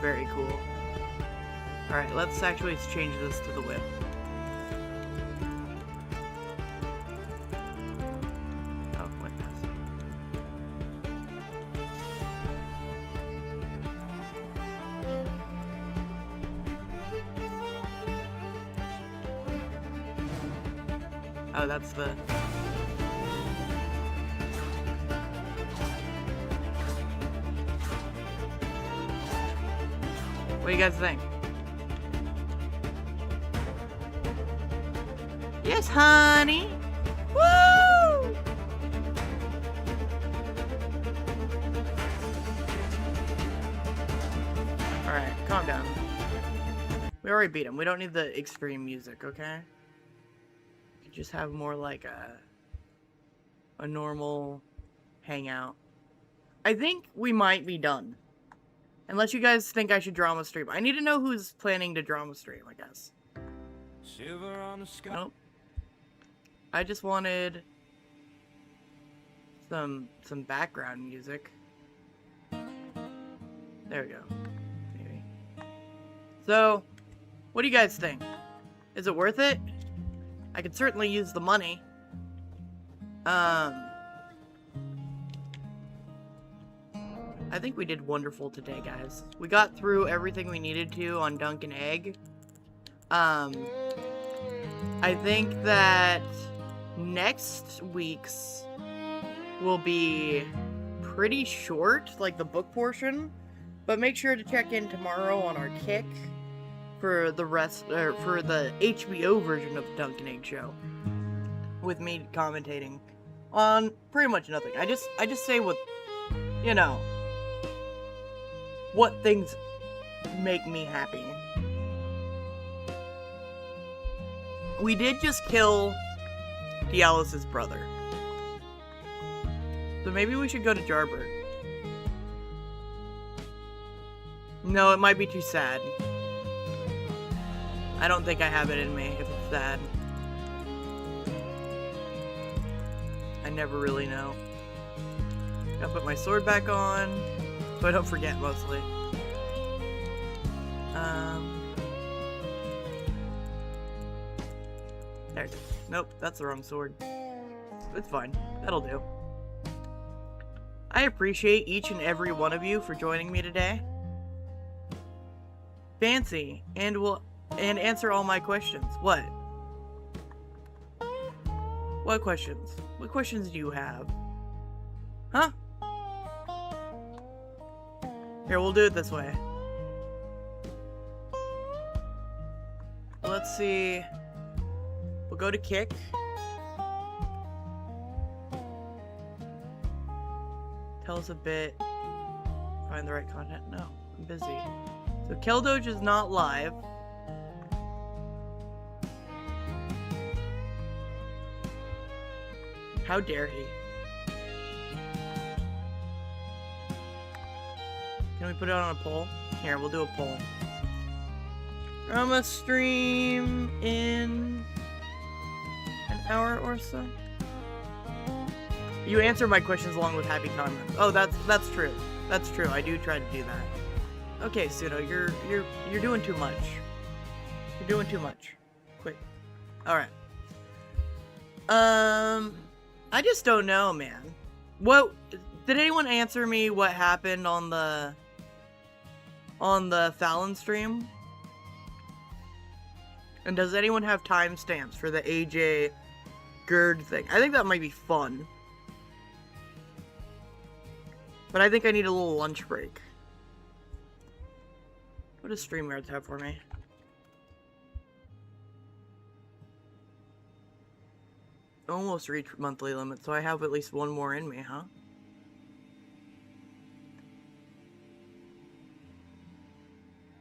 Very cool. Alright, let's actually change this to the whip. Oh, that's the... What do you guys think? Yes, honey! Woo! calm down. We already beat him. We don't need the extreme music, okay? We could just have more like a normal hangout. I think we might be done. Unless you guys think I should drama stream. I need to know who's planning to drama stream, I guess. Silver on the sky. Nope. I just wanted some background music. There we go. Maybe. So, what do you guys think? Is it worth it? I could certainly use the money. I think we did wonderful today, guys. We got through everything we needed to on Dunk and Egg. I think that next week's will be pretty short, like the book portion, but make sure to check in tomorrow on our Kick for the rest, for the HBO version of the Dunk and Egg show, with me commentating on pretty much nothing. I just say what, you know, what things make me happy. We did just kill Dialis' brother. So maybe we should go to Jarbird. No, it might be too sad. I don't think I have it in me if it's sad. I never really know. Gotta put my sword back on, so I don't forget mostly. There it is. Nope, that's the wrong sword. It's fine. That'll do. I appreciate each and every one of you for joining me today. Fancy, and answer all my questions. What? What questions? What questions do you have? Huh? Here, we'll do it this way. Let's see. We'll go to Kick. Tell us a bit. Find the right content. No, I'm busy. So Keldoge is not live. How dare he? Can we put it on a poll? Here, we'll do a poll. I'm gonna stream in an hour or so. You answer my questions along with happy comments. Oh, that's true. That's true. I do try to do that. Okay, Pseudo, you're doing too much. You're doing too much. Quit. All right. I just don't know, man. What did anyone answer me? What happened on the Fallon stream? And does anyone have timestamps for the AJ Gerd thing? I think that might be fun. But I think I need a little lunch break. What does StreamYard have for me? Almost reached monthly limit, so I have at least one more in me, huh?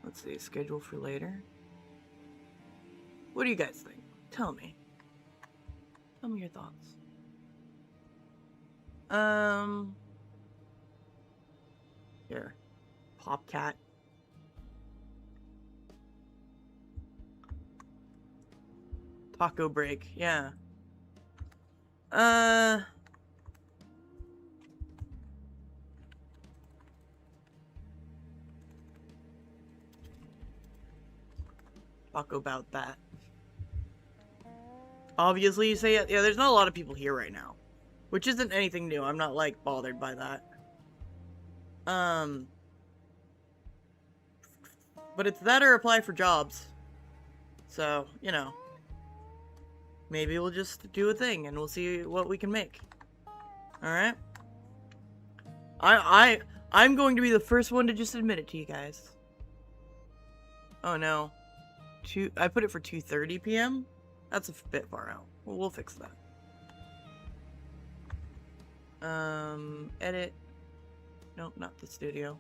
Let's see, schedule for later. What do you guys think? Tell me. Tell me your thoughts. Here. Popcat. Taco break, yeah. Talk about that. Obviously, you say, yeah, there's not a lot of people here right now. Which isn't anything new. I'm not, like, bothered by that. But it's that or apply for jobs. So, you know. Maybe we'll just do a thing and we'll see what we can make. Alright? I'm going to be the first one to just admit it to you guys. Oh no. I put it for 2:30 p.m.? That's a bit far out. Well, we'll fix that. Edit. Nope, not the studio.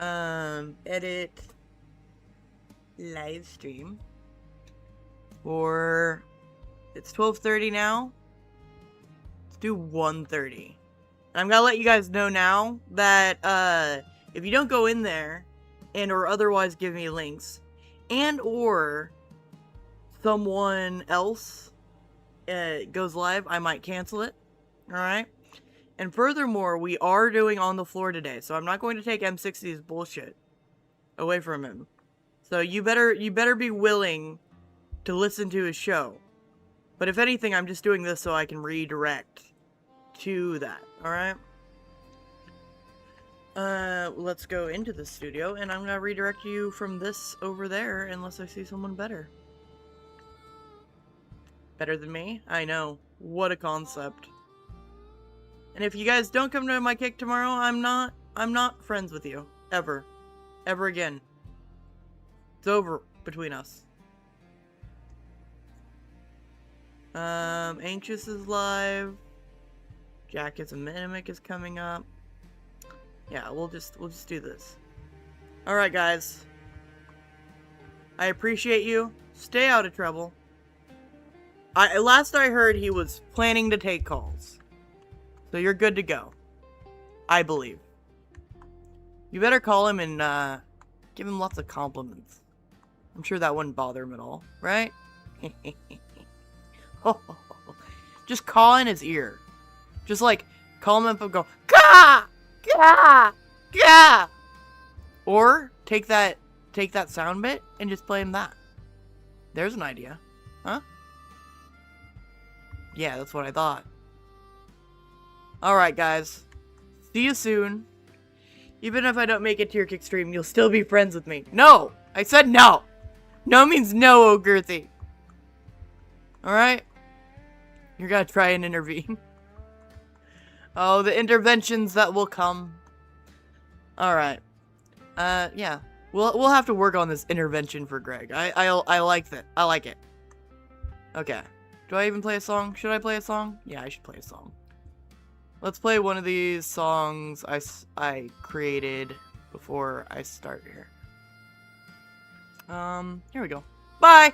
Edit live stream. Or it's 12:30 now. Let's do 1:30. I'm gonna let you guys know now that if you don't go in there and or otherwise give me links, and or someone else goes live, I might cancel it. Alright? And furthermore, we are doing On the Floor today, so I'm not going to take M60's bullshit away from him. So you better be willing to listen to his show. But if anything, I'm just doing this so I can redirect to that. Alright? Let's go into the studio, and I'm gonna redirect you from this over there unless I see someone better. Better than me? I know. What a concept. And if you guys don't come to my kick tomorrow, I'm not friends with you. Ever. Ever again. It's over between us. Anxious is live. Jack is a Mimic is coming up. Yeah, we'll just do this. Alright, guys. I appreciate you. Stay out of trouble. Last I heard, he was planning to take calls. So you're good to go. I believe. You better call him and, give him lots of compliments. I'm sure that wouldn't bother him at all, right? Just call in his ear. Just, like, call him up and go, Gah! Gah! Gah! Or, take that sound bit and just play him that. There's an idea. Huh? Yeah, that's what I thought. Alright, guys. See you soon. Even if I don't make it to your kick stream, you'll still be friends with me. No! I said no! No means no, O'Girthy. Alright? You're gonna try and intervene. Oh, the interventions that will come. Alright. Yeah. We'll have to work on this intervention for Greg. I like that. I like it. Okay. Do I even play a song? Should I play a song? Yeah, I should play a song. Let's play one of these songs I created before I start here. Here we go. Bye!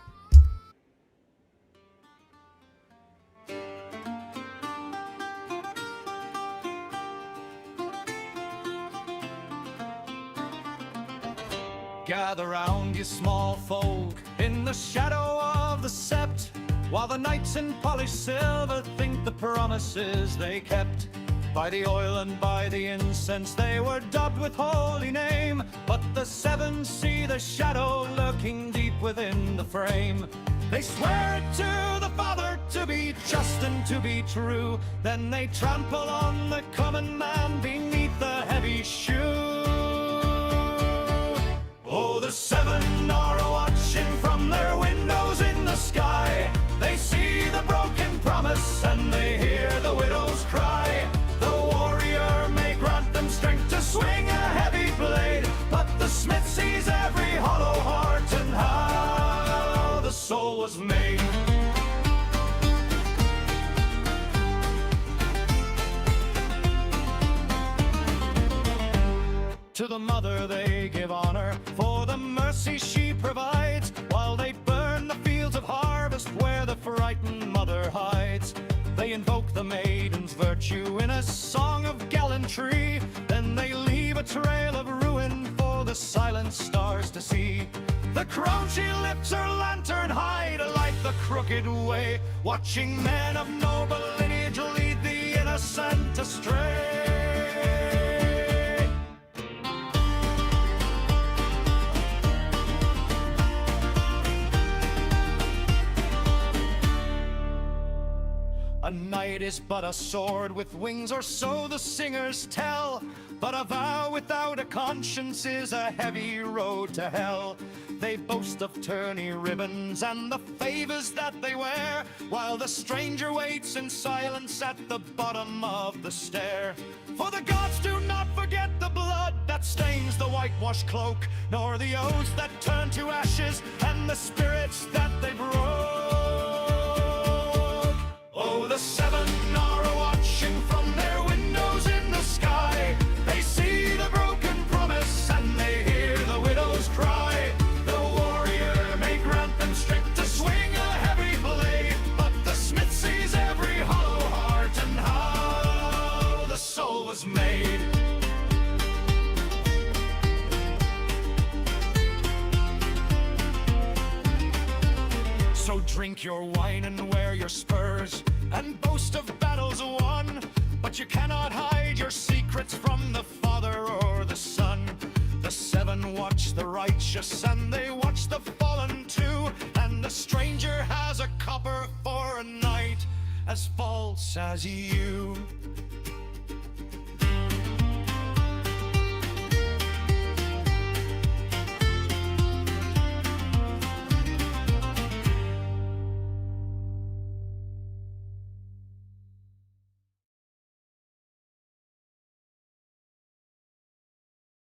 Gather round, you small folk, in the shadow of the Sceptre, while the knights in polished silver think the promises they kept. By the oil and by the incense they were dubbed with holy name, but the seven see the shadow lurking deep within the frame. They swear it to the Father to be just and to be true, then they trample on the common man beneath the heavy shoe. Oh, the seven are watching from their windows in the sky. They see the broken promise and they hear the widow's cry. The warrior may grant them strength to swing a heavy blade, but the smith sees every hollow heart and how the soul was made. To the mother they give honor for the mercy she provides, while they burn the fields of harvest where the frightened mother hides. They invoke the maiden's virtue in a song of gallantry, then they leave a trail of ruin for the silent stars to see. The crone she lifts her lantern high to light the crooked way, watching men of noble lineage lead the innocent astray. A knight is but a sword with wings, or so the singers tell, but a vow without a conscience is a heavy road to hell. They boast of tourney ribbons and the favors that they wear, while the stranger waits in silence at the bottom of the stair. For the gods do not forget the blood that stains the whitewashed cloak, nor the oaths that turn to ashes and the spirits that they broke. Oh, the seven are watching from their windows in the sky. They see the broken promise and they So drink your wine and wear your spurs, and boast of battles won. But you cannot hide your secrets from the Father or the Son. The seven watch the righteous, and they watch the fallen too. And the stranger has a copper for a night as false as you.